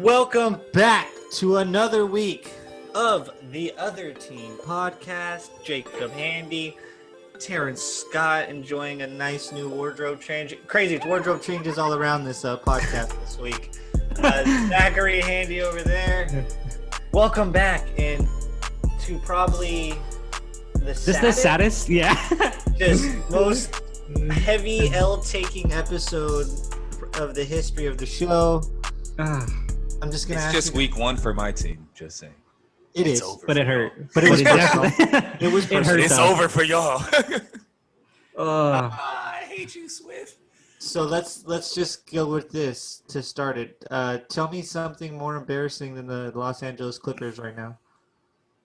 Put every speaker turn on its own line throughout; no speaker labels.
Welcome back to another week of the Other Team podcast. Jacob Handy, Terrence Scott enjoying a nice new wardrobe change. Crazy wardrobe changes all around this podcast this week. Zachary Handy over there. Welcome back to probably the saddest,
yeah.
just most heavy L-taking episode of the history of the show. I'm just gonna.
It's just week one for my team. Just saying.
It is,
but it hurt. But it was definitely.
It was.
It hurt.
It's over for y'all.
I
hate you, Swift.
So let's just go with this to start it. Tell me something more embarrassing than the Los Angeles Clippers right now.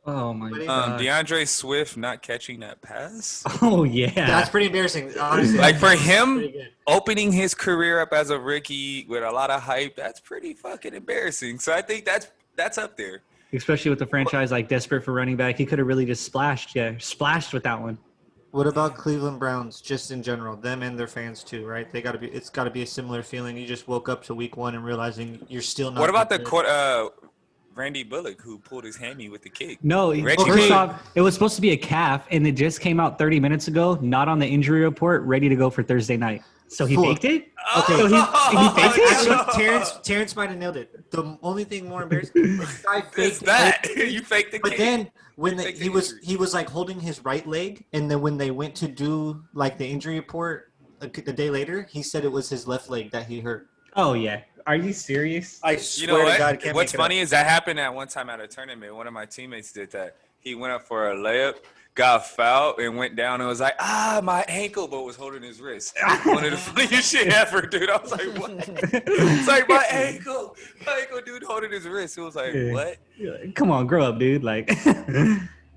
Oh my god.
DeAndre Swift not catching that pass.
Oh yeah.
That's pretty embarrassing, honestly.
Like for him opening his career up as a rookie with a lot of hype, that's pretty fucking embarrassing. So I think that's up there.
Especially with the franchise like desperate for running back, he could have really just splashed with that one.
What about Cleveland Browns, just in general, them and their fans too, right? It's got to be a similar feeling. You just woke up to week one and realizing you're still not.
What about Randy Bullock, who pulled his hammy with the kick?
No, first off, it was supposed to be a calf, and it just came out 30 minutes ago, not on the injury report, ready to go for Thursday night. So he faked it?
Okay.
So he faked it?
Terrence might have nailed it. The only thing more embarrassing, this guy faked
that. You faked the kick.
But then when he was like holding his right leg, and then when they went to do like the injury report a day later, he said it was his left leg that he hurt.
Oh yeah. Are you serious?
I swear to God, can't
What's funny is that happened at one time at a tournament. One of my teammates did that. He went up for a layup, got fouled, and went down and was like, my ankle, but was holding his wrist. One of the funniest shit ever, dude. I was like, what? It's like, my ankle, dude, holding his wrist. It was like, what?
Come on, grow up, dude. Like,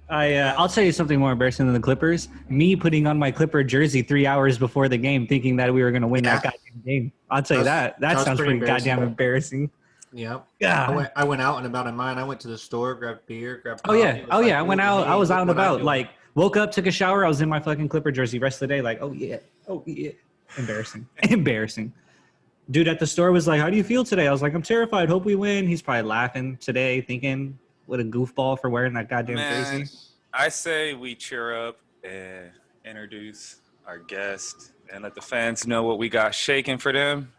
I'll tell you something more embarrassing than the Clippers. Me putting on my Clipper jersey 3 hours before the game, thinking that we were going to win that goddamn game. I'll tell you that. That sounds pretty goddamn embarrassing.
Yeah.
Yeah.
I went out and about in mine. I went to the store, grabbed beer, grabbed
coffee.
Oh yeah.
I went out. I was out and about. Like, woke up, took a shower. I was in my fucking Clipper jersey. Rest of the day, like, oh yeah. Embarrassing. Dude at the store was like, how do you feel today? I was like, I'm terrified. Hope we win. He's probably laughing today, thinking, what a goofball for wearing that goddamn jersey.
I say we cheer up and introduce our guest and let the fans know what we got shaking for them.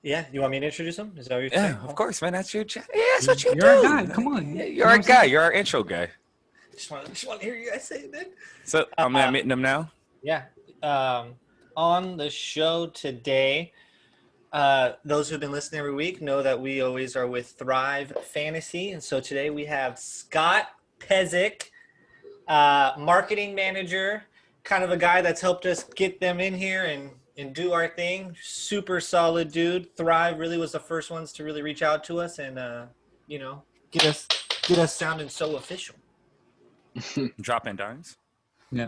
Yeah, you want me to introduce him? Is that what you're saying?
Yeah, of course, man. That's your job. Yeah, that's what you do.
You're our guy. Come on.
Yeah, you're our guy. You're our intro guy.
Just want to hear you guys say it then.
So I'm admitting them now?
Yeah. On the show today, those who've been listening every week know that we always are with Thrive Fantasy. And so today we have Scott Pesick, marketing manager, kind of a guy that's helped us get them in here and do our thing. Super solid dude. Thrive really was the first ones to really reach out to us and get us sounding so official.
Dropping dimes.
Yeah.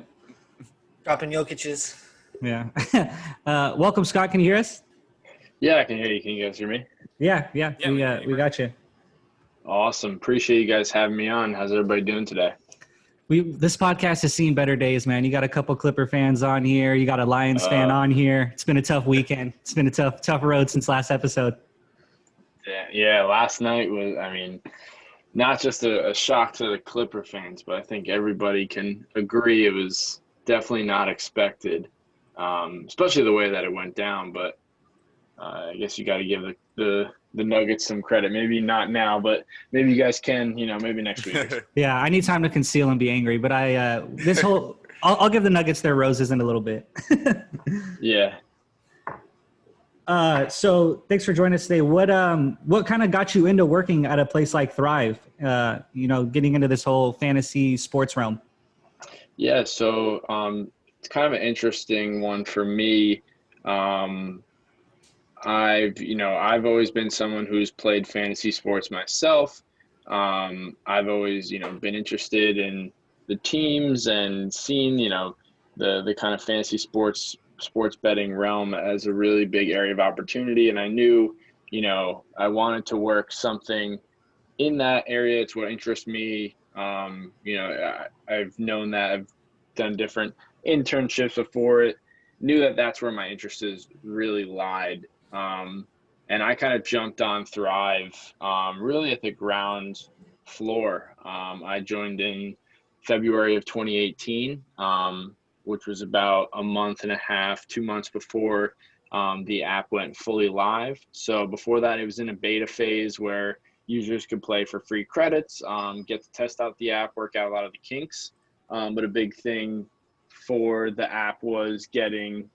Dropping Jokic's.
Yeah. Welcome, Scott. Can you hear us?
Yeah, I can hear you. Can you guys hear me?
Yeah. We got you.
Awesome. Appreciate you guys having me on. How's everybody doing today?
This podcast has seen better days, man. You got a couple Clipper fans on here. You got a Lions fan on here. It's been a tough weekend. It's been a tough road since last episode.
Yeah. Last night was, not just a shock to the Clipper fans, but I think everybody can agree it was definitely not expected, especially the way that it went down. But I guess you got to give the Nuggets some credit. Maybe not now, but maybe you guys can, maybe next week.
Yeah, I need time to conceal and be angry, but I'll give the Nuggets their roses in a little bit.
Yeah.
So thanks for joining us today. What kind of got you into working at a place like Thrive? Getting into this whole fantasy sports realm.
Yeah, so it's kind of an interesting one for me. I've always been someone who's played fantasy sports myself. I've always, been interested in the teams and seen, the kind of fantasy sports betting realm as a really big area of opportunity. And I knew, I wanted to work something in that area. It's what interests me. I've known that. I've done different internships before it, knew that that's where my interests really lied. And I kind of jumped on Thrive really at the ground floor. I joined in February of 2018, which was about a month and a half, 2 months before the app went fully live. So before that, it was in a beta phase where users could play for free credits, get to test out the app, work out a lot of the kinks. But a big thing for the app was getting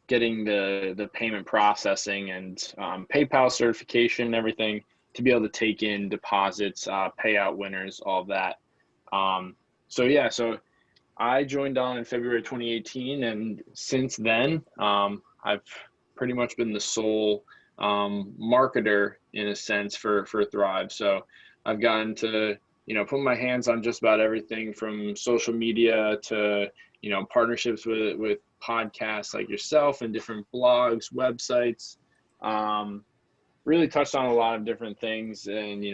the payment processing and PayPal certification and everything to be able to take in deposits, payout winners, all of that. So I joined on in February 2018, and since then, I've pretty much been the sole marketer in a sense for Thrive. So I've gotten to put my hands on just about everything from social media to partnerships with podcasts like yourself and different blogs, websites. Really touched on a lot of different things, and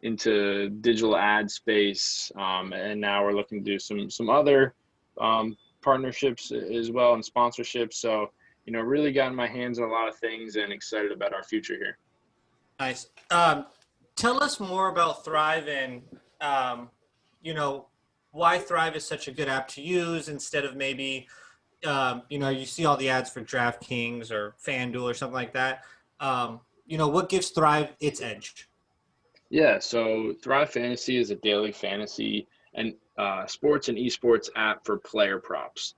into digital ad space, and now we're looking to do some other partnerships as well and sponsorships. So really gotten my hands on a lot of things and excited about our future here.
Nice. Tell us more about Thrive and why Thrive is such a good app to use instead of maybe you see all the ads for DraftKings or FanDuel or something like that. What gives Thrive its edge?
Yeah, so Thrive Fantasy is a daily fantasy and sports and esports app for player props.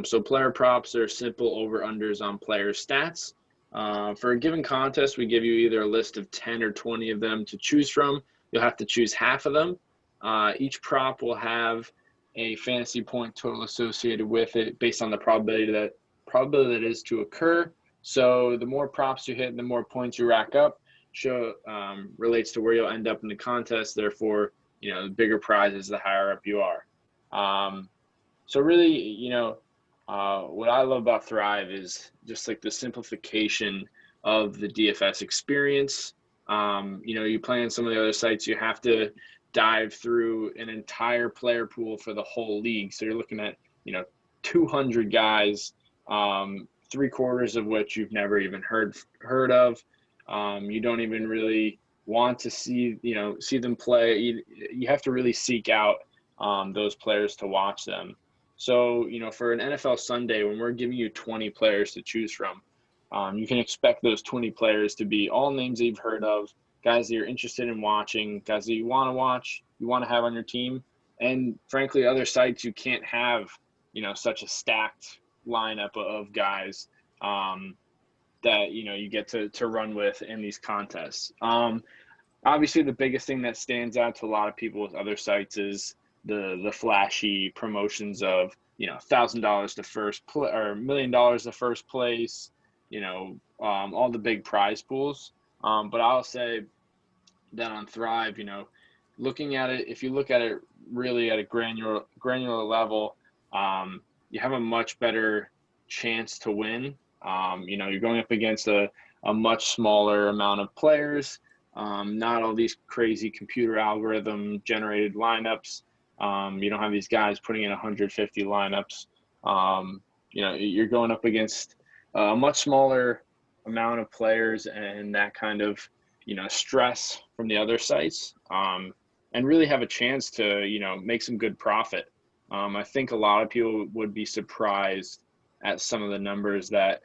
So player props are simple over-unders on player stats. For a given contest, we give you either a list of 10 or 20 of them to choose from. You'll have to choose half of them. Each prop will have a fantasy point total associated with it based on the probability that is to occur. So the more props you hit, the more points you rack up. Relates to where you'll end up in the contest. Therefore, the bigger prizes, the higher up you are. So really, what I love about Thrive is just like the simplification of the DFS experience. You play on some of the other sites, you have to dive through an entire player pool for the whole league. So you're looking at, 200 guys, 3/4 of which you've never even heard of. You don't even really want to see them play. You have to really seek out those players to watch them. So, for an NFL Sunday, when we're giving you 20 players to choose from, you can expect those 20 players to be all names that you've heard of, guys that you're interested in watching, guys that you want to watch, you want to have on your team. And frankly, other sites, you can't have, such a stacked lineup of guys that, you get to run with in these contests. Obviously, the biggest thing that stands out to a lot of people with other sites is the flashy promotions of $1,000 to first or $1 million to first place, all the big prize pools. But I'll say that on Thrive, looking at it, if you look at it really at a granular level, you have a much better chance to win. You're going up against a much smaller amount of players, not all these crazy computer algorithm generated lineups. You don't have these guys putting in 150 lineups. You're going up against a much smaller amount of players and that kind of, stress from the other sites, and really have a chance to, make some good profit. I think a lot of people would be surprised at some of the numbers that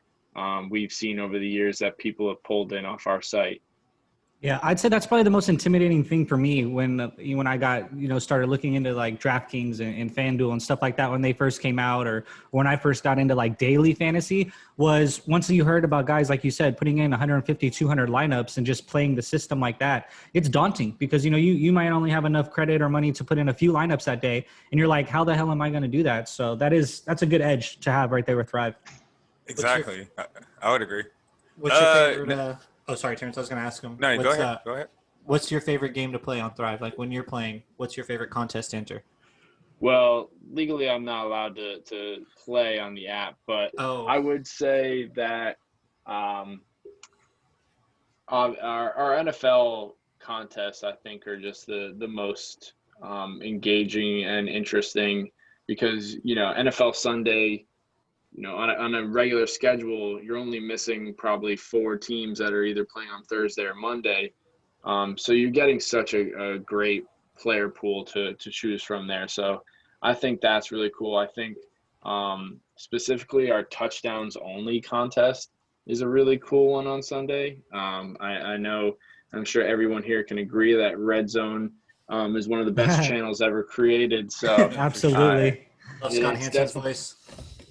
we've seen over the years that people have pulled in off our site.
Yeah, I'd say that's probably the most intimidating thing for me when I got, started looking into like DraftKings and FanDuel and stuff like that when they first came out, or when I first got into like daily fantasy, was once you heard about guys, like you said, putting in 150, 200 lineups and just playing the system like that, it's daunting because, you might only have enough credit or money to put in a few lineups that day. And you're like, how the hell am I going to do that? So that's a good edge to have right there with Thrive.
Exactly. I would agree.
What's your favorite? Oh, sorry, Terrence. I was going to ask him.
No, go ahead. Go ahead.
What's your favorite game to play on Thrive? Like when you're playing, what's your favorite contest to enter?
Well, legally, I'm not allowed to play on the app, but I would say that our NFL contests, I think, are just the most engaging and interesting because, NFL Sunday, on a regular schedule, you're only missing probably 4 teams that are either playing on Thursday or Monday. So you're getting such a great player pool to choose from there. So I think that's really cool. I think specifically our touchdowns only contest is a really cool one on Sunday. I know, I'm sure everyone here can agree that Red Zone is one of the best channels ever created. So
Absolutely.
Love Scott Hansen's voice.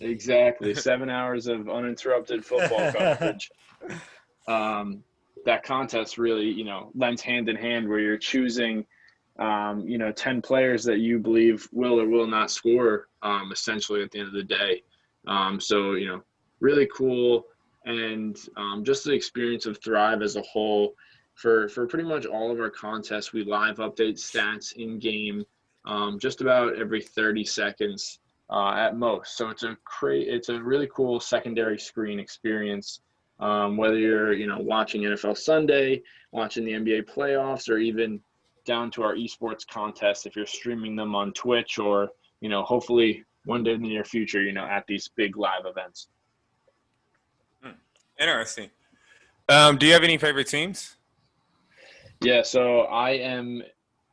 Exactly. 7 hours of uninterrupted football coverage. That contest really, lends hand in hand where you're choosing, 10 players that you believe will or will not score, essentially at the end of the day. So, really cool. And just the experience of Thrive as a whole, for pretty much all of our contests, we live update stats in game just about every 30 seconds at most. So it's a really cool secondary screen experience. Whether you're watching NFL Sunday, watching the NBA playoffs, or even down to our esports contests if you're streaming them on Twitch, or hopefully one day in the near future at these big live events.
Interesting. Do you have any favorite teams?
Yeah, so I am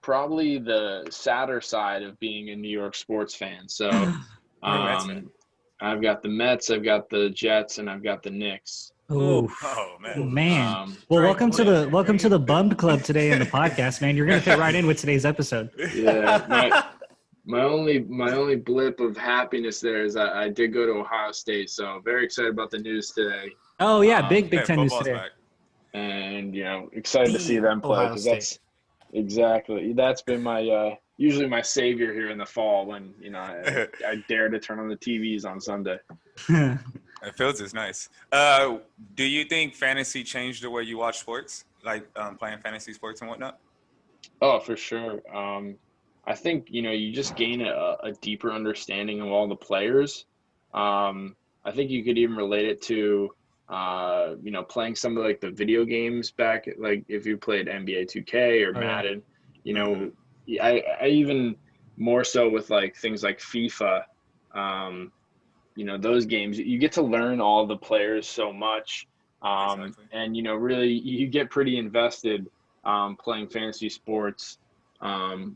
probably the sadder side of being a New York sports fan. So I've got the Mets, I've got the Jets, and I've got the Knicks.
Ooh,
Oh man.
man. Well, welcome to the Bummed Club today in the podcast, man. You're gonna fit right in with today's episode.
Yeah, my only blip of happiness there is I did go to Ohio State, so very excited about the news today.
Oh yeah, Big Ten news today.
Back.
And excited to see them play, because that's been my usually my savior here in the fall when I dare to turn on the TVs on Sunday.
It feels is nice. Do you think fantasy changed the way you watch sports, like playing fantasy sports and whatnot?
Oh, for sure. I think you just gain a deeper understanding of all the players. I think you could even relate it to playing some of like the video games back, like if you played NBA 2K or Madden. I even more so with like things like FIFA. Those games, you get to learn all the players so much.
Exactly.
And really you get pretty invested playing fantasy sports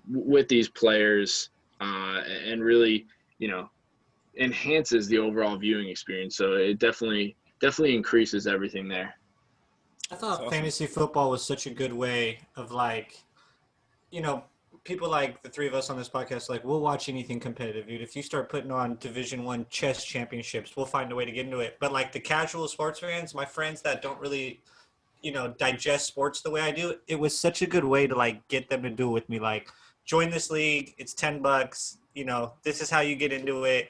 with these players, and really enhances the overall viewing experience. So it definitely increases everything there.
I thought fantasy football was such a good way of people like the three of us on this podcast, like we'll watch anything competitive, dude. If you start putting on Division I chess championships, we'll find a way to get into it. But like the casual sports fans, my friends that don't really, digest sports the way I do, it was such a good way to like get them to do it with me. Like, join this league. It's $10. This is how you get into it.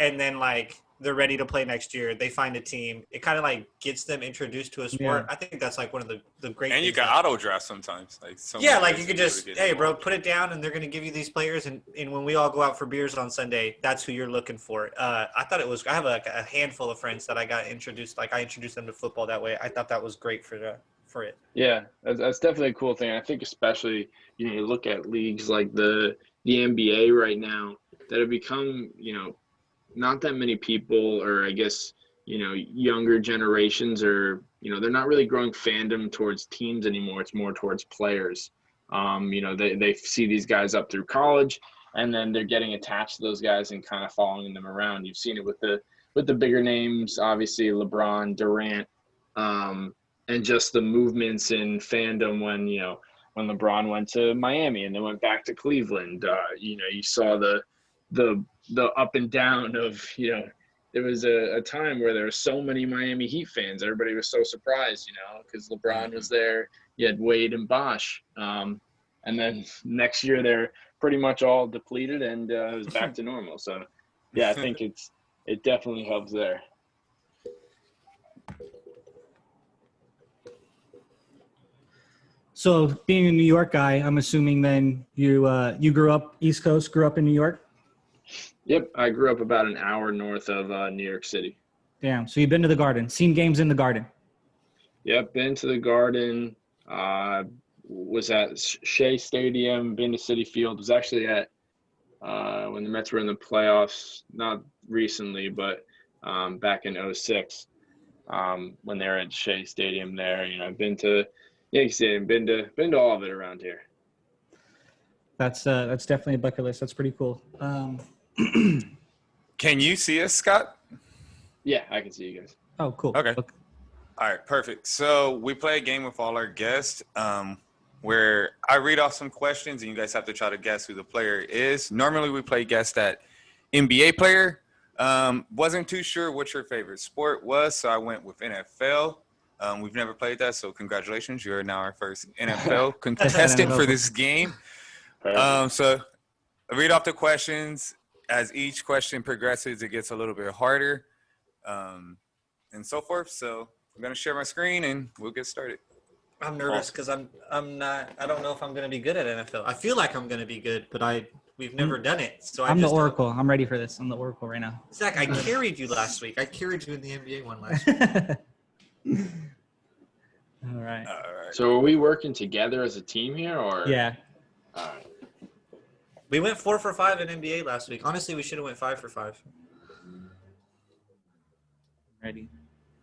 And then like they're ready to play next year. They find a team. It kind of like gets them introduced to a sport. Yeah. I think that's like one of the great
things. And you can auto draft sometimes.
Like you could just, hey bro, put it down and they're going to give you these players. And when we all go out for beers on Sunday, that's who you're looking for. I thought I have a handful of friends that I got introduced. Like I introduced them to football that way. I thought that was great for it.
Yeah, that's definitely a cool thing. I think especially, you look at leagues like the NBA right now that have become, not that many people, or I guess, younger generations are, they're not really growing fandom towards teams anymore. It's more towards players. They see these guys up through college, and then they're getting attached to those guys and kind of following them around. You've seen it with the bigger names, obviously LeBron, Durant, and just the movements in fandom when LeBron went to Miami and then went back to Cleveland. You saw the up and down of, there was a time where there were so many Miami Heat fans. Everybody was so surprised, because LeBron was there. You had Wade and Bosh. And then next year they're pretty much all depleted, and it was back to normal. So, yeah, I think it definitely helps there.
So being a New York guy, I'm assuming then you grew up East Coast, grew up in New York?
Yep, I grew up about an hour north of New York City.
Damn, so you've been to the Garden, seen games in the Garden.
Yep, been to the Garden, was at Shea Stadium, been to Citi Field, was actually at when the Mets were in the playoffs, not recently, but back in '06 when they were at Shea Stadium there. I've been to Yankee Stadium, been to all of it around here.
That's definitely a bucket list. That's pretty cool.
Can you see us, Scott?
Yeah, I can see you guys.
Oh, cool.
Okay. All right, perfect. So we play a game with all our guests where I read off some questions and you guys have to try to guess who the player is. Normally we play guess that NBA player. Wasn't too sure what your favorite sport was, so I went with NFL. We've never played that, so congratulations. You're now our first NFL contestant for this game. So I read off the questions. As each question progresses, it gets a little bit harder and so forth. So I'm going to share my screen and we'll get started.
I'm nervous because I don't know if I'm going to be good at NFL. I feel like I'm going to be good, but we've never done it. So
I'm the Oracle. I'm ready for this. I'm the Oracle right now.
Zach, I carried you last week. I carried you in the NBA one last week.
All right.
So are we working together as a team here, or?
Yeah.
All right.
We went 4 for 5 in NBA last week. Honestly, we should have went 5 for 5.
Ready.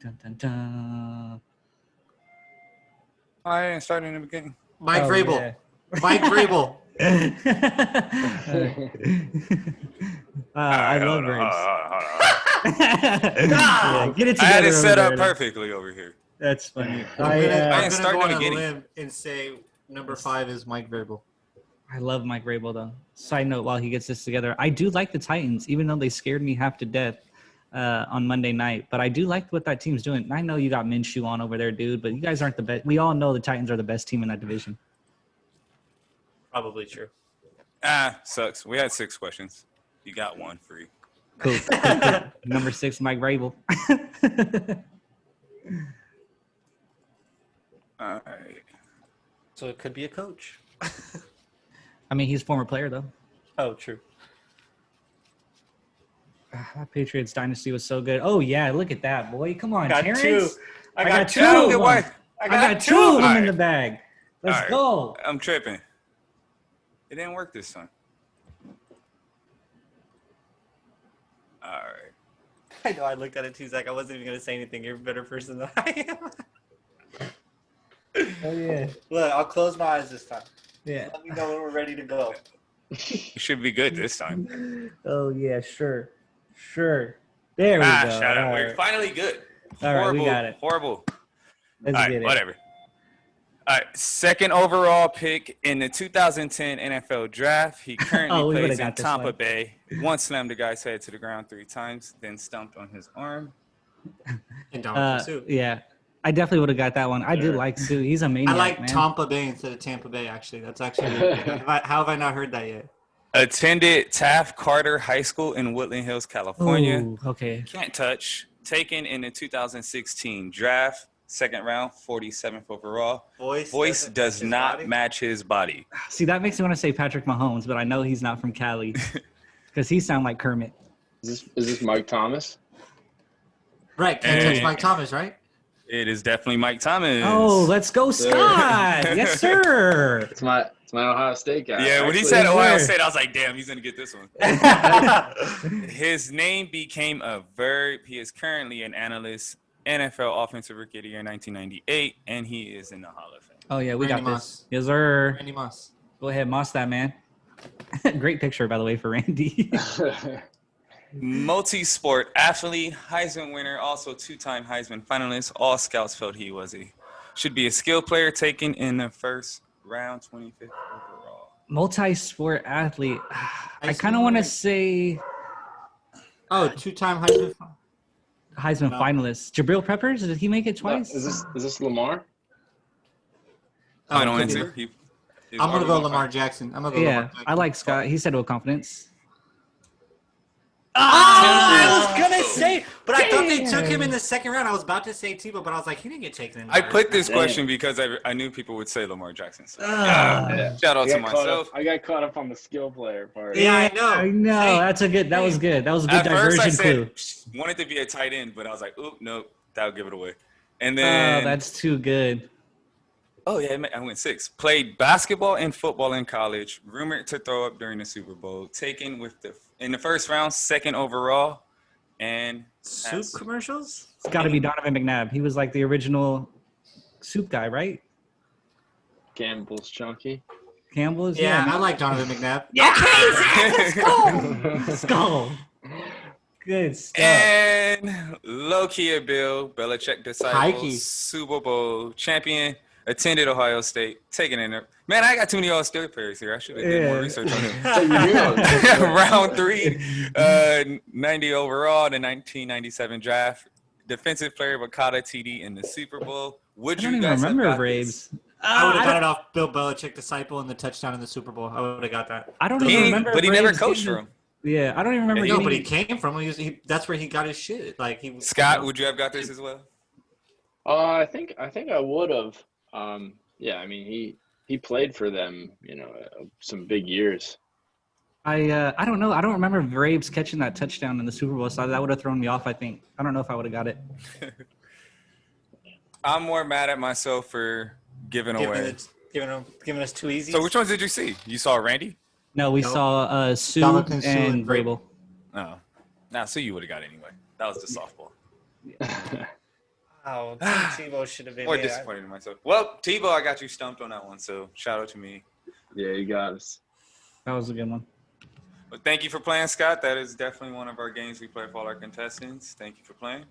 Dun, dun, dun.
I didn't start in the beginning.
Mike Vrabel.
Yeah.
Mike Vrabel.
I love Braves.
Hold on.
Get it together.
I had it set
over
up
there.
perfectly over here.
That's funny.
I'm
didn't start
going
in the
on a
beginning.
limb and say number 5 is Mike Vrabel.
I love Mike Vrabel, though. Side note, while he gets this together, I do like the Titans, even though they scared me half to death on Monday night. But I do like what that team's doing. I know you got Minshew on over there, dude, but you guys aren't the best. We all know the Titans are the best team in that division.
Probably true.
Sucks. We had 6 questions. You got 1 free.
Cool. Number 6, Mike Vrabel.
All right.
So it could be a coach.
I mean, he's a former player, though.
Oh, true.
That Patriots dynasty was so good. Oh, yeah, look at that, boy. Come on,
Got
Terrence.
2. I got 2.
of them.
Why?
I got 2 of them
All
in
right.
the bag. Let's
All right.
go.
I'm tripping. It didn't work this time. All right.
I know. I looked at it too, Zach. I wasn't even going to say anything. You're a better person than I am.
Oh, yeah.
Look, I'll close my eyes this time.
Yeah.
Let me know when we're ready to go.
You should be good this time.
Oh, yeah, sure. Sure. There we go.
Shut up.
All
We're
right.
finally good.
All right,
Horrible,
we got it.
Horrible.
Let's
All
get
right,
it.
whatever. All right, second overall pick in the 2010 NFL Draft. He currently
We would've
plays in
got this
Tampa
one.
Bay. Once slammed the guy's head to the ground 3 times, then stumped on his arm.
And Dominic Sue.
Yeah, I definitely would have got that one. I do like Sue. He's a maniac,
I like
man.
Tampa Bay instead of Tampa Bay, actually. That's actually really good. How have I not heard that yet?
Attended Taft Carter High School in Woodland Hills, California.
Ooh, okay.
Can't touch. Taken in the 2016 Draft, second round, 47th overall. Voice does not match his body.
See, that makes me want to say Patrick Mahomes, but I know he's not from Cali because he sounds like Kermit.
Is this Mike Thomas?
Right. Can't touch
Hey.
Mike Thomas, right?
It is definitely Mike Thomas.
Oh, let's go, Scott. Yes, sir.
It's my Ohio State guy.
Yeah, when he
actually.
said Ohio
sir.
State, I was like, damn, he's going to get this one. His name became a verb. He is currently an analyst, NFL Offensive Rookie of the Year 1998, and he is in the Hall of Fame.
Oh, yeah, we
Randy
got
Moss.
this. Yes, sir.
Randy Moss.
Go ahead, Moss that, man. Great picture, by the way, for Randy.
Multi-sport athlete, Heisman winner, also 2-time Heisman finalist. All scouts felt he should be a skill player taken in the first round, 25th overall.
Multi-sport athlete. I kind of want to say
Oh, 2-time Heisman.
Heisman
No.
finalist. Jabril Peppers, did he make it twice?
Is this Lamar?
Final
could be.
answer.
I'm going to go Lamar Jackson. I'm going to go Lamar
Yeah,
Jackson.
I like Scott. He said it with confidence.
I was going to say, but I thought they took him
Damn.
in the second round. I was about to say Tebow, but I was like, he didn't get taken in the
I
first
put this
round.
question because I knew people would say Lamar Jackson. So,
Ah.
shout out to
I got caught
myself.
up- I got caught up on the skill player part.
Yeah, I know.
I know.
Hey,
That's a good. That was good. That was a good
At first, I
diversion clue.
said wanted to be a tight end, but I was like, oop, nope, that'll give it away. And
Oh,
then,
that's too good.
I went 6. Played basketball and football in college. Rumored to throw up during the Super Bowl. Taken in the first round, second overall. and
Soup
has-
commercials?
It's got to be Donovan McNabb. He was like the original soup guy, right?
Campbell's Chunky.
Campbell's.
Yeah, I
man.
like Donovan McNabb.
Yeah, let's go. Let's go. Good stuff.
And Lokia Bill, Belichick disciple,
Hikey.
Super Bowl champion, attended Ohio State, taking in there. Man, I got too many All-State players here. I should have did more
Yeah.
research on him.
So you do.
Round 3, 90 overall, the 1997 draft. Defensive player, Bakata TD in the Super Bowl. Would
I
you
don't even
guys have
remember
got
Braves.
this?
I would have
I
got
don't-
it off Bill Belichick, disciple, and the touchdown in the Super Bowl. I would have got that.
I don't
He
even
ain't-
remember.
but he never
Braves
coached
getting-
for him.
Yeah, I don't even remember.
And
No,
getting-
but he came from. That's where he got his shit. Like he.
Scott, would you have got this as well?
I think I would have. Yeah, I mean he played for them, some big years.
I don't know. I don't remember Braves catching that touchdown in the Super Bowl, so that would have thrown me off. I think. I don't know if I would have got it.
I'm more mad at myself for giving away.
Giving us too easy.
So which ones did you see? You saw Randy?
No, we
Nope.
saw Sue
Dominican Sue
and
and
Vrabel.
No. Nah, so you would have got it anyway. That was the softball.
Oh, Tebow should have been.
More
yeah.
disappointed in myself. Well, Tebow, I got you stumped on that one, so shout out to me.
Yeah, you got us.
That was a good one.
But thank you for playing, Scott. That is definitely one of our games we play for all our contestants. Thank you for playing.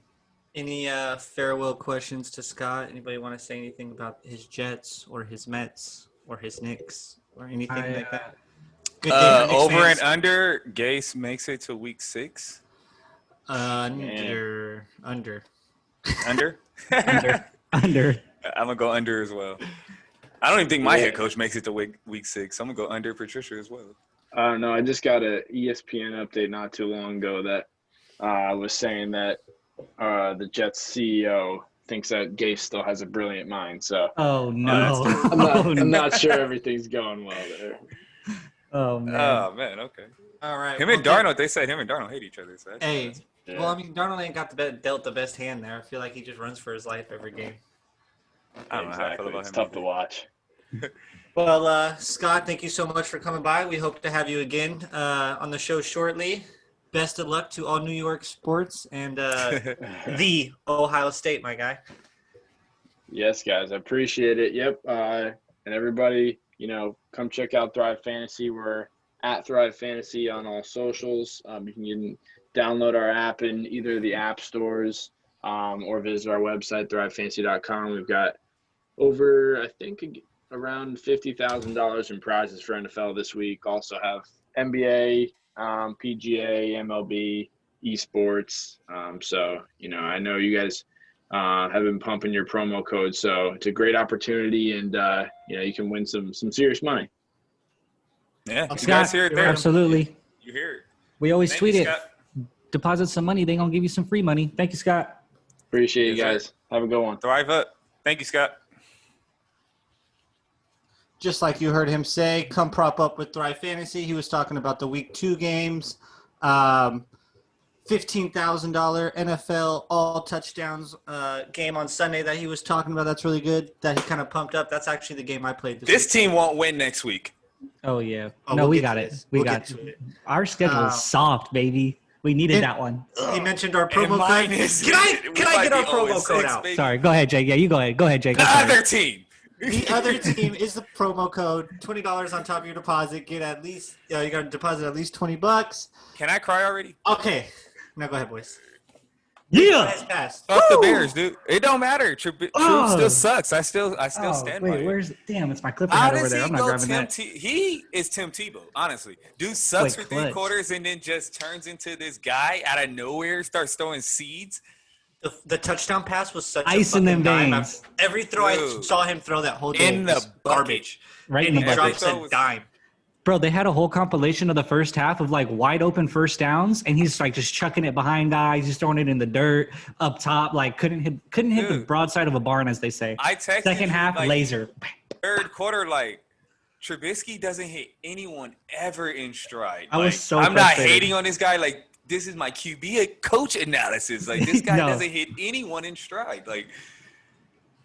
Any farewell questions to Scott? Anybody want to say anything about his Jets or his Mets or his Knicks or anything like that? Good day for Knicks
Over
fans.
and under, Gase makes it to week 6.
Under.
Under?
Under. Under.
I'm going to go under as well. I don't even think my head coach makes it to week 6. I'm going to go under Patricia as well.
No, I just got a ESPN update not too long ago that was saying that the Jets CEO thinks that Gase still has a brilliant mind. So
Oh no.
I'm not sure everything's going well there.
Oh man.
Oh, man, okay.
All right.
Him and Darnold, they said him and Darnold hate each other. So that's
Hey,
Yeah.
well, I mean, Darnold ain't got dealt the best hand there. I feel like he just runs for his life every game.
I don't know how I feel about
It's
him.
tough to watch.
Well, Scott, thank you so much for coming by. We hope to have you again on the show shortly. Best of luck to all New York sports and the Ohio State, my guy.
Yes, guys, I appreciate it. Yep. And everybody, come check out Thrive Fantasy. We're at Thrive Fantasy on all socials. You can download our app in either the app stores or visit our website, thrivefantasy.com. We've got over, I think, around $50,000 in prizes for NFL this week. Also have NBA, PGA, MLB, esports. So, I know you guys have been pumping your promo code. So it's a great opportunity and, you can win some serious money.
Yeah, you
Scott,
guys hear it there.
absolutely.
You hear it.
We always
Thank
tweet
you,
it.
Scott.
Deposit some money. They gonna give you some free money. Thank you, Scott.
Appreciate you
Yes, sir.
guys. Have a good one.
Thrive up. Thank you, Scott.
Just like you heard him say, come prop up with Thrive Fantasy. He was talking about the Week 2 games. $15,000 NFL all touchdowns game on Sunday that he was talking about. That's really good. That he kind of pumped up. That's actually the game I played this
This
week.
team won't win next week.
Oh yeah.
Oh,
No,
we'll
we
get
got
to
it.
this.
We
We'll
got
get to it.
Our schedule is soft, baby. We needed
And-
that one.
He mentioned our
And
promo
mine
code.
is-
Can I
we
get
might
our
be
promo
0-6,
code out?
baby.
Sorry. Go ahead, Jake. Yeah, you go ahead. Go ahead, Jake.
The
I'm sorry.
other team.
The other team is the promo code. $20 on top of your deposit. Get at least you got to deposit at least $20.
Can I cry already?
Okay, now go ahead, boys.
Yeah.
Has passed.
Fuck the
Woo!
Bears, dude. It don't matter. Truth
Oh.
still sucks. I still
Oh,
stand by
wait,
it.
where's damn? It's my clipper
How
head over
does
there.
he
I'm not
go
grabbing
Tim
that.
He is Tim Tebow, honestly. Dude sucks
Wait,
for 3
clutch.
quarters and then just turns into this guy out of nowhere, starts throwing seeds.
The touchdown pass was such
Ice
a
in them
fucking dime.
veins.
Every throw I
Dude.
saw him throw that whole day
In the
was garbage.
Right
and
in
he
the bucket.
drops a
Throws-
dime.
Bro, they had a whole compilation of the first half of like wide open first downs, and he's like just chucking it behind guys, just throwing it in the dirt up top, like couldn't hit the
Dude.
broadside of a barn, as they say.
I texted
Second
you,
half
like,
laser.
third quarter, like, Trubisky doesn't hit anyone ever in stride.
I was
Like,
so
I'm not
frustrated.
hating on this guy. Like, this is my QB coach analysis. Like, this guy
No.
doesn't hit anyone in stride. Like,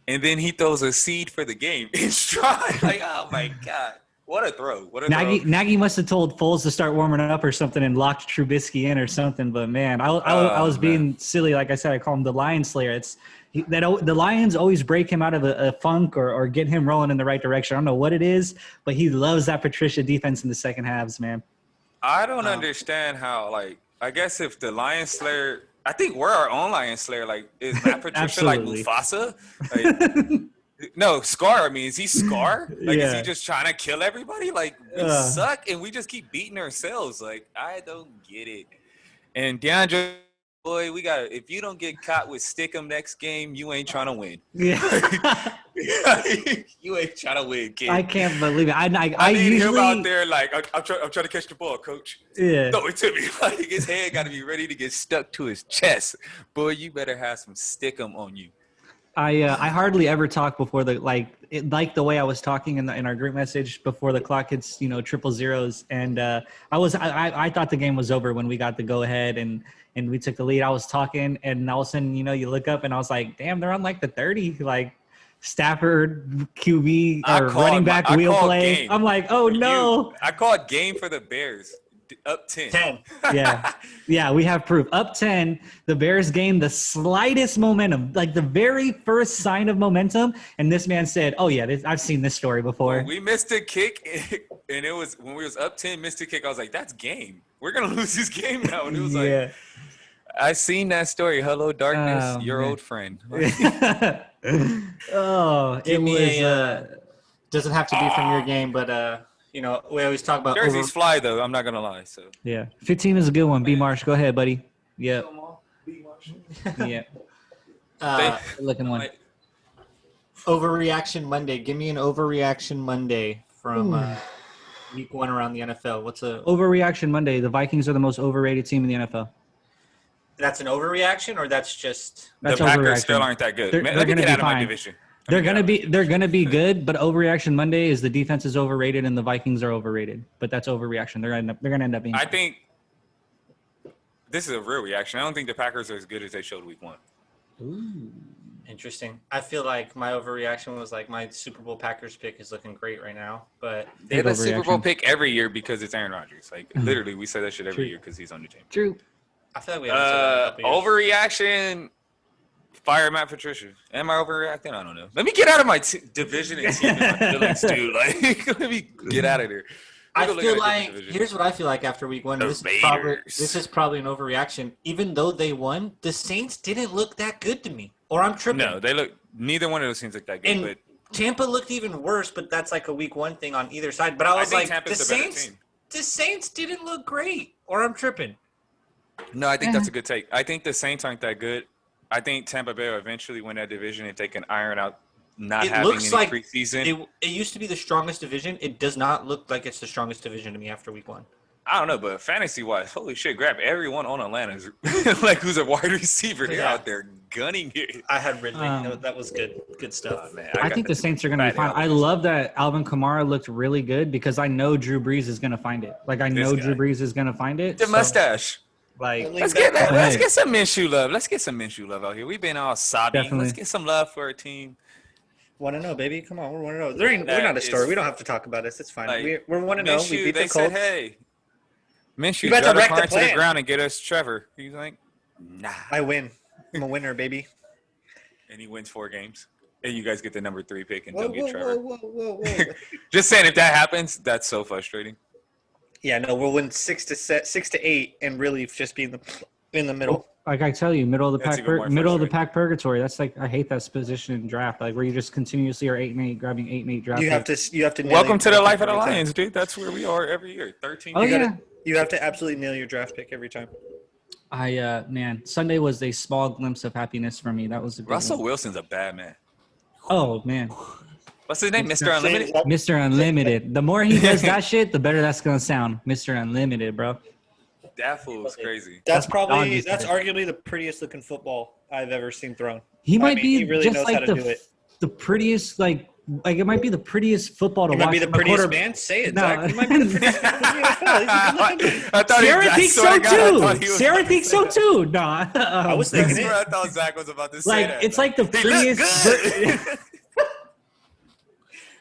and then he throws a seed for the game in stride. Like, oh my god. What a throw. What a
Nagy must have told Foles to start warming up or something and locked Trubisky in or something. But, man, I was being silly. Like I said, I call him the Lion Slayer. The Lions always break him out of a funk or get him rolling in the right direction. I don't know what it is, but he loves that Patricia defense in the second halves, man.
I don't understand how, like, I guess if the Lion Slayer – I think we're our own Lion Slayer. Like, is Matt Patricia like Mufasa? Like, no, Scar. I mean, is he Scar? Like, is he just trying to kill everybody? Like, we suck and we just keep beating ourselves. Like, I don't get it. And DeAndre, boy, if you don't get caught with Stickum next game, you ain't trying to win.
Yeah.
You ain't trying to win, kid.
I can't believe it. I
need
usually
him out there like, I'm trying to catch the ball, coach.
Yeah.
Throw it to me. Like, his head got to be ready to get stuck to his chest. Boy, you better have some Stickum on you.
I hardly ever talk before the like the way I was talking in our group message before the clock hits 000, and I thought the game was over when we got the go ahead and we took the lead. I was talking and all of a sudden you look up and I was like, damn, they're on like the 30, like Stafford QB or running back wheel play.
Game.
I'm like, oh no!
I called game for the Bears. Up 10.
Yeah, we have proof. Up 10, the Bears gained the slightest momentum, like the very first sign of momentum. And this man said, oh, yeah, I've seen this story before.
When we missed a kick, and it was when we was up 10, missed a kick, I was like, that's game. We're going to lose this game now. And it was like, I seen that story. Hello, darkness, your old friend.
Doesn't have to be from your game, but we always talk about
jerseys fly though. I'm not gonna lie. So
yeah, 15 is a good one. B Marsh, go ahead, buddy. Yep. Yeah. Looking one.
Overreaction Monday. Give me an overreaction Monday from week 1 around the NFL. What's a
overreaction Monday? The Vikings are the most overrated team in the NFL.
That's an overreaction, or that's
the Packers still aren't that good.
They're
Let me get out of my division. They're
gonna be good, but overreaction Monday is the defense is overrated and the Vikings are overrated. But that's overreaction. They're gonna end up being.
I think this is a real reaction. I don't think the Packers are as good as they showed week 1.
Ooh.
Interesting. I feel like my overreaction was like my Super Bowl Packers pick is looking great right now, but
they have a Super Bowl pick every year because it's Aaron Rodgers. Like literally, we say that shit every year because he's on the team.
True.
I feel like we haven't said that in a couple years.
Overreaction. Fire Matt Patricia. Am I overreacting? I don't know. Let me get out of my division and team and my feelings, dude. Like, let me get out of there.
I feel like here's what I feel like after week 1. This is probably an overreaction. Even though they won, the Saints didn't look that good to me. Or I'm tripping.
No, neither one of those teams look that good.
And
but
Tampa looked even worse, but that's like a week 1 thing on either side. But I was like,
Tampa's
the Saints didn't look great. Or I'm tripping.
No, I think that's a good take. I think the Saints aren't that good. I think Tampa Bay will eventually win that division if they can iron out not having any preseason.
It used to be the strongest division. It does not look like it's the strongest division to me after week 1.
I don't know, but fantasy-wise, holy shit, grab everyone on Atlanta's like who's a wide receiver. They're out there gunning it.
I had Ridley. That was good stuff.
Oh, man,
I think the Saints are going to be fine. I love that Alvin Kamara looked really good because I know Drew Brees is going to find it. Like, I know Drew Brees is going to find it.
The mustache.
Like,
let's get some Minshew love. Let's get some Minshew love out here. We've been all sobby. Let's get some love for our team.
1-0, baby. Come on, we're 1-0. We're not a story. We don't have to talk about this. It's fine.
Like,
we're 1-0. We beat the Colts.
They said, hey, Minshew, drive the car into the ground and get us Trevor. He's like, nah.
I win. I'm a winner, baby.
And he wins 4 games. And you guys get the number 3 pick and don't get Trevor.
Whoa.
Just saying, if that happens, that's so frustrating.
Yeah, no, we'll win 6 to 8 and really just be in the middle.
Like I tell you, middle of the pack purgatory. That's like, I hate that position in draft. Like where you just continuously are 8-8, grabbing 8-8 draft.
You have to.
Welcome to the life of the Lions, dude. That's where we are every year. 13.
You have to absolutely nail your draft pick every time.
Man, Sunday was a small glimpse of happiness for me. That was a good
Russell
one.
Wilson's a bad man.
Oh man.
What's his name? Mr. Unlimited?
Mr. Unlimited. The more he does that shit, the better that's going to sound. Mr. Unlimited, bro.
That fool was crazy.
That's arguably the prettiest looking football I've ever seen thrown.
He really just
knows
like
how to do it.
The prettiest, like it might be the prettiest football to watch.
He might be the prettiest man. Say it, Zach. He might be the prettiest man in the NFL.
I thought
Sarah thinks so too. Sarah thinks so too. No,
I was thinking it.
I thought Zach was about to say that.
It's like the prettiest.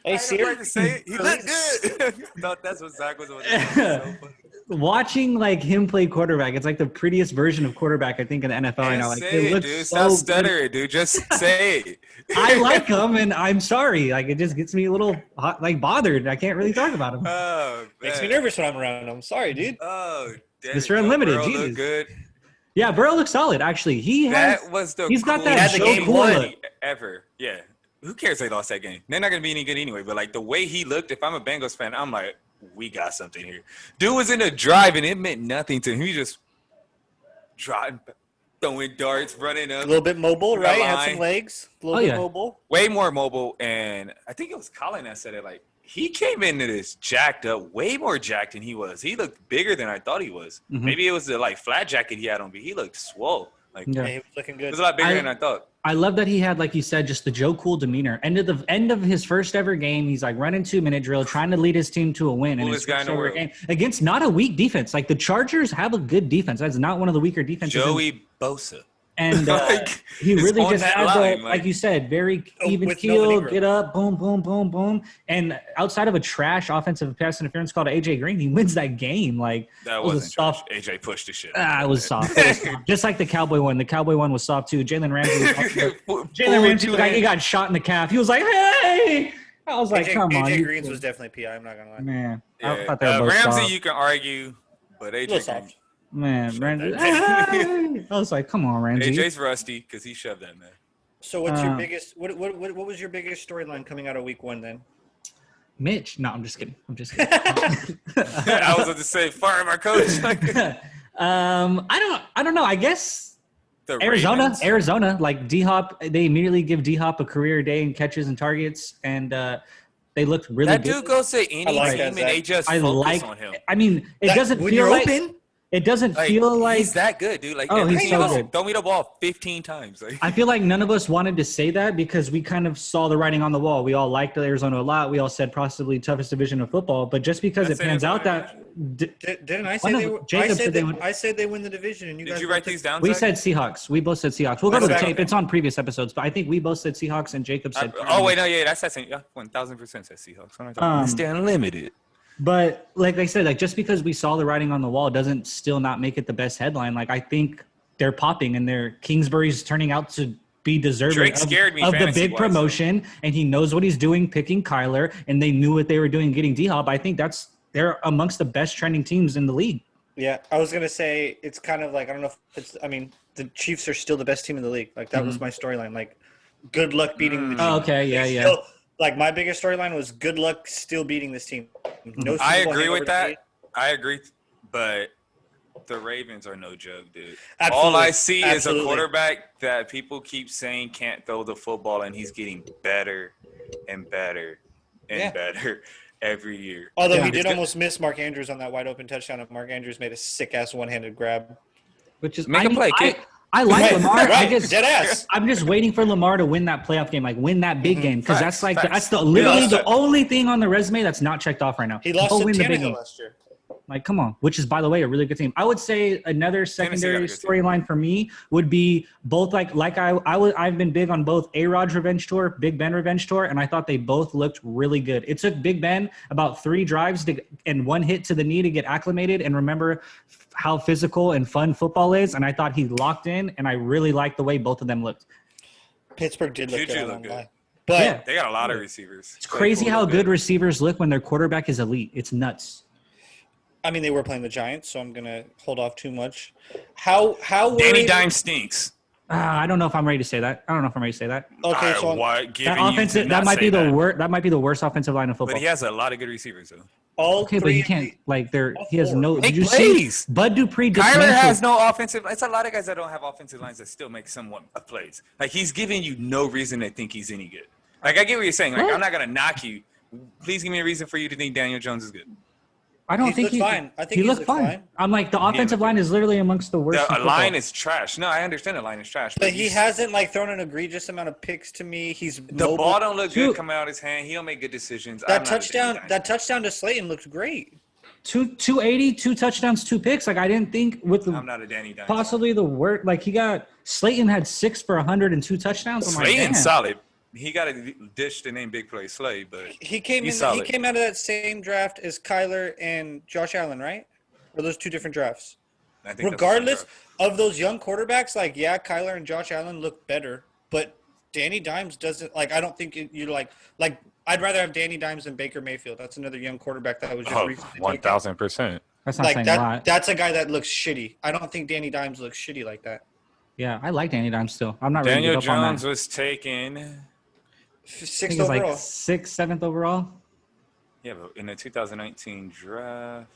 Hey,
I
Siri.
had to say it. He looked good. I thought that's what Zach was about to say. So funny.
Watching like him play quarterback, it's like the prettiest version of quarterback I think in the NFL right now. Like
say
it
it,
looks
dude.
so
Stop
good.
stuttering, dude. Just say it.
I like him, and I'm sorry. Like it just gets me a little like bothered. I can't really talk about him.
Oh,
Makes me
man.
nervous when I'm around him. Sorry, dude.
Oh, damn
Mr.
it, Joe
Unlimited,
Burrow
Jesus.
looked good.
Yeah, Burrow looks solid. Actually, he's got that
He had the
Joe
game
Cool
won.
look.
ever. Yeah. Who cares they lost that game? They're not going to be any good anyway. But, like, the way he looked, if I'm a Bengals fan, I'm like, we got something here. Dude was in a drive, and it meant nothing to him. He just driving, throwing darts, running up.
A little bit mobile, right? Had
line.
some legs. A little bit mobile.
Way more mobile. And I think it was Colin that said it. Like, he came into this jacked up, way more jacked than he was. He looked bigger than I thought he was.
Mhm.
Maybe it was the, like, flat jacket he had on, but he looked swole. Like,
Yeah.
Yeah, he was looking
it
good.
was a lot bigger than I thought.
I love that he had, like you said, just the Joe Cool demeanor. End of his first ever game, he's like running 2-minute drill, trying to lead his team to a win. And
Coolest guy in the world.
game against not a weak defense. Like the Chargers have a good defense. That's not one of the weaker defenses.
Joey Bosa.
And
Like,
he
it's
really
on
just
that
had
line,
the, like you said, very
Oh,
even
with
keel,
Melvin Ingram.
get up, boom, boom, boom, boom. And outside of a trash offensive pass interference called AJ Green, he wins that game. Like
That
it was a
wasn't trash.
soft.
AJ pushed the shit.
It was soft. It was soft. Just like the Cowboy one. The Cowboy one was soft too. Jalen Ramsey. Jalen Ramsey was like he got shot in the calf. He was like, "Hey!" I was like, "Come on."
AJ Green's was definitely PI. I'm not gonna lie.
Man,
Yeah.
I thought they were both
Ramsey,
soft.
you can argue, but
A
AJ
little
Green,
soft.
Man, Ramsey.
that.
Hey! I was like, "Come on, Ramsey."
AJ's rusty because he shoved that man.
So what's your biggest? What was your biggest storyline coming out of week 1 then?
Mitch. No, I'm just kidding. I'm just kidding.
I was about to say, fire my coach.
I don't know. I guess
The
Arizona,
Ravens.
like D-Hop, they immediately give D-Hop a career day in catches and targets, and they looked really
That
good.
dude goes to any
like
team
that,
and they just
I
focus
like.
on him.
I mean, it
That-
doesn't
when
feel
you're
like
open,
it doesn't feel like
he's that good, dude. Like,
Oh, he's
every
so
team goes,
good.
throw me the ball 15 times. Like,
I feel like none of us wanted to say that because we kind of saw the writing on the wall. We all liked Arizona a lot. We all said possibly toughest division of football, but just because
I
it
said
pans out
Arizona.
that
didn't I
One
say
of
they
them-
were?
Jacob said they would-
I said they win the division, and you
did
guys
you write these down?
we
Zach?
said Seahawks. We both said Seahawks. We'll go to the
Okay.
tape. It's on previous episodes, but I think we both said Seahawks and Jacob said.
Oh wait, no, yeah, that's that same. Yeah, 1000% said Seahawks. What am I talking about? Mr. Unlimited.
But like I said, like just because we saw the writing on the wall doesn't still not make it the best headline. Like I think they're popping and they're Kingsbury's turning out to be deserving
Drake scared me
of the big
fantasy-wise,
promotion, and he knows what he's doing picking Kyler, and they knew what they were doing getting D-Hop. I think they're amongst the best trending teams in the league.
Yeah, I was gonna say it's kind of like I don't know if it's. I mean, the Chiefs are still the best team in the league. Like that was my storyline. Like, good luck beating the Chiefs.
Oh, okay, yeah,
They
yeah.
still- like my biggest storyline was good luck still beating this team. No, Super
I
Bowl
agree
hangover
with
to me.
that. I agree, but the Ravens are no joke, dude.
Absolutely.
All I see is a
Absolutely.
quarterback that people keep saying can't throw the football, and he's getting better and better and
Yeah.
better every year.
Although
Yeah.
he did
It's good-
almost miss Mark Andrews on that wide open touchdown, and Mark Andrews made a sick ass one-handed grab.
Which is
Make a play, kid.
I like
Right,
Lamar.
right, dead ass.
I'm just waiting for Lamar to win that playoff game, like win that big game, because that's
Facts,
like
facts.
that's the literally
lost
the
it.
only thing on the resume that's not checked off right now.
He lost
Go
to
win the big
Tannehill
game.
last year.
Like, come on. Which is, by the way, a really good team. I would say another secondary
good team.
storyline for me would be both I've been big on both A-Rod's revenge tour, Big Ben revenge tour, and I thought they both looked really good. It took Big Ben about 3 drives and 1 hit to the knee to get acclimated and remember how physical and fun football is, and I thought he locked in, and I really liked the way both of them looked.
Pittsburgh did look
Juju
good. I
looked
won't
good.
lie. But
Yeah.
They got a lot of receivers.
It's crazy how good receivers look when their quarterback is elite. It's nuts.
I mean, they were playing the Giants, so I'm gonna hold off too much. How
Danny
worried?
Dimes stinks.
I don't know if I'm ready to say that.
Okay, so
That offensive, that might be the worst. That might be the worst offensive line of football.
But he has a lot of good receivers, though.
all
Okay, but
three
he
of
can't
the-
he has no.
Make
Did you
plays.
see Bud Dupree?
Kyler
dismantled-
has no offensive. It's a lot of guys that don't have offensive lines that still make somewhat of plays. Like, he's giving you no reason to think he's any good. Like, I get what you're saying. Like,
What?
I'm not going to knock you. Please give me a reason for you to think Daniel Jones is good.
I don't
He's
think
looked fine. I think
he
he's
looked
looked
fine.
fine.
I'm like the offensive
looked
line
good.
is literally amongst the worst.
The
in
line
football.
is trash. No, I understand the line is trash.
But he
he's-
hasn't like thrown an egregious amount of picks to me. He's
The
mobile.
ball don't look
Dude.
good coming out of his hand. He don't make good decisions. I'm
That
not a
touchdown,
Danny
that
Dimes.
touchdown to Slayton looked great.
280, 2 touchdowns, 2 picks. Like I didn't think with
I'm
the
not a Danny Dimes.
possibly the worst. Like he got Slayton had 6 for 102 touchdowns. I'm like,
Slayton's
damn.
solid. he got to dish the name Big Play Slay, but
He came
he's
in. He
solid.
came out of that same draft as Kyler and Josh Allen, right? Or those two different drafts?
I think
Regardless of those young quarterbacks, like Kyler and Josh Allen look better, but Danny Dimes doesn't. Like, I don't think you like. I'd rather have Danny Dimes than Baker Mayfield. That's another young quarterback that was just recently taken.
1,000%.
That's not
Like
saying a lot.
that's a guy that looks shitty. I don't think Danny Dimes looks shitty like that.
Yeah, I like Danny Dimes still. I'm not ready
Daniel
to give up on
Jones
that.
was taken.
I
Sixth
think it's like
overall.
6th, 7th overall.
Yeah, but in the 2019 draft.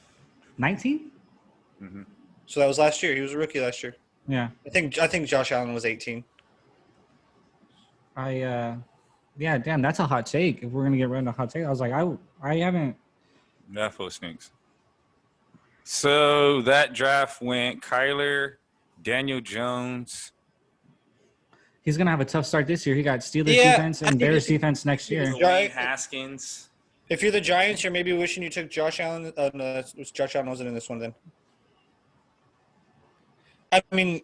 19?
So that was last year. He was a rookie last year.
Yeah.
I think Josh Allen was 18.
Yeah, damn, that's a hot take. If we're gonna get rid of a hot take, I was like, I haven't.
That full stinks. So that draft went Kyler, Daniel Jones.
He's gonna have a tough start this year. He got Steelers
Yeah,
defense
I
and
think
Bears
it's-
defense next year.
Dwayne Haskins.
If you're the Giants, you're maybe wishing you took Josh Allen. No, Josh Allen wasn't in this one then. I mean,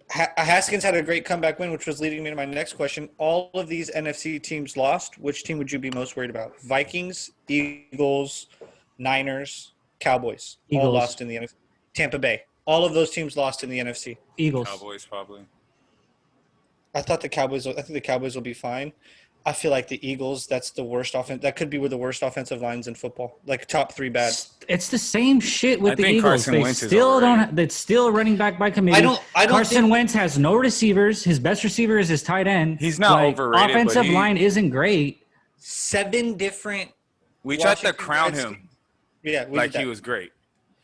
Haskins had a great comeback win, which was leading me to my next question. All of these NFC teams lost. Which team would you be most worried about? Vikings, Eagles, Niners, Cowboys. All
Eagles.
lost in the NFC. Tampa Bay. All of those teams lost in the NFC.
Eagles.
Cowboys probably.
I think the Cowboys will be fine. I feel like the Eagles, that's the worst offense. That could be with the worst offensive lines in football. Like top 3 bad.
It's the same shit with
I
the
think
Eagles.
Carson
They
Wentz is
still
overrated.
don't. That's still running back by committee.
I don't
Carson
think-
Wentz has no receivers. His best receiver is his tight end.
He's not overrated, but
Offensive
he-
line isn't great.
7 different.
We tried to
Washington
crown
Redskins.
him
Yeah, we
like
did that.
he was great.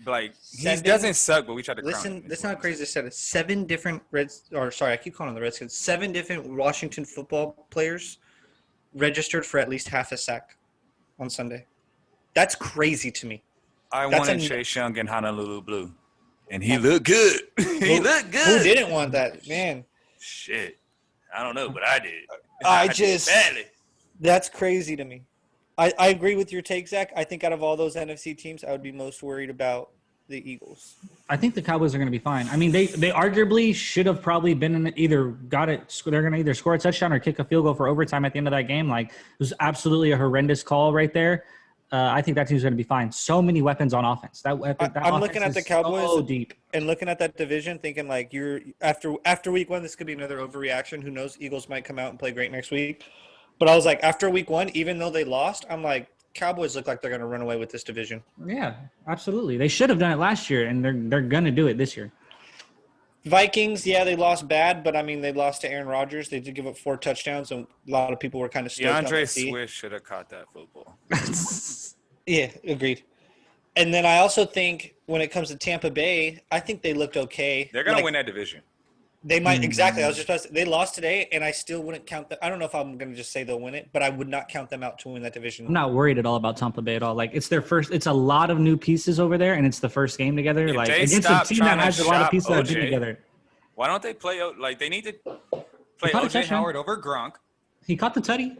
Like he
7
doesn't suck, but we tried to crown
Listen,
him.
that's not crazy to say it. 7 different I keep calling them the Redskins. 7 different Washington football players registered for at least half a sack on Sunday. That's crazy to me.
I
that's
wanted
a-
Chase Young and Honolulu Blue, and he looked good. He looked good.
Who didn't want that, man?
Shit, I don't know, but I did.
I
did
just-
badly.
That's crazy to me. I agree with your take, Zach. I think out of all those NFC teams, I would be most worried about the Eagles.
I think the Cowboys are going to be fine. I mean, they arguably should have probably been in either got it. They're going to either score a touchdown or kick a field goal for overtime at the end of that game. Like, it was absolutely a horrendous call right there. I think that team's going to be fine. So many weapons on offense. That
I'm
offense
looking at the
is
Cowboys
so deep.
and looking at that division, thinking like you're after week 1, this could be another overreaction. Who knows? Eagles might come out and play great next week. But I was like, after week 1, even though they lost, I'm like, Cowboys look like they're going to run away with this division.
Yeah, absolutely. They should have done it last year, and they're going to do it this year.
Vikings, yeah, they lost bad, but I mean, they lost to Aaron Rodgers. They did give up 4 touchdowns, and a lot of people were kind of stoked on
DeAndre
that D.
Swift should have caught that football.
Yeah, agreed. And then I also think when it comes to Tampa Bay, I think they looked okay.
They're gonna
Like,
win that division.
They might exactly. I was just about to say, they lost today, and I still wouldn't count them. I don't know if I'm going to just say they'll win it, but I would not count them out to win that division.
I'm not worried at all about Tampa Bay at all. Like, it's their first. It's a lot of new pieces over there, and it's the first game together.
If
Like,
they
against a
stop
team that
trying to
has a lot of
shop
pieces that have been
OJ,
together.
Why don't they play like they need to play
caught a
OJ
touchdown.
Howard over Gronk?
He caught the tutty.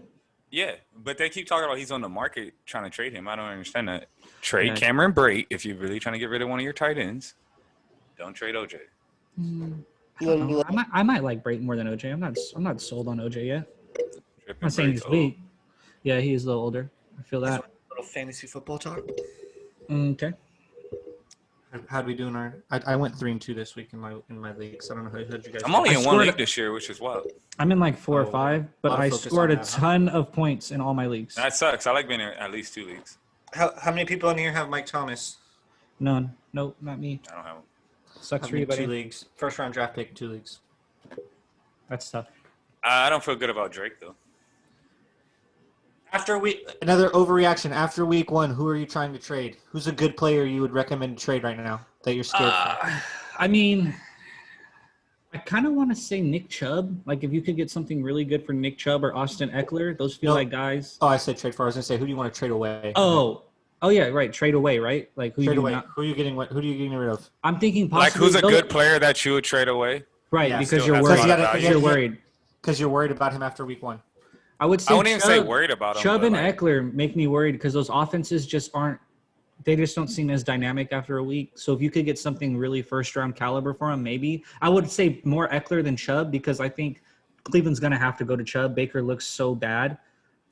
Yeah, but they keep talking about he's on the market trying to trade him. I don't understand that. Trade
Yeah.
Cameron Brate if you're really trying to get rid of one of your tight ends. Don't trade OJ.
I don't know. I might like Brayton more than OJ. I'm not sold on OJ yet. I'm
Tripping
not saying
Brate's
he's
old.
weak. Yeah, he is a little older. I feel that.
Little fantasy football talk.
Okay.
How'd we do in our? I went 3-2 this week in my leagues. I don't know how you guys.
I'm only
I
in one
scored-
league this year, which is wild.
I'm in like 4 or 5, but
lot of
I
focus
scored
on
a
that, huh?
ton of points in all my leagues.
That sucks. I like being in at least 2 leagues.
How many people in here have Mike Thomas?
None. Nope, not me.
I don't have.
Sucks for you, buddy.
leagues. First round draft pick, 2 leagues.
That's tough.
I don't feel good about Drake though.
Another overreaction. After week 1, who are you trying to trade? Who's a good player you would recommend to trade right now that you're scared for?
I mean, I kind of want to say Nick Chubb. Like, if you could get something really good for Nick Chubb or Austin Eckler, those feel
No.
like guys.
Oh, I said trade for. I was gonna say, who do you want to trade away?
Oh, yeah, right. Trade away, right? Like, who
trade
you
away.
not-
Who are you getting? Who are you getting rid of?
I'm thinking
Like
possibly.
who's a good player that you would trade away?
Right,
Yeah,
because
still
you're
has a
worried.
lot of
value.
You're worried.
Because you're worried about him after week 1.
I would say
I wouldn't even say
Chubb-
worried about him.
Chubb
but
and
like,
Eckler make me worried because those offenses just aren't. They just don't seem as dynamic after a week. So if you could get something really first round caliber for him, maybe I would say more Eckler than Chubb because I think Cleveland's gonna have to go to Chubb. Baker looks so bad.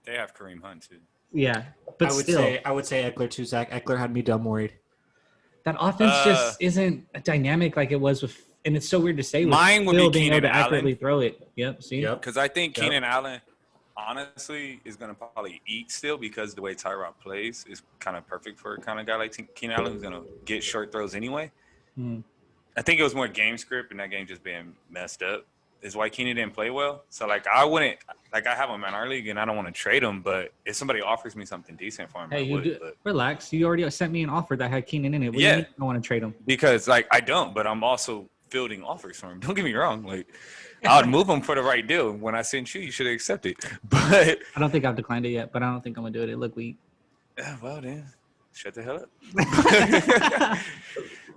They have Kareem Hunt too.
Yeah, but
I would say Eckler too, Zach. Eckler had me dumb worried.
that offense just isn't dynamic like it was with. And it's so weird to say.
Mine would
Phil
be
being able
Keenan
to accurately
Allen.
throw it. Yep. See.
Yep.
Because I think
Yep.
Keenan Allen, honestly, is going to probably eat still because the way Tyrod plays is kind of perfect for a kind of guy like Keenan Allen who's going to get short throws anyway. I think it was more game script and that game just being messed up is why Keenan didn't play well. So, like, I wouldn't – like, I have him in our league and I don't want to trade him, but if somebody offers me something decent for him,
Hey,
I
you
would.
do,
But
relax. You already sent me an offer that had Keenan in it. What do you
Yeah.
mean you don't want to trade him?
because, like, I don't, but I'm also fielding offers for him. Don't get me wrong. Like, I would move him for the right deal. When I sent you, you should have accepted. But
I don't think I've declined it yet, but I don't think I'm gonna do it. It look weak.
yeah, well, then shut the hell up.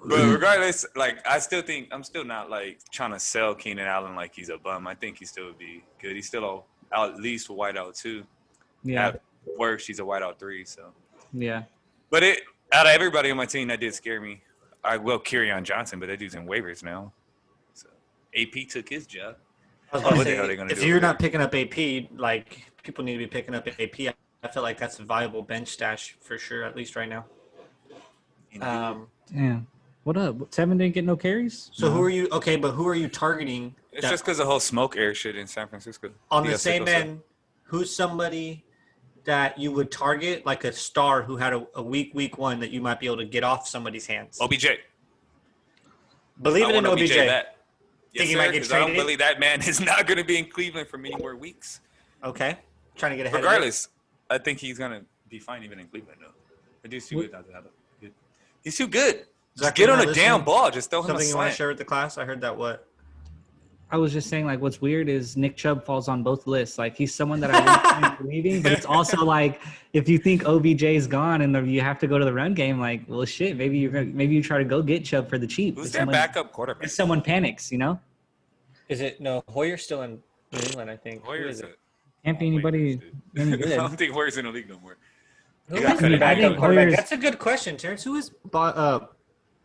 But regardless, like I still think I'm still not like trying to sell Keenan Allen like he's a bum. I think he still would be good. He's still at least a wideout 2.
Yeah.
At worst, he's a wideout 3. So,
Yeah.
but out of everybody on my team, that did scare me. I will Kerryon Johnson, but that dude's in waivers now. So AP took his job.
I was about to
What the
say,
hell are they gonna
if
do
you're
with
not
it?
picking up AP, like people need to be picking up AP. I feel like that's a viable bench stash for sure, at least right now.
Yeah. What up? Tevin didn't get no carries?
So
No.
who are you? Okay, but who are you targeting?
It's
that-
just because the whole smoke air shit in San Francisco.
on
He
the
got
same
sickle cell.
end, who's somebody that you would target, like a star who had a week one that you might be able to get off somebody's hands?
OBJ.
Believe
I
it in
want
OBJ.
back. Yes,
Think he
sir,
might get
'cause I don't
traded?
believe that man is not going to be in Cleveland for many more weeks.
Okay, trying to get ahead.
Regardless, I think he's going to be fine even in Cleveland, though. But he's too good not to have it. He's too good. Just
Zach,
get
you're
on
not
a damn
listening?
ball. Just throw
of it.
him a
Something you want to
slant.
share with the class? I heard that. What?
I was just saying, like, what's weird is Nick Chubb falls on both lists. Like, he's someone that I wouldn't be leaving, but it's also like, if you think OBJ is gone and you have to go to the run game, like, well, shit, maybe you try to go get Chubb for the cheap.
Who's
If
their
someone-
backup quarterback?
If someone panics, you know,
Is it no? Hoyer's still in New England, I think. Who
Warriors.
is it?
can't be anybody any
I
good.
don't think Warriors in the league no more.
Who
They
is
got cut
the
in
backup
half.
quarterback?
Hoyer's-
That's a good question, Terrence. Who is?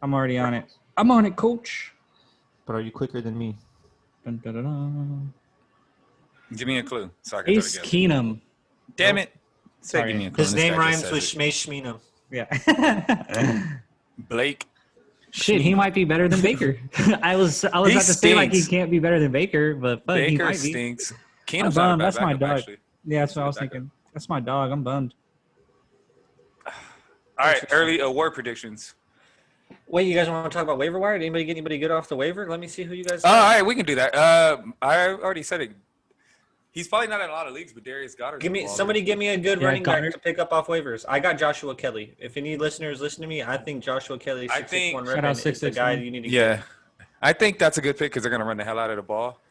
I'm already on it. I'm on it, coach.
But are you quicker than me?
Dun, dun, dun, dun.
Give me a clue so I can
Ace
throw together.
Keenum.
Damn it. Say
Sorry.
give me a clue.
His
This
name
guy just
rhymes with
says
Shmei Shmeenum.
Yeah.
it. Blake.
Shit, he might be better than Baker. I was about to say like he
stinks.
can't be better than Baker, but he
Baker
might be.
stinks.
I'm
Keenum's not a
bummed.
bad
That's my
backup,
dog.
actually.
Yeah, that's what I was
Backup.
thinking. That's my dog. I'm bummed.
All right, early award predictions.
Wait, you guys want to talk about waiver wire? Did anybody get anybody good off the waiver? Let me see who you guys.
All right, we can do that. I already said it. He's probably not in a lot of leagues, but Darius Goddard.
Give me a good
Yeah,
running back
Goddard.
to pick up off waivers. I got Joshua Kelly. If any listeners listen to me, I think Joshua Kelly,
I think-
6'1"
Shout out
Redmond, is the
6'6"
guy
man.
you need to
Yeah, I think that's a good pick because they're gonna run the hell out of the ball.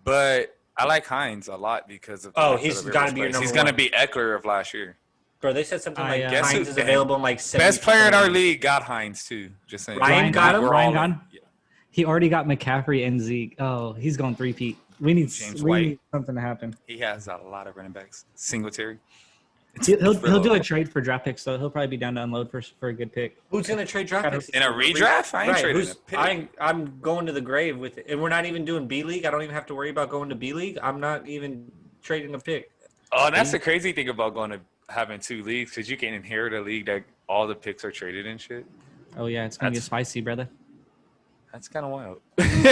But I like Hines a lot because of.
Oh,
the
he's
rest of the
gotta
Rivers
be your
plays. He's
number
gonna be Eckler of last year.
Bro, they said something
I,
like
guess
Hines
who-
is available in like 70.
Best player in our league got Hines too. Just saying.
Ryan got him?
We're
Ryan
all
got
in.
him?
Yeah.
He already got McCaffrey and Zeke. Oh, he's going 3-peat. We need
James
we
White.
need something to happen.
He has a lot of running backs. Singletary.
He'll do a trade for draft picks, so he'll probably be down to unload for a good pick.
Who's gonna trade draft picks?
In a redraft? I ain't trading a pick.
I'm going to the grave with it. And we're not even doing B League. I don't even have to worry about going to B League. I'm not even trading a pick.
Oh, and that's the crazy thing about going to having 2 leagues because you can inherit a league that all the picks are traded and shit.
Oh yeah, it's gonna get
That's-
spicy, brother.
That's kind of wild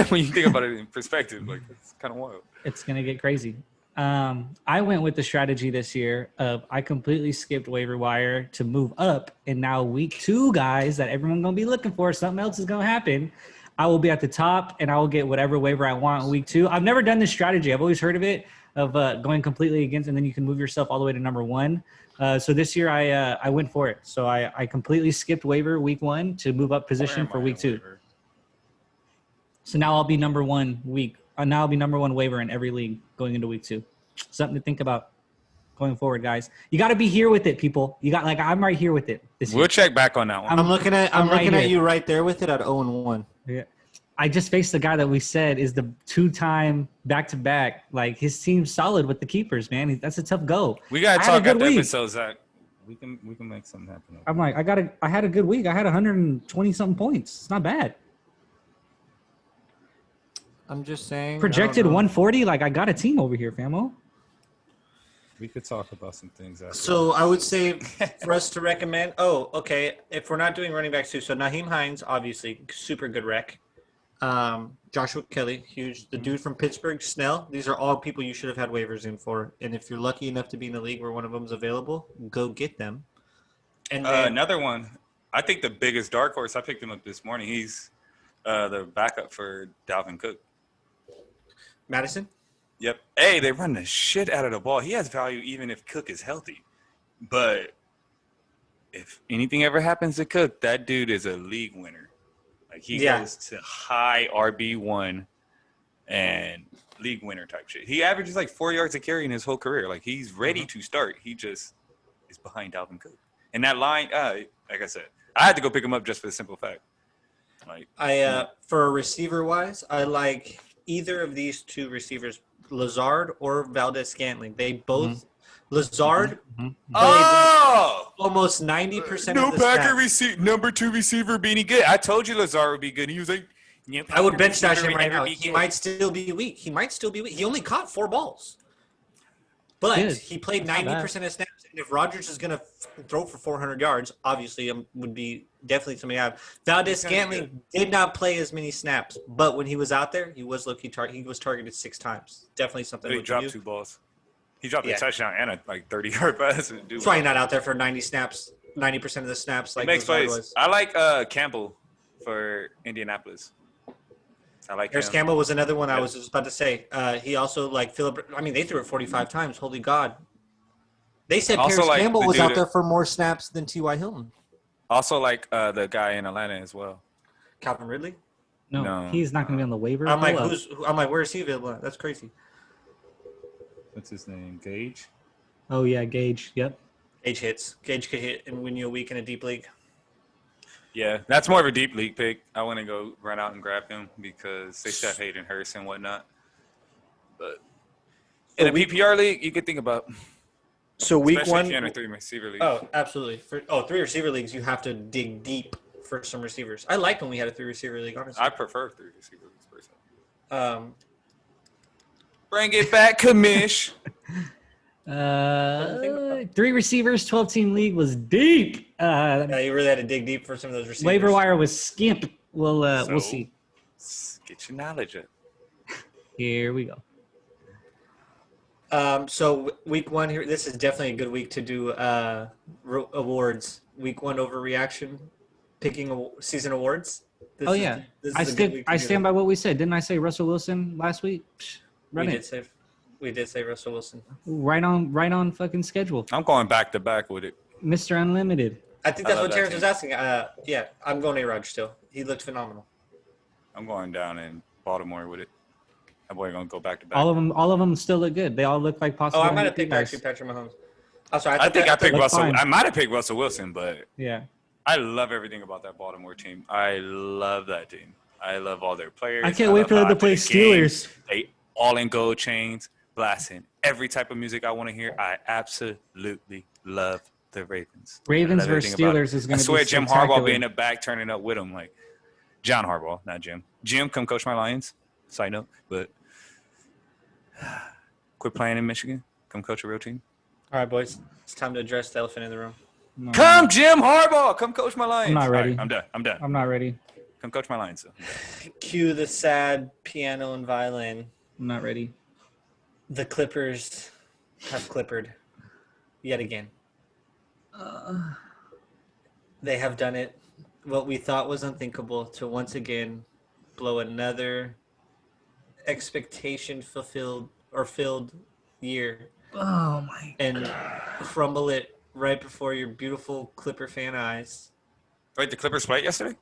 when you think about it in perspective. Like it's kind of wild.
It's gonna get crazy. I went with the strategy this year of I completely skipped waiver wire to move up, and now week 2, guys, that everyone's gonna be looking for, something else is gonna happen. I will be at the top, and I will get whatever waiver I want in week 2. I've never done this strategy. I've always heard of it of going completely against, and then you can move yourself all the way to number 1. So this year I went for it. So I completely skipped waiver week 1 to move up position for week 2. So now I'll be number 1 week. Now I'll be number 1 waiver in every league going into week 2. Something to think about going forward, guys. You got to be here with it, people. You got I'm right here with it this year.
We'll check back on that one.
I'm looking at
I'm right here.
you right there with it at 0-1.
Yeah. I just faced the guy that we said is the 2-time back-to-back. Like his team's solid with the keepers, man. That's a tough go.
We gotta
I had a
talk
good
after
week.
episode, Zach. We can make something happen.
I'm like, I had a good week. I had 120 something points. It's not bad.
I'm just saying.
Projected
I don't know.
140. Like I got a team over here, famo.
We could talk about some things after.
So I would say for us to recommend. Oh, okay. If we're not doing running backs too, so Naheem Hines, obviously super good rec. Joshua Kelly, huge. The dude from Pittsburgh, Snell. These are all people you should have had waivers in for. And if you're lucky enough to be in a league where one of them's available, go get them. And then,
Another one. I think the biggest dark horse. I picked him up this morning. He's the backup for Dalvin Cook.
Madison.
Yep. Hey, they run the shit out of the ball. He has value even if Cook is healthy. But if anything ever happens to Cook, that dude is a league winner. Like he goes to high RB1 and league winner type shit. He averages like 4 yards a carry in his whole career. Like he's ready to start. He just is behind Dalvin Cook. And that line, like I said, I had to go pick him up just for the simple fact. Like
For a receiver wise, I like either of these two receivers, Lazard or Valdez-Scantling. They both Lazard played almost 90%
no
of the
Packer
snaps.
number 2 receiver being good. I told you Lazard would be good. He was like,
I would bench stash him right now.
He
He might still be weak. He only caught 4 balls. But
Good.
he played
That's not
90% of snaps. And if Rodgers is going to throw for 400 yards, obviously would be definitely something I have. Valdez-Scantling did not play as many snaps, but when he was out there, he was low-key he was targeted 6 times. Definitely something.
He dropped 2 balls. He dropped a touchdown and a 30-yard pass.
That's why he's not out there for 90 snaps, 90% of the snaps. Like
he makes
Lazard
plays.
was.
I like Campbell for Indianapolis. I like
Harris
him.
Campbell was another one I was just about to say. He also like Philip. I mean, they threw it 45 times. Holy God! They said
Also,
Paris
like,
Campbell
the
was
dude
out there for more snaps than T.Y. Hilton.
Also like the guy in Atlanta as well.
Calvin Ridley.
No,
No.
he's not going to be on the waiver.
I'm like,
Hold up.
where is he available at? That's crazy.
What's his name? Gage?
Oh yeah, Gage. Yep.
Gage hits. Gage could hit and win you a week in a deep league.
Yeah, that's more of a deep league pick. I want to go run out and grab him because they still have Hayden Hurst and whatnot. But in a PPR league, you could think about.
So week
Especially
one.
if you're in a 3 receiver league.
Oh, absolutely. 3 receiver leagues, you have to dig deep for some receivers. I liked when we had a 3 receiver league, honestly.
I prefer 3 receiver leagues personally.
Um,
Bring it back, Kamish.
3 receivers, 12-team league was deep.
yeah, you really had to dig deep for some of those receivers.
Waiver wire was skimp. We'll see.
Get your knowledge up.
Here we go.
So week one here, this is definitely a good week to do awards. Week 1 overreaction, picking season awards. This is
I
a good week to do
stand
that.
by what we said. Didn't I say Russell Wilson last week? Run
We
it.
did say Russell Wilson.
Right on fucking schedule.
I'm going back to back with it.
Mr. Unlimited.
I think
I
that's
love
what
that
Terrence
team.
was asking. Yeah, I'm going A-Rod still. He looked phenomenal.
I'm going down in Baltimore with it. That boy gonna go back to back.
All of them still look good. They all look like possible.
Oh, I might have
MVP
picked
guys.
actually Patrick Mahomes. Oh, sorry,
I think I picked
That's
Russell.
fine.
I might have picked Russell Wilson, but
Yeah.
I love everything about that Baltimore team. I love that team. I love all their players.
I can't wait
love
for them
how
to play
after the game,
Steelers.
They all in gold chains, blasting every type of music I want to hear. I absolutely love the Ravens.
Ravens
I love
versus
everything about it.
Steelers is
I
going to be
swear, Jim Harbaugh
spectacular.
be in the back turning up with him, like John Harbaugh, not Jim. Jim, come coach my Lions. Side note, but quit playing in Michigan. Come coach a real team.
All right, boys. It's time to address the elephant in the room.
No,
Come, Jim Harbaugh. Come coach my Lions.
I'm not
All right,
ready.
I'm done.
I'm not ready.
Come coach my Lions.
Cue the sad piano and violin.
I'm not ready.
The Clippers have clippered yet again. They have done it. What we thought was unthinkable to once again blow another expectation filled year
Oh my.
and crumble it right before your beautiful Clipper fan eyes.
Wait, the Clippers played yesterday?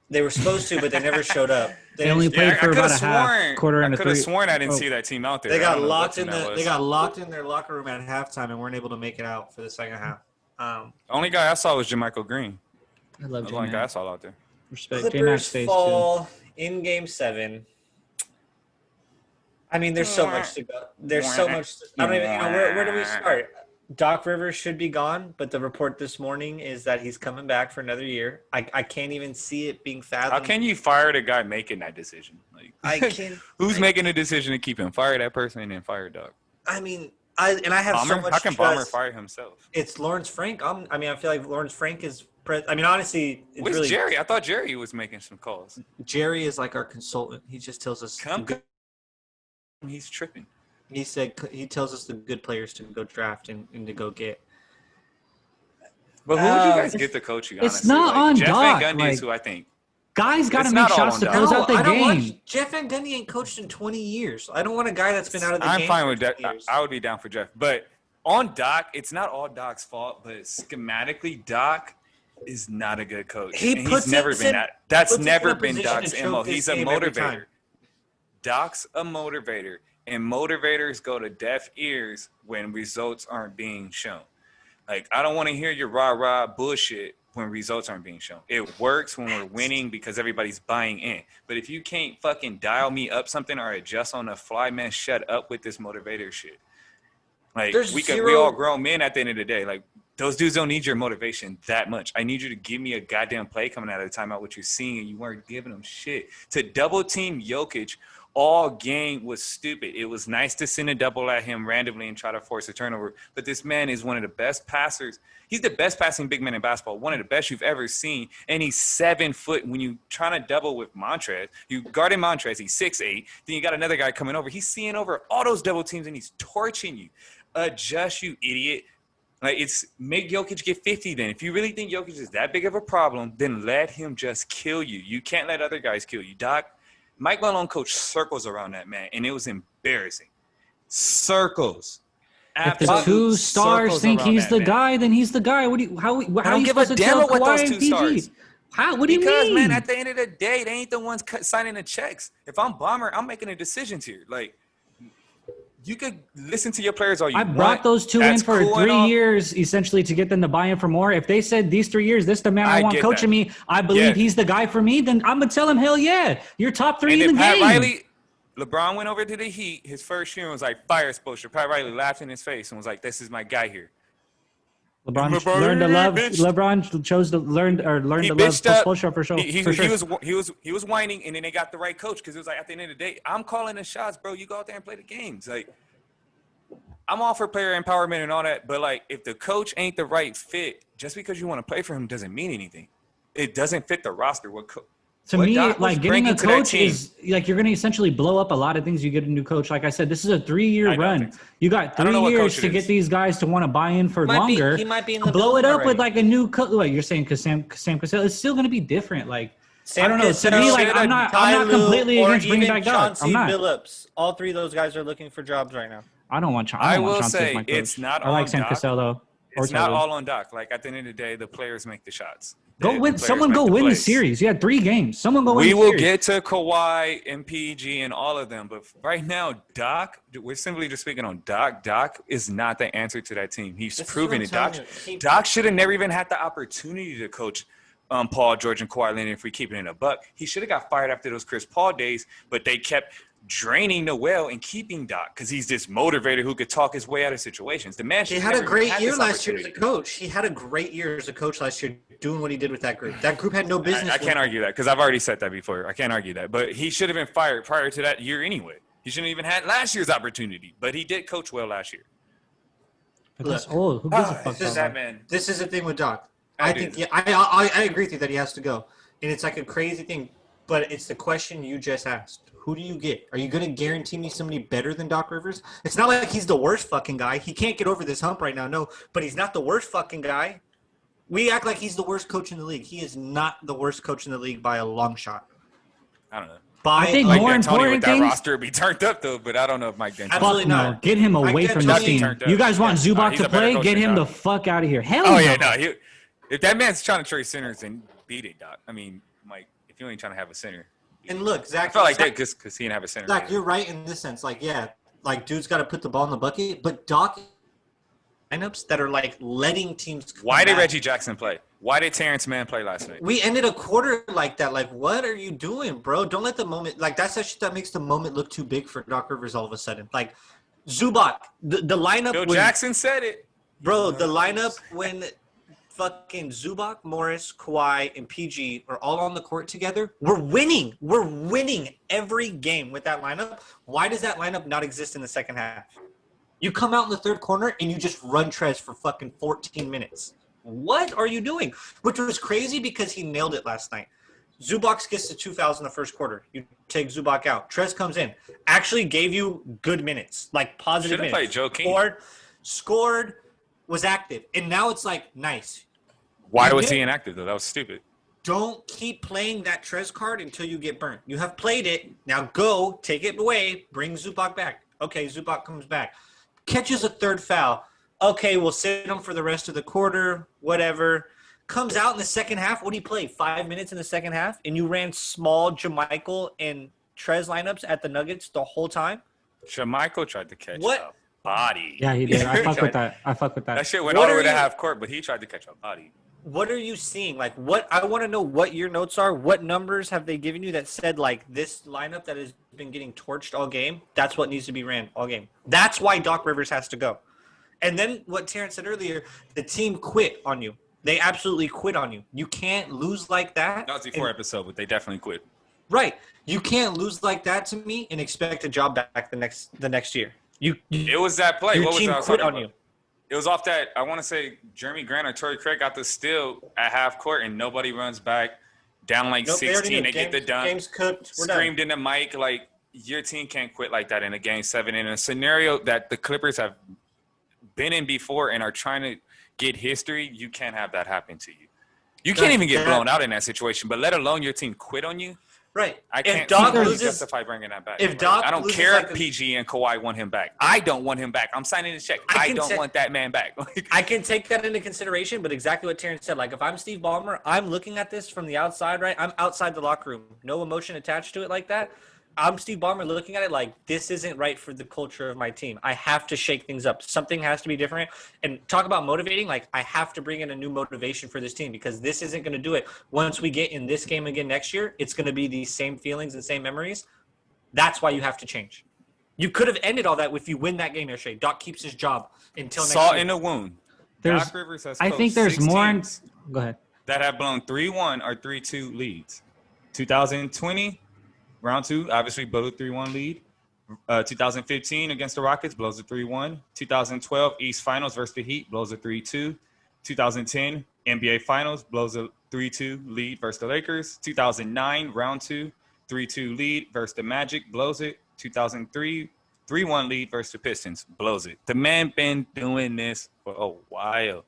They were supposed to, but they never showed up.
They only played for about a half, quarter, and
I
a
could have
three.
sworn I didn't
Oh.
see that team out there.
They
I
got
don't know what
locked
team
in
that was.
they got locked in their locker room at halftime and weren't able to make it out for the second half.
The only guy I saw was Jermichael Green.
I love
That's the only guy I
J-Mac.
saw out there.
Respect. J-Mac
Clippers
stays too.
fall in Game 7. I mean, there's so much to go. There's so much. I don't even. Where do we start? Doc Rivers should be gone, but the report this morning is that he's coming back for another year. I can't even see it being fathomed.
How can you fire the guy making that decision? Like,
I can't.
Who's making the decision to keep him? Fire that person and then fire Doc.
I mean, I have
Bomber?
so much
How can
trust.
Bomber fire himself?
It's Lawrence Frank. I mean, I feel like Lawrence Frank is. I mean, honestly, it's
Where's
really
Jerry? I thought Jerry was making some calls.
Jerry is like our consultant. He just tells us.
He's tripping.
He said he tells us the good players to go draft and to go get.
But who would you guys get the coaching?
It's
Honestly?
not on
Jeff
Doc,
Van Gundy
like-
is who I think.
Guys got to
It's
make
not all
shots
on
to
Doc.
close out the
I don't
game.
want Jeff Van Gundy ain't coached in 20 years. I don't want a guy that's been out of the
I'm
game.
fine
for
with that.
20 years.
I would be down for Jeff. But on Doc, it's not all Doc's fault, but schematically, Doc is not a good coach.
He
And
puts
he's never
us
been
in-
that. That's
puts us in
never
a
been
position
Doc's
to choke
MO.
this
He's a
game every time.
motivator. Doc's a motivator, and motivators go to deaf ears when results aren't being shown. Like, I don't want to hear your rah-rah bullshit when results aren't being shown. It works when we're winning because everybody's buying in. But if you can't fucking dial me up something or adjust on the fly, man, shut up with this motivator shit. Like, we all grown men at the end of the day. Like, those dudes don't need your motivation that much. I need you to give me a goddamn play coming out of the timeout, what you're seeing, and you weren't giving them shit. To double team Jokic all game was stupid. It was nice to send a double at him randomly and try to force a turnover. But this man is one of the best passers. He's the best passing big man in basketball, one of the best you've ever seen. And he's 7 foot. When you trying to double with Montrez, you guarding Montrez, he's 6'8". Then you got another guy coming over. He's seeing over all those double teams and he's torching you. Adjust, you idiot. Like, it's make Jokic get 50 then. If you really think Jokic is that big of a problem, then let him just kill you. You can't let other guys kill you. Doc, Mike Malone coached circles around that man, and it was embarrassing. Circles.
If the two stars think he's the guy, then he's the guy. What do you? How
I
are
don't
you
give a
supposed to
damn
tell
what
Kawhi
those
and
two
PG?
stars.
How? What do you mean?
Because, man, at the end of the day, they ain't the ones signing the checks. If I'm Bomber, I'm making the decisions here. Like, you could listen to your players all you want.
I brought those two in
That's
for
cool and
3
all.
years, essentially, to get them to buy in for more. If they said these 3 years, this is the man I want
get
coaching
that.
me, I believe
Yeah.
he's the guy for me, then I'm going to tell him, hell yeah, you're top 3
And
in
then
the
Pat
game.
Riley, LeBron went over to the Heat his first year and was like, fire exposure. Pat Riley laughed in his face and was like, this is my guy here.
LeBron learned to love.
bitched.
LeBron chose to learn
He
to love
bitched up.
Spoelstra for sure.
He
for sure.
was whining, and then they got the right coach because it was like, at the end of the day, I'm calling the shots, bro. You go out there and play the games. Like, I'm all for player empowerment and all that, but like, if the coach ain't the right fit, just because you want to play for him doesn't mean anything. It doesn't fit the roster.
To
what
me,
Doc was
like getting
bringing
a
to that
coach
team.
is like you're going to essentially blow up a lot of things. You get a new coach. Like I said, this is a 3-year
I don't
run.
think so.
You got
I don't
3
know what
years
coach
to
it
get
is.
these guys to want to buy in for
He
longer.
might be in the
blow it
building
up with
already.
like a new coach. What you're saying? Because Sam Cassell, it's still going to be different. Like
Sam
I don't know. To
Cassell,
me, like I'm not completely
or
against bringing
even
back Doc.
Chauncey
I'm not.
Billups. All three of those guys are looking for jobs right now.
I don't want.
I
don't want
will
Chauncey as
say
my coach.
it's not
I like
on
Sam
Doc.
Cassell though.
It's not all on Doc. Like, at the end of the day, the players make the shots.
Go
The
win.
players
Someone
make
go
the
win the
plays.
series. You had 3 games. Someone go win
We
the
will
series.
get to Kawhi and PG and all of them, but right now, Doc, we're simply just speaking on Doc. Doc is not the answer to that team. He's
This is
proven
what
it.
I'm
Doc,
telling you.
Doc should have never even had the opportunity to coach Paul George and Kawhi Leonard if we keep it in a buck. He should have got fired after those Chris Paul days, but they kept draining the well and keeping Doc because he's this motivator who could talk his way out of situations. The man
He
should
had a
never
great
had
year
this
last year as a
opportunity.
coach. He had a great year as a coach last year doing what he did with that group. That group had no business.
I can't argue that because I've already said that before. I can't argue that. But he should have been fired prior to that year anyway. He shouldn't have even had last year's opportunity. But he did coach well last year.
But that's
Look.
old. Who gives a fuck
this is
about
that man.
This is the thing with Doc.
I
I
do.
think I agree with you that he has to go, and it's like a crazy thing. But it's the question you just asked. Who do you get? Are you going to guarantee me somebody better than Doc Rivers? It's not like he's the worst fucking guy. He can't get over this hump right now, no. But he's not the worst fucking guy. We act like he's the worst coach in the league. He is not the worst coach in the league by a long shot.
I don't know.
I think
Like
more
that Tony with
important
that
things.
roster would be turned up though, but I don't know if Mike D'Antoni.
Absolutely
Fuck no.
not.
Get him away
get
from this
Tony
team.
turned up.
You guys want
Yeah.
Zubac
He's
to
a better
play?
coach
Get
than
him the
Doc.
fuck out of here. Hell
Oh
no.
yeah, no. If that man's trying to trade centers, then beat it, Doc. I mean, Mike, if you ain't trying to have a center,
And look,
I
Zach.
felt like
Zach,
that because he didn't have a center.
Zach, you're right in this sense. Like, yeah, like dude's got to put the ball in the bucket, but Doc lineups that are like letting teams. come
Why did
back.
Reggie Jackson play? Why did Terrence Mann play last night?
We ended a quarter like that. Like, what are you doing, bro? Don't let the moment like that's that shit that makes the moment look too big for Doc Rivers all of a sudden. Like Zubac, the lineup.
Phil
was,
Jackson said it.
Bro, the lineup when fucking Zubac, Morris, Kawhi, and PG are all on the court together, we're winning. We're winning every game with that lineup. Why does that lineup not exist in the second half? You come out in the third corner and you just run Trez for fucking 14 minutes. What are you doing? Which was crazy because he nailed it last night. Zubac gets to 2 fouls in the first quarter. You take Zubac out. Trez comes in. Actually gave you good minutes, like positive minutes.
Should have played Joe King.
Scored, was active. And now it's like, nice.
Why was he inactive, though? That was stupid.
Don't keep playing that Trez card until you get burnt. You have played it. Now go, take it away, bring Zubac back. Okay, Zubac comes back. Catches a third foul. Okay, we'll sit him for the rest of the quarter, whatever. Comes out in the second half. What do you play? 5 minutes in the second half? And you ran small Jermichael and Trez lineups at the Nuggets the whole time?
Jermichael tried to catch a body.
Yeah, he did. I fuck with that.
That shit went all the way to half court, but he tried to catch a body.
What are you seeing? Like, what I want to know what your notes are. What numbers have they given you that said, like, this lineup that has been getting torched all game, that's what needs to be ran all game. That's why Doc Rivers has to go. And then what Terrence said earlier, the team quit on you. They absolutely quit on you. You can't lose like that.
That was before episode, but they definitely quit.
Right. You can't lose like that to me and expect a job back the next year.
It was that play.
Your
What was
team
that?
quit on you.
It was off that, I want to say, Jeremy Grant or Torrey Craig got the steal at half court, and nobody runs back. Down like 16, they get the dunk.
Game's cooked. We're
screamed
done.
in the mic, like, your team can't quit like that in a Game 7. In a scenario that the Clippers have been in before and are trying to get history, you can't have that happen to you. You can't even get blown out in that situation, but let alone your team quit on you.
Right.
I can't
If Doc
really
loses,
justify bringing that back.
if Doc
I don't
loses
care
like
if PG and Kawhi want him back. I don't want him back. I'm signing his check. I don't want that man back.
I can take that into consideration, but exactly what Terrence said. Like, if I'm Steve Ballmer, I'm looking at this from the outside, right? I'm outside the locker room. No emotion attached to it like that. I'm Steve Ballmer looking at it like, this isn't right for the culture of my team. I have to shake things up. Something has to be different. And talk about motivating, like, I have to bring in a new motivation for this team because this isn't going to do it. Once we get in this game again next year, it's going to be these same feelings and same memories. That's why you have to change. You could have ended all that if you win that game yesterday. Doc keeps his job until next
Salt
year.
in the wound.
There's-
Doc Rivers has
I think
coached
there's
6
more.
teams
Go ahead.
that have blown 3-1 or 3-2 leads. 2020, round 2, obviously blew a 3-1 lead. 2015 against the Rockets, blows a 3-1. 2012 East Finals versus the Heat, blows a 3-2. 2010 NBA Finals, blows a 3-2 lead versus the Lakers. 2009 round 2, 3-2 lead versus the Magic, blows it. 2003 3-1 lead versus the Pistons, blows it. The man been doing this for a while.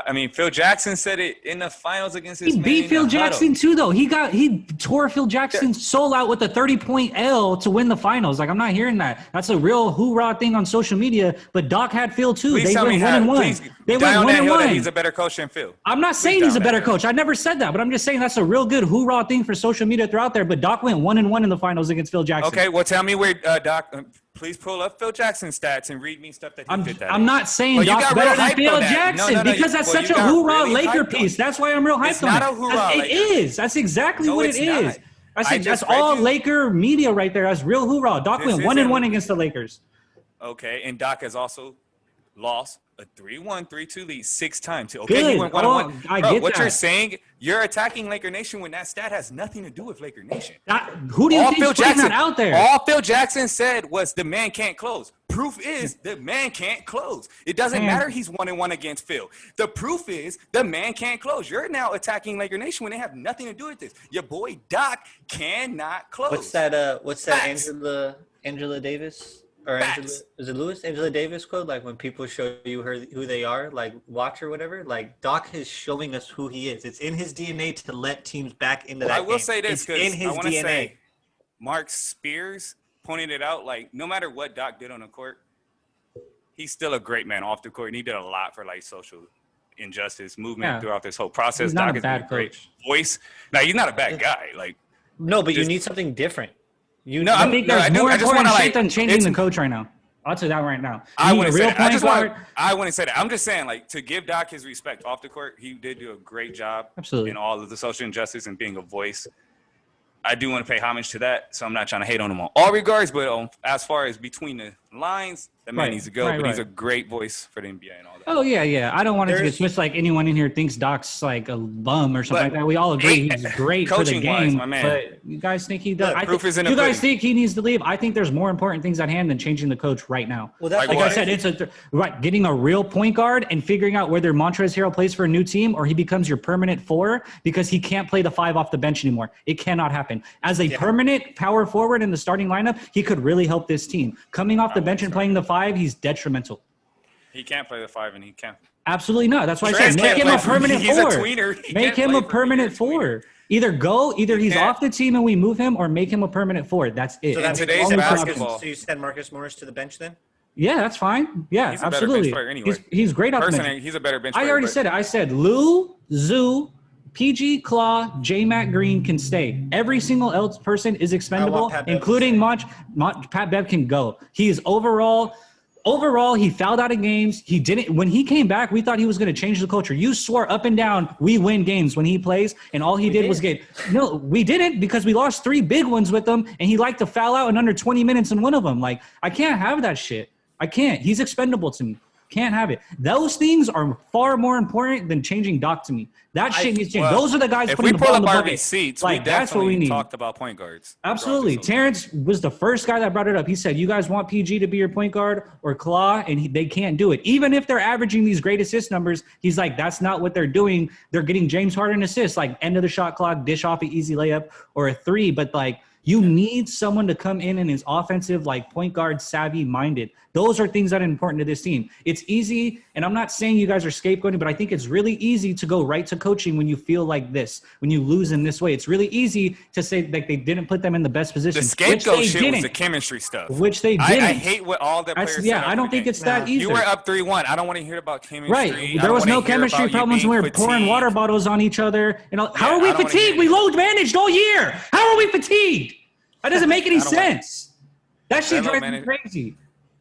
I mean, Phil Jackson said it in the finals against his
He
man
beat
in
Phil
the
Jackson
huddle.
too, though. He tore Phil Jackson's soul out with a 30-point L to win the finals. Like, I'm not hearing that. That's a real hoorah thing on social media. But Doc had Phil too.
Please
They
tell me
went 1-1.
please
They
die
went
on that hill that
1-1.
he's a better coach than Phil.
I'm not saying
Please
he's a
die on
better
that hill.
coach. I never said that, but I'm just saying that's a real good hoorah thing for social media throughout there. But Doc went 1-1 in the finals against Phil Jackson.
Okay, well, tell me where Doc. Please pull up Phil Jackson's stats and read me stuff that he did that.
I'm not saying
Well, you
Doc's
got
better
real
than
hyped
Phil
on that.
Jackson
No,
because that's
well,
such
you
a
got
hoorah
really
Laker
hyped on
piece.
it.
That's why I'm real hyped
It's
on
not
it.
a hoorah
It
like that.
is. That's exactly
No,
what
it's
it is.
not.
That's,
I
that's
just read
all
you-
Laker media right there. That's real hoorah. Doc
This
went
isn't-
1-1 against the Lakers.
Okay, and Doc has also lost a 3-1, 3-2 lead 6 times. Okay,
Good.
he went 1-1.
I
Bro,
get
what
that.
you're saying, you're attacking Laker Nation when that stat has nothing to do with Laker Nation.
Who do you think is putting that out there?
All Phil Jackson said was the man can't close. Proof is the man can't close. It doesn't
Man.
matter he's 1-1 against Phil. The proof is the man can't close. You're now attacking Laker Nation when they have nothing to do with this. Your boy Doc cannot close.
What's that? What's that?
Facts.
Angela Davis or
Facts.
Angela? Is it Lewis? Angela Davis quote? Like, when people show you who they are, like, watch or whatever. Like, Doc is showing us who he is. It's in his DNA to let teams back into that.
I will
game.
say this
It's
because
in his
I want to
DNA.
say Mark Spears pointed it out. Like, no matter what Doc did on the court, he's still a great man off the court, and he did a lot for like social injustice movement
Yeah.
throughout this whole process.
He's not
Doc
a
has been
bad
a great
coach.
voice. Now he's not a bad guy. Like,
No, but you
Just-
need something different. You
No,
I
need-
think
no,
there's
I do-
more
I just
important
wanna,
shit
like,
than changing
it's-
the coach right now. I'll tell you that right now.
I
You need
wouldn't
a
say
real
that. I
point
just
guard.
want. I wouldn't say that. I'm just saying, like, to give Doc his respect off the court, he did do a great job
Absolutely.
in all of the social injustice and being a voice. I do want to pay homage to that, so I'm not trying to hate on him on all regards, but as far as between the lines, that man
Right,
needs to go.
right,
but he's
right.
a great voice for the NBA and all that.
Oh yeah. I don't want it to get
There's-
switched like anyone in here thinks Doc's like a bum or something
But-
like that. We all agree
Hey,
he's great for the
coaching-wise,
game,
my man.
but you guys think he does.
Look,
I
proof
think,
is in the
you guys
pudding.
think he needs to leave. I think there's more important things at hand than changing the coach right now.
Well, that's
Like
Like
what?
I said, it's right getting a real point guard and figuring out whether Montrezl Harrell plays for a new team or he becomes your permanent 4 because he can't play the 5 off the bench anymore. It cannot happen. As a permanent power forward in the starting lineup, he could really help this team. Coming off the bench and playing the 5, he's detrimental.
He can't play the 5, and he can't.
Absolutely not. That's why I
Trez
said make
can't
him
play
a
for-
permanent
he's a
4.
tweener. He
Make
can't
him
play
a
for me.
permanent
He's a tweener.
4. Either he's
can't.
off the team and we move him, or make him a permanent 4. That's it.
So
In
that's
today's
only
basketball-
So you send Marcus Morris to the bench then?
Yeah, that's fine. Yeah,
He's a better
absolutely.
bench player anyway.
He's great off the
Personally,
bench.
he's a better bench player.
I already
but
said it. I said Lou, Zoo, PG, Claw, J. Matt Green can stay. Every single else person is expendable,
Pat Bev to
including
stay.
Pat Bev can go. He is overall, he fouled out of games. He didn't. When he came back, we thought he was going to change the culture. You swore up and down we win games when he plays, and all he did was get. No, we didn't, because we lost 3 big ones with him, and he liked to foul out in under 20 minutes in one of them. Like, I can't have that shit. I can't. He's expendable to me. Can't have it. Those things are far more important than changing Doc to me. That shit needs to change.
well,
Those are the guys
if
putting
we
the
pull
ball in
up
the
our
bucket.
receipts,
Like,
we
that's what we
definitely
need.
talked about point guards.
Absolutely.
throughout this whole-
Terrence was the first guy that brought it up. He said, you guys want PG to be your point guard or Claw? And they can't do it. Even if they're averaging these great assist numbers, he's like, that's not what they're doing. They're getting James Harden assists, like end of the shot clock, dish off an easy layup or a 3. But like, you need someone to come in and is offensive, like point guard savvy minded. Those are things that are important to this team. It's easy, and I'm not saying you guys are scapegoating, but I think it's really easy to go right to coaching when you feel like this, when you lose in this way. It's really easy to say like they didn't put them in the best position.
The scapegoat
which they
shit
didn't,
was the chemistry stuff.
which they didn't.
I hate what all the players said
Yeah,
after
I don't
the
think
game.
it's that easy.
You were up 3-1. I don't want to hear about chemistry.
Right.
I
There
don't
was
wanna
no
hear
chemistry
about you
problems. We
being
were pouring
fatigued.
water bottles on each other. And how
Yeah,
are we
I don't wanna
fatigued?
hear
We
it.
load managed all year. How are we fatigued? That doesn't make any
I don't want-
sense. That shit
That low
drives me crazy.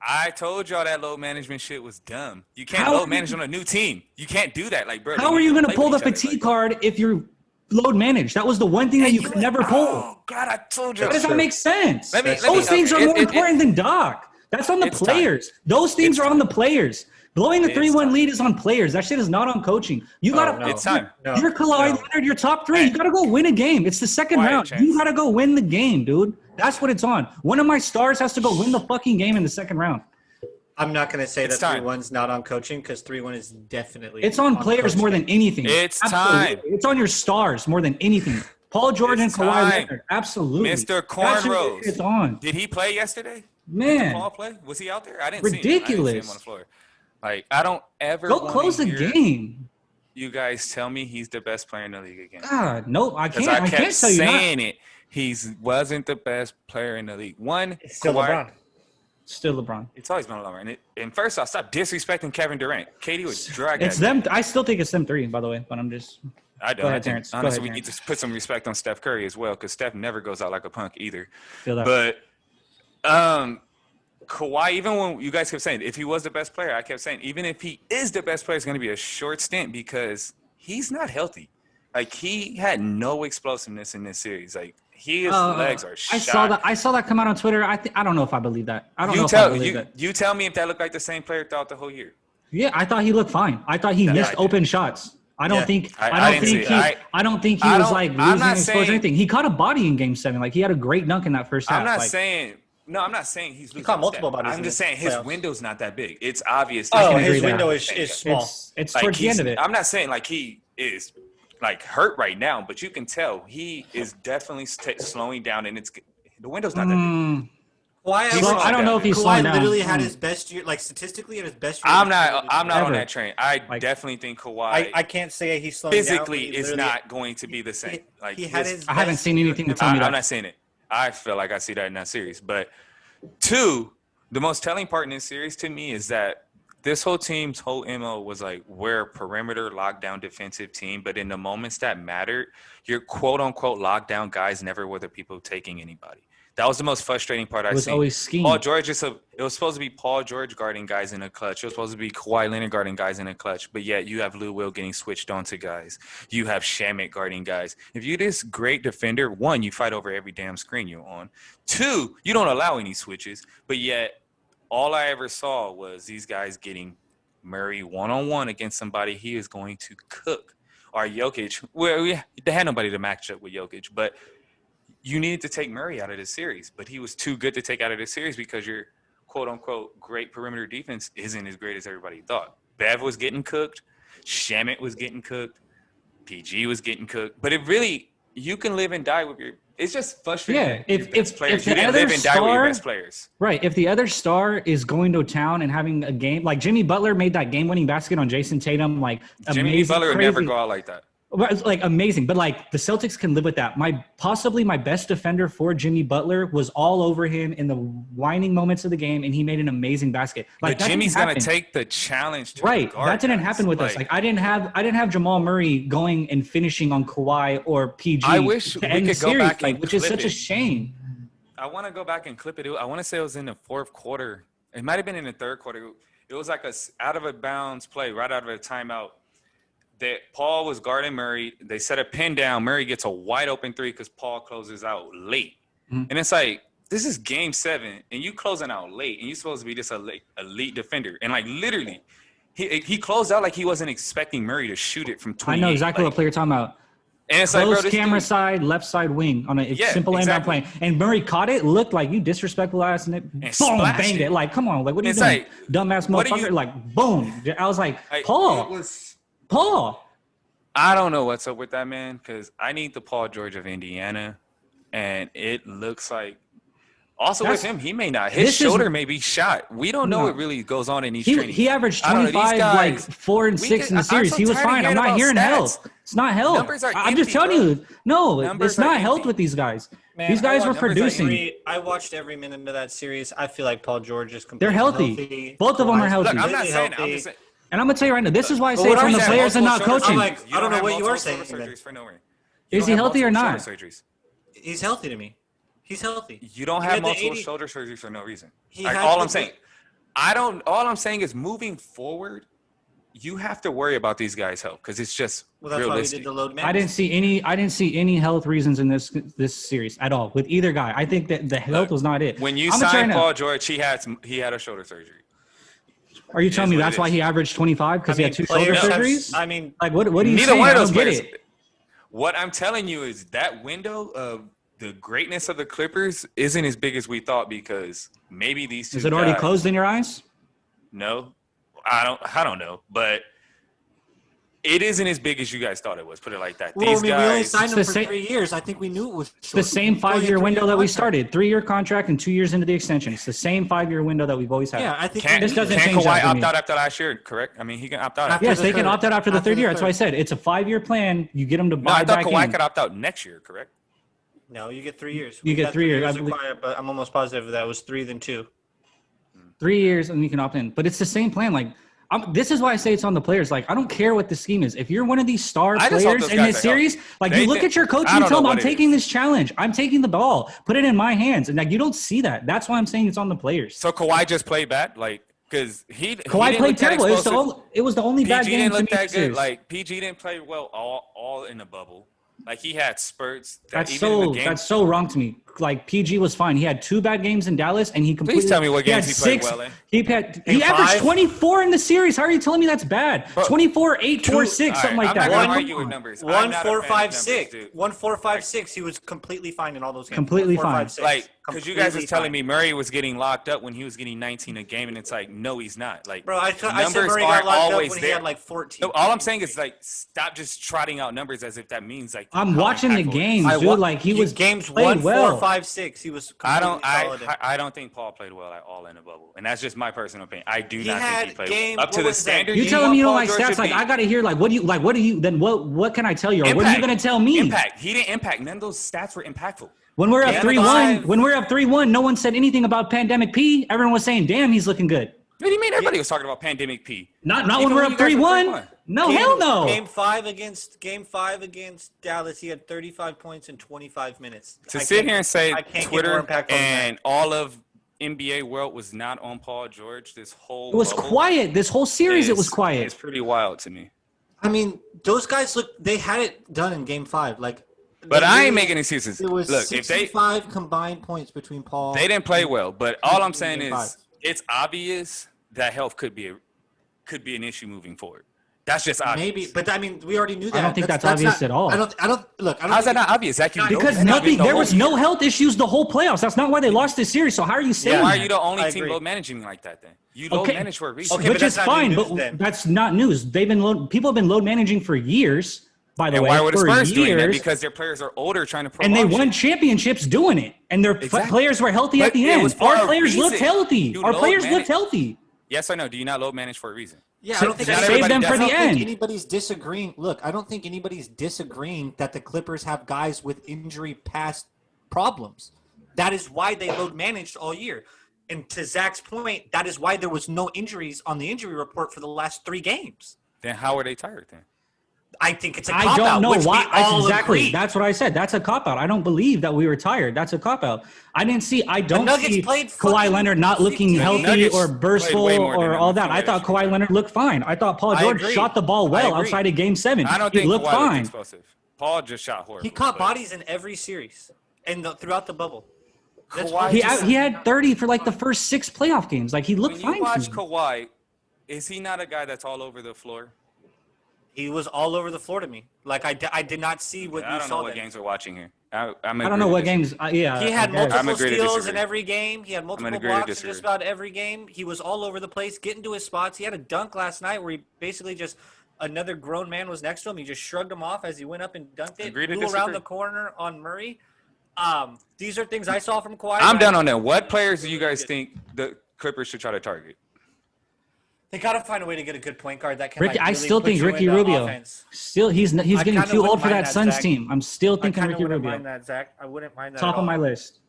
I told y'all that load management shit was dumb. You can't
How-
load manage on a new team. You can't do that. Like, bro,
How
they
are
need
you going to
play
pull the
with each other
fatigue
like
card if you're load managed? That was the one thing that you could never pull.
Oh, God, I told you.
How does that make sense?
Let me-
Those things are more important than Doc. That's on the
It's time.
players. Those things
It's
are on the players. Blowing the
It's
3-1
time.
lead is on players. That shit is not on coaching. You got to.
no.
It's time.
No,
You're Kawhi Leonard. You're top 3. You got to go win a game. It's the second
Quiet,
round.
Chance.
You got to go win the game, dude. That's what it's on. One of my stars has to go win the fucking game in the second round.
I'm not going to say
It's
that
time.
3-1's not on coaching, because 3-1 is definitely
It's on players
coaching.
more than anything.
It's
Absolutely.
time.
It's on your stars more than anything. Paul George
It's
and Kawhi
time.
Leonard. Absolutely.
Mr.
That's who
Cornrows.
It's on.
Did he play yesterday? Did
Man.
Paul play? Was he out there? I didn't see him. I didn't see
Ridiculous.
him on the floor. Like, I don't ever
Go
wanna
close the
hear
game.
You guys tell me he's the best player in the league again.
God, no, I
Because
can't.
I
I
kept
can't tell you not.
saying it. He wasn't the best player in the league. One,
It's still
Kawhi-
LeBron.
Still LeBron.
It's always been LeBron. And first off, stop disrespecting Kevin Durant. KD would drag
It's
that.
them. I still think it's them 3, by the way, but I'm just.
I don't.
Go ahead,
I think,
Terrence. Go
honestly,
ahead,
we need to put some respect on Steph Curry as well, because Steph never goes out like a punk either.
Feel that.
But Kawhi, even when you guys kept saying if he was the best player, I kept saying even if he is the best player, it's going to be a short stint because he's not healthy. Like, he had no explosiveness in this series. Like, his legs are shot.
I saw that come out on Twitter. I don't know if I believe that. I don't know if I believe that.
You tell me if that looked like the same player throughout the whole year.
Yeah, I thought he looked fine. I thought he missed open shots. I don't
Yeah.
think.
I
I
didn't
don't think
see
he.
it.
I don't think he
I
was
don't-
like
I'm
losing
not
exposure or
saying-
anything. He caught a body in Game 7. Like, he had a great dunk in that first half.
I'm not
Like,
saying I'm not saying he's losing.
caught
his
multiple
step.
bodies
I'm
in
just
the
saying his
playoffs.
window's not that big. It's obvious.
Oh,
can agree
his
with
window
that.
is small.
It's
Like,
towards the
he's-
end of it.
I'm not saying like he is like hurt right now, but you can tell he is definitely slowing down, and the window's not that big.
Kawhi,
I don't know if he's
Kawhi
slowing down.
literally had his best year, like statistically, at his best year.
I'm not on
Ever.
that train. I
Like-
definitely think Kawhi
I can't say he's slowing
physically
down.
is not going to be the same. Like,
He had his
I haven't
best
seen
year
anything to
ever.
tell me that.
I'm not saying it. I feel like I see that in that series. But 2, the most telling part in this series to me is that this whole team's whole MO was like, we're a perimeter lockdown defensive team, but in the moments that mattered, your quote unquote lockdown guys never were the people taking anybody. That was the most frustrating part I've
was
seen.
always scheme.
Paul George it was supposed to be Paul George guarding guys in a clutch. It was supposed to be Kawhi Leonard guarding guys in a clutch. But yet you have Lou Will getting switched onto guys. You have Shamet guarding guys. If you're this great defender, 1, you fight over every damn screen you're on. 2, you don't allow any switches. But yet all I ever saw was these guys getting Murray one-on-one against somebody he is going to cook. Or Jokic. Well, they had nobody to match up with Jokic, but you needed to take Murray out of this series. But he was too good to take out of this series because your quote-unquote great perimeter defense isn't as great as everybody thought. Bev was getting cooked. Shamit was getting cooked. PG was getting cooked. But it really, you can live and die with your – it's just frustrating.
Yeah, if
you didn't live and die with your best players.
Right. If the other star is going to town and having a game, like Jimmy Butler made that game-winning basket on Jason Tatum, like
Jimmy
amazing,
Butler would
crazy.
never go out like that.
Like amazing, but like the Celtics can live with that. Possibly my best defender for Jimmy Butler was all over him in the winding moments of the game, and he made an amazing basket. Like
but Jimmy's gonna take the challenge to
right.
guard
That didn't
guys.
happen with us. Like I didn't have Jamal Murray going and finishing on Kawhi or PG.
I wish
to
we
end the
could go
series,
back and
which is
clip
such a
it.
shame.
I want to go back and clip it. I want to say it was in the fourth quarter. It might have been in the third quarter. It was like a out of a bounds play, right out of a timeout. That Paul was guarding Murray. They set a pin down. Murray gets a wide open three because Paul closes out late.
Mm-hmm.
And it's like, this is game 7, and you closing out late, and you're supposed to be this elite defender. And like literally, he closed out like he wasn't expecting Murray to shoot it from 28.
I know exactly what player you're talking about.
And it's
Close
like, bro, this
camera
dude,
side, left side wing on a simple
exactly.
inbound play. And Murray caught it, looked like you disrespectful ass, and it boom,
splashed
banged it. Like, come on, like what are you
It's
doing,
like,
dumbass
what are
motherfucker?
you-
Like, boom. I was like,
it
Paul.
was. I don't know what's up with that, man, because I need the Paul George of Indiana, and it looks like also with him, he may not. His shoulder may be shot. We don't know what really goes on in these trainings.
He averaged
I don't know,
25,
these guys,
like 4 and 6 in the
I'm
series.
so
He was
tired of
fine. I'm
hearing
not
about
hearing
stats.
health. It's not health.
Numbers are
I'm just
empty,
telling
bro.
you. No,
Numbers
it's
are
not
empty.
health with these guys.
Man,
These guys were
numbers are
producing.
I watched every minute of that series. I feel like Paul George is completely
They're healthy. Both of them are healthy.
Look, I'm not
Completely
saying. I'm
healthy.
just saying.
And I'm gonna tell you right now, this is why I say
what
it's
I'm
on the
saying,
players and not
multiple
coaching.
shoulder surgeries.
I don't know
have
what you are
multiple
saying
shoulder
then.
surgeries for no reason.
Is he
don't have
healthy or
multiple
not?
shoulder surgeries.
He's healthy to me. He's healthy.
You don't
He
have
had the
multiple
80
shoulder surgeries for no reason.
He
Like,
had
all
the-
I'm saying, all I'm saying is moving forward, you have to worry about these guys' health because it's just
Well, that's why we
realistic.
did the load
I
management.
didn't see any health reasons in this series at all with either guy. I think that the health was not it.
When you
I'm gonna try
signed
now.
Paul George, he had a shoulder surgery.
Are you telling me
what
that's
it
why
is.
he averaged 25 because he had 2 shoulder
players have-
surgeries?
I mean,
Like what are you
Neither
saying?
one of
I
those
don't get
players.
it.
What I'm telling you is that window of the greatness of the Clippers isn't as big as we thought because maybe these two
Is it already
guys-
closed in your eyes?
No, I don't know, but it isn't as big as you guys thought it was. Put it like that.
Well,
These
I mean, we only
guys.
signed him
It's
for
the same-
3 years. I think we knew it was short.
The same 5-year window that we started. 3-year contract and 2 years into the extension. It's the same 5-year window that we've always had.
Yeah, I think
Can't,
This doesn't
can't
change
Kawhi
that for
opt
me.
out after last year? Correct. I mean, he can opt out.
After
Yes,
the
they can
third.
opt out after the
After
third
the
year. That's why I
third.
said it's a 5-year plan. You get them to
No,
buy
I thought
back
Kawhi
in.
could opt out next year. Correct.
No, you get 3 years.
You
We
get
got
3 years, I believe.
required, but I'm almost positive that was 3 than 2.
3 years and you can opt in. But it's the same plan. Like, this is why I say it's on the players. Like, I don't care what the scheme is. If you're one of these star
I just hope
players
those
in
guys
this
are healthy.
series, like
They
you look
think-
at your coach
I
and you
don't
tell him,
know
I'm
what it
taking
is.
this challenge. I'm taking the ball. Put it in my hands. And like you don't see that. That's why I'm saying it's on the players.
So Kawhi just played bad, like because he
Kawhi
didn't
played
look that
terrible.
explosive.
It was the only bad
PG
game
didn't
to
look
me
that
this
good.
series.
Like PG didn't play well all in the bubble. Like he had spurts.
That's
even in the game,
that's so wrong to me. Like PG was fine. He had 2 bad games in Dallas, and he completely.
Please tell me what games he played
6
well in.
He averaged
5?
24 in the series. How are you telling me that's bad?
Bro,
24, 8, 4, 6,
all
something
right,
like
I'm
that.
not gonna
Like,
argue
come
with
on.
numbers. I'm
1
not a
4
fan of
5
numbers,
6.
dude.
1 4 5 6. He was completely fine in all those games.
Completely
1, 4, 5,
fine.
6.
Like, because you guys was
Completely
telling
fine.
me Murray was getting locked up when he was getting 19 a game, and it's like, no, he's not. Like,
Bro, I said
numbers
Murray got
aren't
locked up
always
when
there.
he had like 14.
No, all I'm saying is like, stop just trotting out numbers as if that means like.
I'm
how
watching the
impactful it is.
games,
I
dude.
wa-
Like he was
games
played
1
well.
4 5 6. He was.
I
completely solid.
I don't think Paul played well at all in the bubble, and that's just my personal opinion. I do not
had
think he played
game-
up to
what
the
was that?
standard.
You
you
telling
want
me you don't
Paul
like
George
stats?
to
Like
be.
I gotta hear. Like what do you? Then what can I tell you? Or what are you
Impact.
gonna tell me?
Impact. He didn't impact. None of those stats were impactful.
When we're up
Yeah,
3-1,
five.
when we're up 3-1, no one said anything about Pandemic P. Everyone was saying, "Damn, he's looking good."
What do you mean? Everybody was talking about Pandemic P.
Not
Even
when we're
when
up
you guys were
3-1.
3-1.
No, hell no.
Game 5 against Dallas, he had 35 points in 25 minutes.
To
I
sit
can't-
here and say
I can't get more
Twitter
impactful than
and all of NBA world was not on Paul George this whole
It was
bubble
quiet. This whole series, it was
It's
quiet.
pretty wild to me.
I mean, those guys they had it done in Game 5. Like,
But
they
I ain't
really-
making excuses.
It was
Look, if they
65 combined points between Paul.
didn't play well, but all I'm saying
Game
is
five.
it's obvious that health could be an issue moving forward. That's just obvious.
Maybe, but I mean, we already knew that.
I don't think that's obvious
not,
at all.
I don't look. I don't
How's that
think
not obvious? That can
Because there was no health issues the whole playoffs. That's not why they lost this series. So how are you saying
Why are
that?
you the only
I
team
agree.
load managing like that then? You load manage for a reason.
Okay, but
Which is
that's not
fine,
new
but
news then.
that's not news. People have been load managing for years. By the
And
way,
why were the
for
Spurs doing that?
years,
Because their players are older trying to prolong
and they won
shit.
championships doing it, and their
Exactly.
players were healthy at
But
the
it
end.
was for
Our
a
players looked
reason.
healthy.
You
Our
load
players
manage-
looked healthy.
Yes or no? Do you not load manage for a reason?
Yeah,
So
I don't think
save
everybody
them
does.
for
I don't
the
think
end.
anybody's disagreeing. Look, I don't think anybody's disagreeing that the Clippers have guys with injury past problems. That is why they load managed all year. And to Zach's point, that is why there was no injuries on the injury report for the last 3 games.
Then how are they tired then?
I think it's a
I
cop-out,
don't know
which
why.
we all
Exactly.
agree.
That's what I said. That's a cop out. I don't believe that we were tired. That's a cop out. I didn't see. I don't
Nuggets
see
played
Kawhi
fucking
Leonard not looking
15.
healthy
Nuggets
or
played
burstful
way more
or
than
all
them.
that. I thought Kawhi Leonard looked fine. I thought Paul
I
George
agree.
shot the ball well
I agree.
outside of Game 7.
I don't
He
think
looked
Kawhi looked
fine.
explosive. Paul just shot horrible.
He caught
but
bodies in every series and throughout the bubble. That's
Kawhi
what
He
just-
he had 30 for like the first 6 playoff games. Like he looked
When you
fine.
watch
to me.
Kawhi, is he not a guy that's all over the floor?
he was all over the floor to me. Like I did not see what
I
you
don't
saw
know what
then.
games we're watching here. I
I don't know what games. Yeah,
He had
I guess.
multiple
I'm agree to
steals in
disagree.
every game. He had multiple
agree to
blocks in
disagree.
just about every game. He was all over the place, getting to his spots. He had a dunk last night where he basically just another grown man was next to him. He just shrugged him off as he went up and dunked it.
Agree to
Blew around
disagree.
the corner on Murray. These are things I saw from Kawhi.
I'm
but
down on that. What players do you guys think the Clippers should try to target?
They got to find a way to get a good point guard that can.
Ricky,
like,
I
really
still
put
think
you
Ricky
into
Rubio.
offense.
Still, he's getting
kinda
too old
wouldn't
for
mind
that
that,
Suns
Zach.
team. I'm still
I
thinking
kind of
Ricky
wouldn't
Rubio.
mind that, Zach. I wouldn't mind that.
Top
at
of my
all.
list.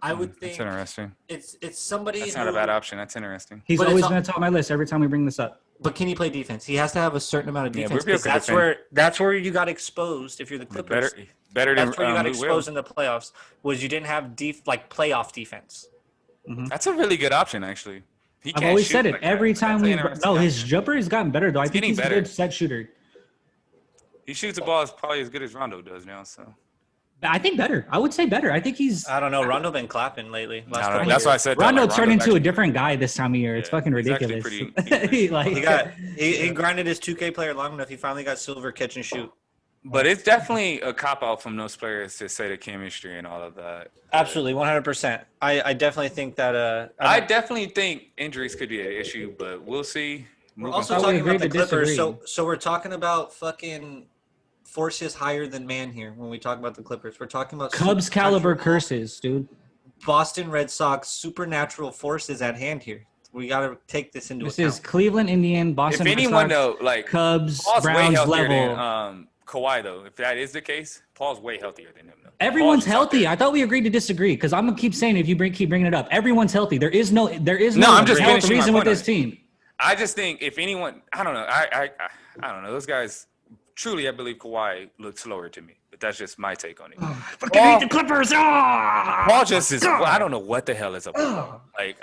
I would
That's
think
interesting.
it's somebody.
That's not a bad option. That's interesting.
He's
But
always
it's
been at the top of my list every time we bring this up.
But can he play defense? He has to have a certain amount of
Yeah,
defense.
Rubio
'Cause
could
that's where you got exposed if you're the Clippers.
Better than
That's where you got
Lou Will.
exposed in the playoffs. Was you didn't have playoff defense.
That's a really good option, actually. He
I've
can't
always
shoot
said it
like
every
that.
time
That's
we.
an interesting
No, his
option.
jumper has gotten better though. I think
getting
he's a
better.
good set shooter.
He shoots the ball as probably as good as Rondo does now. So
I think better. I would say better. I think he's.
I don't know. Rondo been clapping lately. Last
I don't
couple
know. That's why I
years.
said that,
Rondo
like,
turned
Rondo's
into a
actually-
different guy this time of year. It's
Yeah,
fucking
he's actually
ridiculous.
pretty-
Like,
he grinded his 2K player long enough. He finally got silver catch and shoot.
But it's definitely a cop out from those players to say the chemistry and all of that.
Absolutely, 100%. I definitely think that.
I definitely think injuries could be an issue, but we'll see.
We're
Moving
also
we
forward.
talking about the
agreed to
Clippers,
disagree.
so we're talking about fucking forces higher than man here when we talk about the Clippers. We're talking about
Cubs caliber
supernatural-
curses, dude.
Boston Red Sox supernatural forces at hand here. We got to take this into
This
account.
is Cleveland Indian, Boston
if
Red
anyone
Sox,
though, like
Cubs,
Paul's way
Browns
healthier
level.
than Kawhi though. If that is the case, Paul's way healthier than him though.
Everyone's
Paul's just out
healthy.
there.
I thought we agreed to disagree because I'm gonna keep saying if you keep bringing it up, everyone's healthy. There is no
No, I'm just
health
finishing my
reason with
point on
this
it.
team.
I just think if anyone, I don't know. I don't know. Those guys, truly, I believe Kawhi looked slower to me. But that's just my take on it.
Fucking hate the Clippers. Ah!
Paul just is. I don't know what the hell is up with him. Like,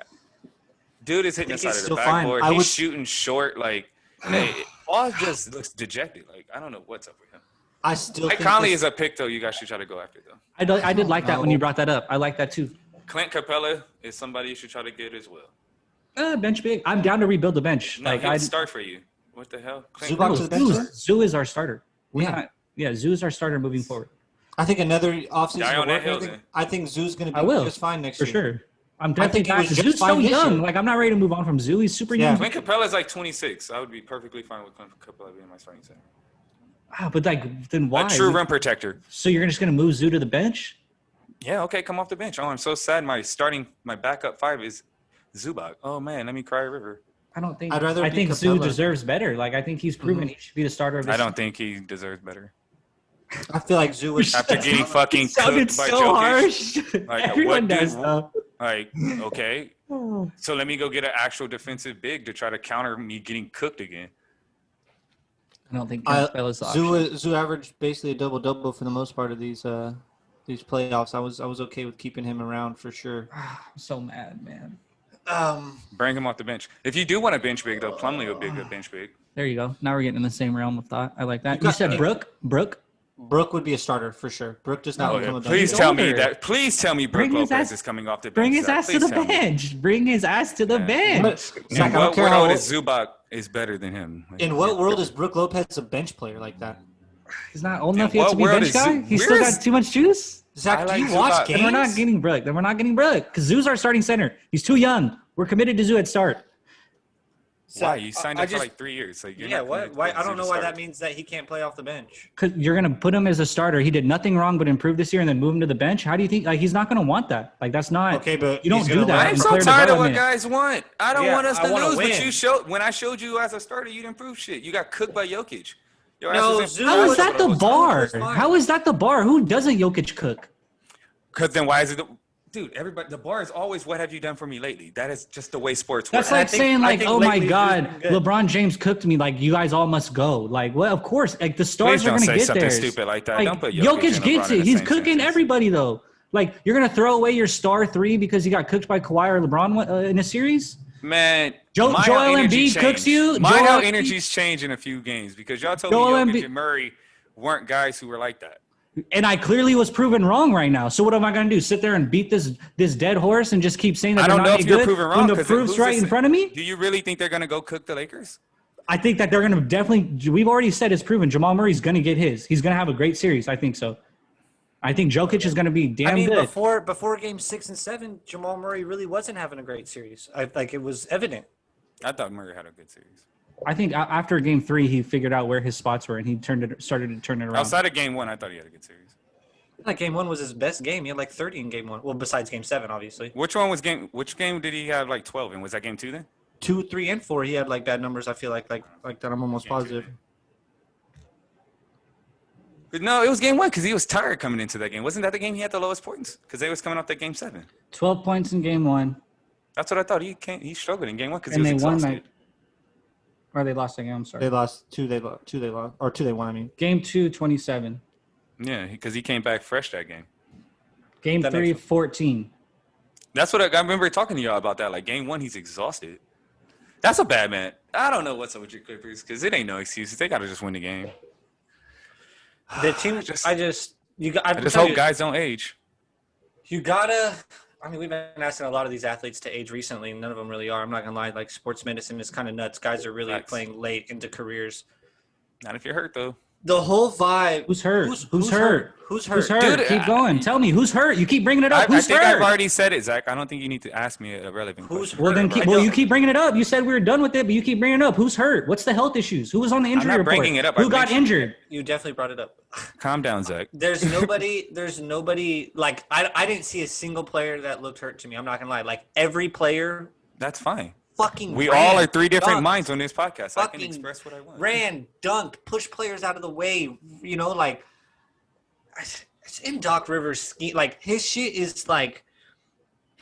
dude is hitting the
think
side
he's
of the
still fine.
backboard.
I
He's
would-
shooting short. Like, hey, Paul just looks dejected. Like, I don't know what's up with him.
I still
Mike
think
Conley
this-
is a pick though. You guys should try to go after though.
I did like that when you brought that up. I like that too.
Clint Capella is somebody you should try to get as well.
Bench big. I'm down to rebuild the bench.
No,
like
he would
I
start for you. What the hell? Clint
Zubac
Capella.
to the bench, sir?
Zoo is our starter. We're
Yeah.
not. Yeah, Zoo is our starter moving forward
I think another offseason.
Die on
to work,
that hill,
I think-
then.
I think Zoo's going to
I
be
will,
just fine next
for
year.
sure. I'm
I
definitely
think he
back.
was just
Zoo's so
fine this
young.
year.
Like I'm not ready to move on from Zoo. He's super
Yeah.
young.
Clint Capella's like 26. I would be perfectly fine with Clint Capella being my starting center.
But like, then why?
A true rim protector.
So you're just gonna move Zoo to the bench?
Yeah, okay, come off the bench. Oh, I'm so sad. My backup 5 is Zubac. Oh man, let me cry a river.
I don't think.
I'd rather
I
be
think Zoo
Capella.
deserves better. Like I think he's proven he should be the starter of this.
I don't think he deserves better.
I feel like Zoo was
After getting fucking
It sounded
cooked by
so
Jokic.
harsh.
Like,
Everyone
what dude-
does though.
Like, okay. So let me go get an actual defensive big to try to counter me getting cooked again.
I don't think
I-
Capella's the option.
Zoo averaged basically a double for the most part of these playoffs. I was okay with keeping him around for sure.
I'm so mad, man.
Bring him off the bench. If you do want a bench big, though, Plumlee would be a good bench big.
There you go. Now we're getting in the same realm of thought. I like that.
You
You
got-
said Brooke.
Brook would be a starter for sure. Brook does not become a bench
Please
player.
tell me that. Please tell me Brook Lopez is coming off the bench.
Bring his
Zach.
ass to
Please
the
tell me.
bench. Bring his ass to the bench.
Zach, I don't
What
care how
world
old,
is Zubac is better than him?
in what world is Brook Lopez a bench player like that?
He's not old enough
In
yet to
what
be a
world
bench
is
guy.
Zoo-
He's
where
still
is-
got too much juice.
Zach,
I
do
like
you watch
Zubac.
games?
Then we're not getting Brook. Then we're not getting Brook because Zoo's our starting center. He's too young. We're committed to Zoo at start.
Why? You signed
I
up for
just-
like 3 years. Like, you're
Yeah,
not
what?
committed
Why?
to
I don't
Zoo to
know why
start.
that means that he can't play off the bench.
Because you're gonna put him as a starter. He did nothing wrong but improve this year, and then move him to the bench. How do you think? Like he's not gonna want that. Like that's not.
Okay, but
you don't
he's
do
gonna
that.
let
I'm
in
so
player
tired of what
development.
guys want. I don't
Yeah,
want us
I
to
wanna
lose,
win.
but you showed when I showed you as a starter, you didn't prove shit. You got cooked by Jokic. Your
No,
ass
Zoo
How is
was-
that the bar?
was fine.
How is that the bar? Who doesn't Jokic cook?
Because then why is it? Dude, everybody. The bar is always what have you done for me lately? That is just the way sports work.
That's like saying
I
like,
think
oh my
lately Zoo's
God,
been good.
LeBron James cooked me. Like you guys all must go. Like well, of course, like the stars
Please
are
don't
gonna
say
get
something
theirs.
stupid like that.
Like,
Don't put Jokic
Jokic
and
gets
LeBron in
it.
the
He's
same
cooking
sentence.
everybody though. Like you're gonna throw away your star three because he got cooked by Kawhi or LeBron in a series.
Man,
Joel
mind how energy
Embiid cooks
changed.
you.
Mind how
Joel Embiid-
energy's changed in a few games because y'all told
Joel
me Jokic
Embiid-
and Murray weren't guys who were like that.
And I clearly was proven wrong right now. So what am I going to do? Sit there and beat this dead horse and just keep saying that
I
they're
don't
not
know
any
if you're
good
proven wrong.
when the
'cause
proof's
who's
right
to
in
say-
front of me?
Do you really think they're gonna go cook the Lakers?
I think that they're going to definitely. We've already said it's proven. Jamal Murray's going to get his. He's going to have a great series. I think so. I think Jokic is going to be damn
I mean,
good.
before game 6 and 7, Jamal Murray really wasn't having a great series. Like it was evident.
I thought Murray had a good series.
I think after game 3, he figured out where his spots were and he started to turn it around.
Outside of game 1, I thought he had a good series.
Like game 1 was his best game. He had like 30 in game 1. Well, besides game 7, obviously.
Which game did he have like 12 in? Was that game 2 then?
2, 3, and 4, he had like bad numbers. I feel like that. I'm almost
Game two,
positive.
But no, it was game 1 because he was tired coming into that game. Wasn't that the game he had the lowest points? Because they was coming off that game 7.
12 points in game 1,
That's what I thought. He struggled in game 1 because he
and
was
they won
exhausted.
that. Or they lost that game. I'm sorry.
They lost 2. They lost 2. They lost or 2. They won. I mean,
Game 2, 27.
Yeah, because he came back fresh that game.
Game
That
3,
makes
14.
That's what I remember talking to y'all about that. Like game 1, he's exhausted. That's a bad man. I don't know what's up with your Clippers because it ain't no excuses. They gotta just win the game.
The team. I just
hope guys don't age.
You gotta. I mean, we've been asking a lot of these athletes to age recently, and none of them really are. I'm not gonna lie. Like sports medicine is kind of nuts. Guys are really
Facts.
playing late into careers.
Not if you're hurt though.
The whole vibe.
Who's hurt?
Who's hurt? Who's hurt?
Who's hurt?
Dude,
Keep going. Tell me who's hurt. You keep bringing it up.
I
Who's
think
hurt?
I've already said it, Zach. I don't think you need to ask me a relevant
Who's
question.
Well, then
I
you
don't-
keep bringing it up. You said we were done with it, but you keep bringing it up. Who's hurt? What's the health issues? Who was on the injury
not
report?
bringing it up.
Who
I
got
mentioned
injured?
You definitely brought it up.
Calm down, Zach.
There's nobody. There's nobody. Like I didn't see a single player that looked hurt to me. I'm not gonna lie. Like every player,
That's fine.
fucking.
We
ran,
all are 3 different
dunked,
minds on this podcast. I can
fucking
express what I want.
Ran, dunked, pushed players out of the way. You know, like it's in Doc Rivers' scheme. Like his shit is like.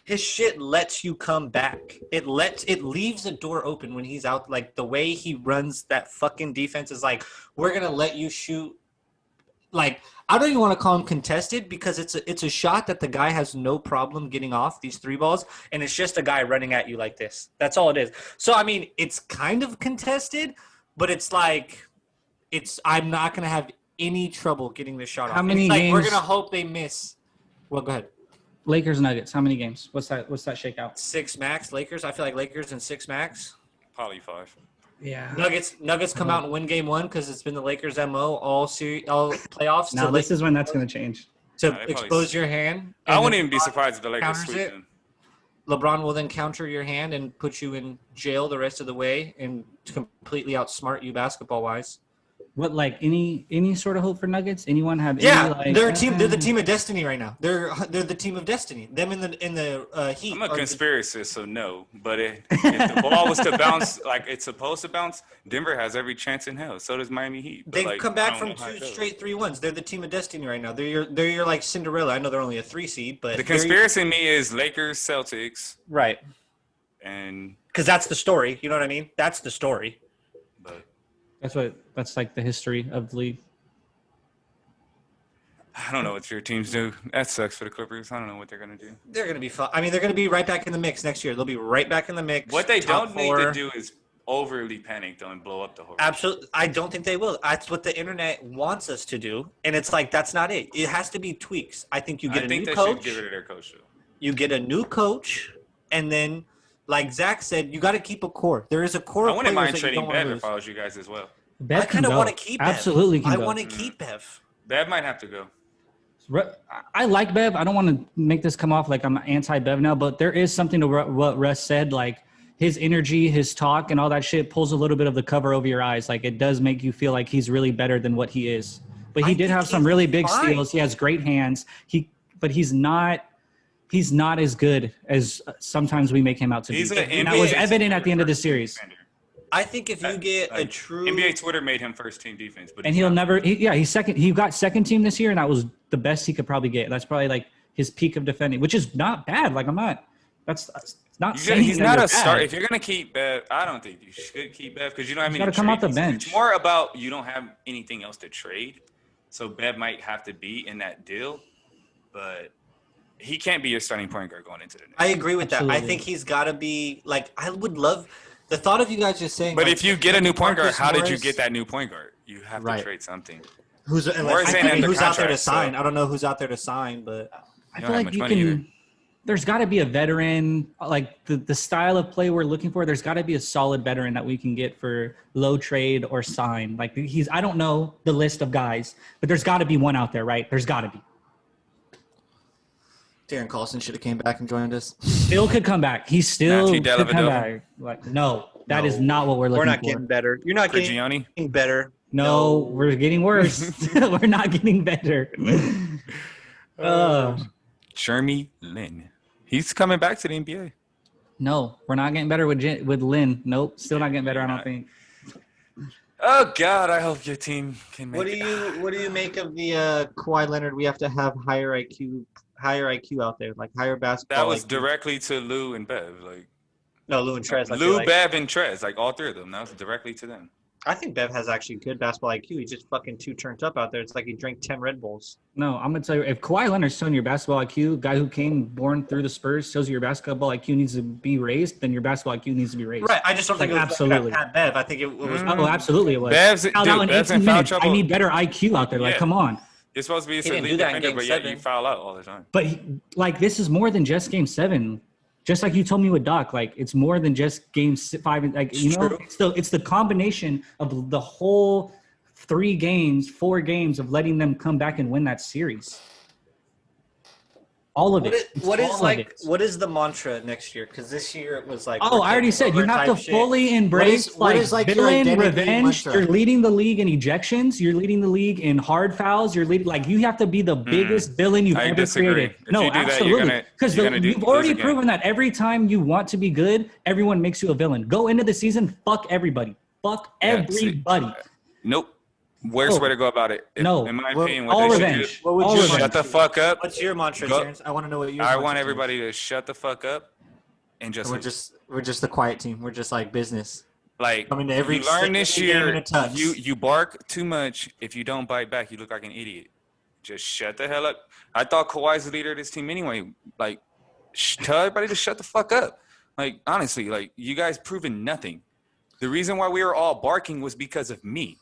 His shit lets you come back. It leaves the door open when he's out. Like the way he runs that fucking defense is like, we're gonna let you shoot. Like I don't even want to call him contested because it's a shot that the guy has no problem getting off these 3 balls, and it's just a guy running at you like this. That's all it is. So I mean, it's kind of contested, but it's like, I'm not gonna have any trouble getting this shot off.
How many
it's like we're
games-
gonna hope they miss. Well, go ahead.
Lakers Nuggets. How many games? What's that shakeout?
6 max Lakers. I feel like Lakers and 6 max.
Probably 5.
Yeah.
Nuggets come out and win game 1 because it's been the Lakers' MO all playoffs.
Now this is when that's going to change.
to
Nah, they probably-
expose your hand.
I
and
wouldn't
then
even be surprised if the Lakers
counters
sweep
it.
them.
LeBron will then counter your hand and put you in jail the rest of the way and completely outsmart you basketball wise.
What any sort of hope for Nuggets? Anyone have?
Yeah,
any,
they're a team. They're the team of destiny right now. They're the team of destiny. Them in the Heat.
I'm a
are the-
conspiracist, so no. But if the ball was to bounce like it's supposed to bounce, Denver has every chance in hell. So does Miami Heat. But,
They've
like,
come
I
back
don't
from
know how it
2
goes.
straight 3-1s. They're the team of destiny right now. They're your like Cinderella. I know they're only a 3 seed, but
The
they're your-
conspiracy in me is Lakers, Celtics,
right?
and
Because that's the story. You know what I mean? That's the story.
but
That's like the history of the league.
I don't know what your teams do. That sucks for the Clippers. I don't know what they're gonna do.
They're going to be fun. I mean, they're going to be right back in the mix next year. They'll be right back in the mix.
What they
top
don't need
4.
to do is overly panic though and blow up the whole.
Absolutely, I don't think they will. That's what the internet wants us to do, and it's like that's not it. It has to be tweaks. I think you get a new
they
coach.
should get rid of their coach. Though.
You get a new coach, and then, like Zach said, you got to keep a core. There is a core.
I
of
wouldn't
players
mind
that you
trading
don't wanna
Bev
lose.
if I was you guys as well.
Bev
I kind of want to keep Bev.
Absolutely can
I
go.
want to keep Bev.
Bev might have to go.
I like Bev. I don't want to make this come off like I'm anti-Bev now, but there is something to what Russ said. Like his energy, his talk, and all that shit pulls a little bit of the cover over your eyes. Like it does make you feel like he's really better than what he is. But he did have some really big steals. He has great hands. But he's not as good as sometimes we make him out to be. And that was evident at the end of the series.
I think if you get a true
NBA Twitter made him first team defense, but
and he'll never. He's second. He got second team this year, and that was the best he could probably get. That's probably like his peak of defending, which is not bad. Like I'm not. That's not saying
he's not a
star.
If you're gonna keep Bev, I don't think you should keep Bev because you don't have any.
Got to come off the bench.
It's more about you don't have anything else to trade, so Bev might have to be in that deal, but he can't be your starting point guard going into the next.
I agree with
Absolutely.
that. I think he's got to be like. I would love the thought of you guys just saying.
But
like,
if you get a new point guard,
Marcus
how did you
Morris-
get that new point guard? You have to trade something.
Who's
Morris ain't under
who's out there to
contract, so-
sign? I don't know who's out there to sign, but
I
don't
feel
have
like
much
you
money
can.
either.
There's got to be a veteran, like the style of play we're looking for. There's got to be a solid veteran that we can get for low trade or sign. Like I don't know the list of guys, but there's got to be one out there, right? There's got to be.
Darren Carlson should have came back and joined us.
Still could come back. He still
Matthew
could come
Dellavedova.
back. Like, no, that is not what we're looking
we're not
for.
getting better. You're not
Prigioni?
getting better.
No, we're getting worse. We're not getting better.
Jeremy Lin. He's coming back to the NBA.
No, we're not getting better with Lynn. Nope, still not getting better. I don't think.
Oh God, I hope your team can make
What do you make of the Kawhi Leonard? We have to have higher IQ out there, like higher basketball.
That was
IQ.
directly to Lou and Bev. Like
No, Lou and Trez.
Lou, Bev, and Trez. Like all three of them. That was directly to them.
I think Bev has actually good basketball IQ. He's just fucking too turned up out there. It's like he drank 10 Red Bulls.
No, I'm gonna tell you, if Kawhi Leonard's showing your basketball IQ, guy who came born through the Spurs, shows you your basketball IQ needs to be raised, then your basketball IQ needs to be raised.
Right. I just don't think it was
absolutely.
Pat Bev. I think it was.
Oh, absolutely it was.
Bev's,
Fouled out in
Bev's
18
in foul
minutes.
trouble.
I need better IQ out there. Like,
Yeah.
come on.
You're supposed to be a
didn't
elite
do that in
defender,
Game
but yet
7.
you foul out all the time.
But like, this is more than just Game 7. Just like you told me with Doc, like it's more than just Game 5. Like
True.
it's the combination of the whole 4 games of letting them come back and win that series. All of it.
What is the mantra next year? Because this year it was like.
Oh, I already said you have to fully embrace
what is, like, your
villain
identity
revenge.
mantra?
You're leading the league in ejections. You're leading the league in hard fouls. You're leading you have to be the biggest villain you've
I
ever
disagree.
created.
If
No,
you do that, you're
absolutely.
gonna-
Because
you're gonna
you've
lose
already
again.
proven that every time you want to be good, everyone makes you a villain. Go into the season, fuck everybody. Fuck
Yeah, see,
everybody.
Nope. Worst way to go about it.
No.
In my
Well,
opinion,
all
what they
revenge.
should
What
do,
would
All
you
revenge.
shut the fuck up.
What's your mantra,
Go-
Terrence? I want to know what your.
I want everybody to shut the fuck up and just
We're just the quiet team. We're just like business.
like
I mean, every
you learn this
game in
year.
a tux.
You bark too much. If you don't bite back, you look like an idiot. Just shut the hell up. I thought Kawhi's the leader of this team anyway. Like, tell everybody to shut the fuck up. Like, honestly, like you guys proven nothing. The reason why we were all barking was because of me.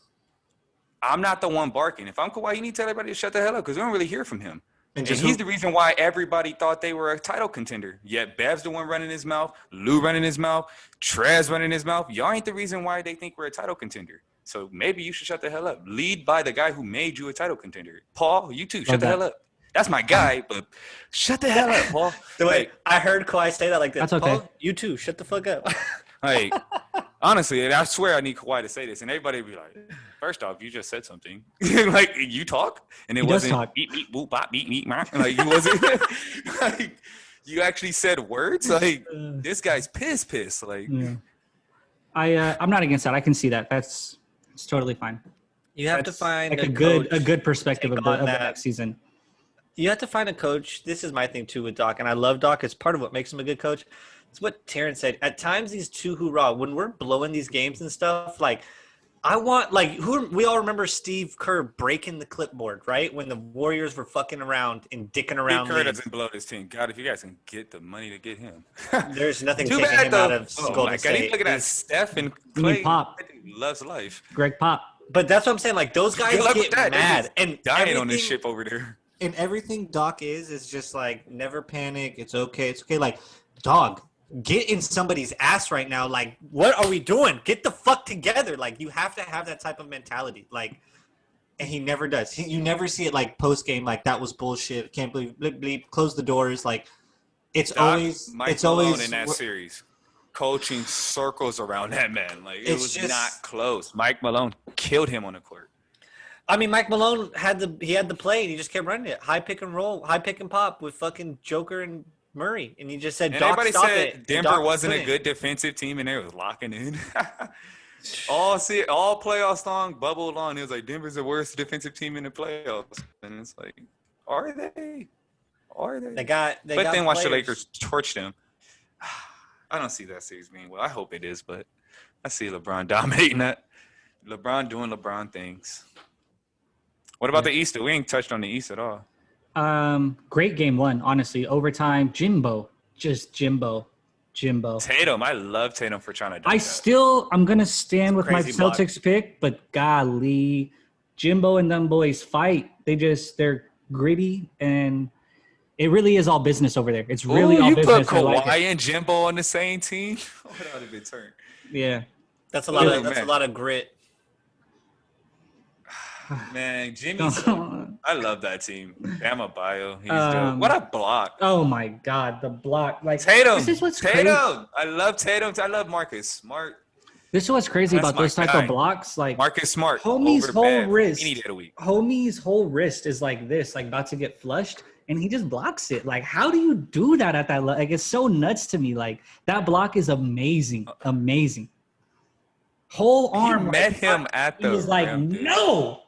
I'm not the one barking. If I'm Kawhi, you need to tell everybody to shut the hell up because we don't really hear from him. And he's the reason why everybody thought they were a title contender. Yet Bev's the one running his mouth, Lou running his mouth, Trez running his mouth. Y'all ain't the reason why they think we're a title contender. So maybe you should shut the hell up. Lead by the guy who made you a title contender. Paul, you too. Shut the hell up. That's my guy, but shut the hell up, Paul.
The way I heard Kawhi say that like this.
That's okay.
Paul, you too. Shut the fuck up.
Like, honestly, and I swear I need Kawhi to say this, and everybody would be like, first off, you just said something. Like, you talk, and it
He does
wasn't
talk.
beep, beep, boop, bop, beep, beep, bop. Like, you wasn't, like, you actually said words? Like, this guy's pissed. Like,
Yeah. I'm not against that. I can see that. It's totally fine.
You have to
That's
find
like a
coach.
good perspective
take
of the
on that.
next season.
You have to find a coach. This is my thing too with Doc, and I love Doc. It's part of what makes him a good coach. It's what Terrence said. At times, these two hoorah, when we're blowing these games and stuff, like I want we all remember Steve Kerr breaking the clipboard, right? When the Warriors were fucking around and dicking around.
Steve Kerr doesn't blow this team. God, if you guys can get the money to get him.
There's nothing
Too
taking
bad,
him
though.
out of
Oh
Golden
my God,
State.
he's looking at Steph and
You mean
Clay.
Pop.
That dude loves life.
Greg Pop.
But that's what I'm saying. Like those guys
Good luck with
get
that. They're
mad
just
and
dying on this
everything-
ship over there.
And everything Doc is just like never panic. It's okay. It's okay. Like, dog, get in somebody's ass right now. Like,
What are we doing? Get the fuck together. Like you have to have that type of mentality. Like,
and he never does. You never see it like post game. Like that was bullshit. Can't believe. Bleep, bleep, close the doors. Like it's always.
Mike
It's
Malone
always
in that series, coaching circles around that man. Like it
It's
was
just-
not close. Mike Malone killed him on the court.
I mean, Mike Malone had the play and he just kept running it. High pick and roll, high pick and pop with fucking Joker and Murray. And he just said,
And
Doc,
everybody
stop
said
it. And
Denver
Doc
wasn't a
couldn't.
good defensive team, and they was locking in. all playoffs long, bubble long. It was like Denver's the worst defensive team in the playoffs, and it's like, are they? Are they?
They got
but then watch the
players.
Lakers torch them. I don't see that series being well. I hope it is, but I see LeBron dominating that. LeBron doing LeBron things. What about the East? We ain't touched on the East at all.
Great game one, honestly. Overtime, Jimbo.
Tatum, I love Tatum for trying to do
I'm gonna stand with my
Crazy block.
Celtics pick, but golly, Jimbo and them boys fight. They're gritty, and it really is all business over there. It's really all
you put
business. I
Kawhi
like it.
and Jimbo on the same team? Oh, that would have been turned.
Yeah.
That's a lot
Oh,
of
man.
grit.
Man, Jimmy,
Don't-
I love that team. Bama Bio, he's
Um,
dope. What a block.
Oh my God, the block! Like
Tatum,
This is what's
Tatum.
crazy.
I love Tatum. I love Marcus Smart.
This is what's crazy
That's
about those
my
type
guy.
of blocks. Like
Marcus Smart.
Homie's
over
whole
Bam
wrist.
any day of the week.
Homie's whole wrist is like this, like about to get flushed, and he just blocks it. Like, how do you do that at that level? Like, it's so nuts to me. Like, that block is amazing, amazing. Whole
He
arm.
met
like,
him at
He
the
was like,
rim, dude.
no.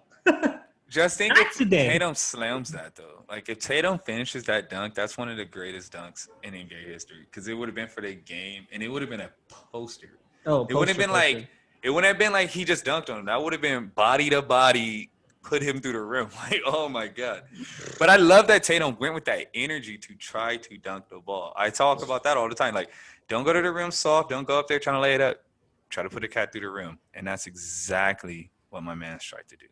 Just think if
Accident.
Tatum slams that though. Like if Tatum finishes that dunk, that's one of the greatest dunks in NBA history because it would have been for the game and it would have been a poster.
Oh,
It wouldn't have been like it wouldn't have been like he just dunked on him. That would have been body to body, put him through the rim. Like, oh my God. But I love that Tatum went with that energy to try to dunk the ball. I talk about that all the time. Like, don't go to the rim soft. Don't go up there trying to lay it up. Try to put a cat through the rim. And that's exactly what my man's tried to do.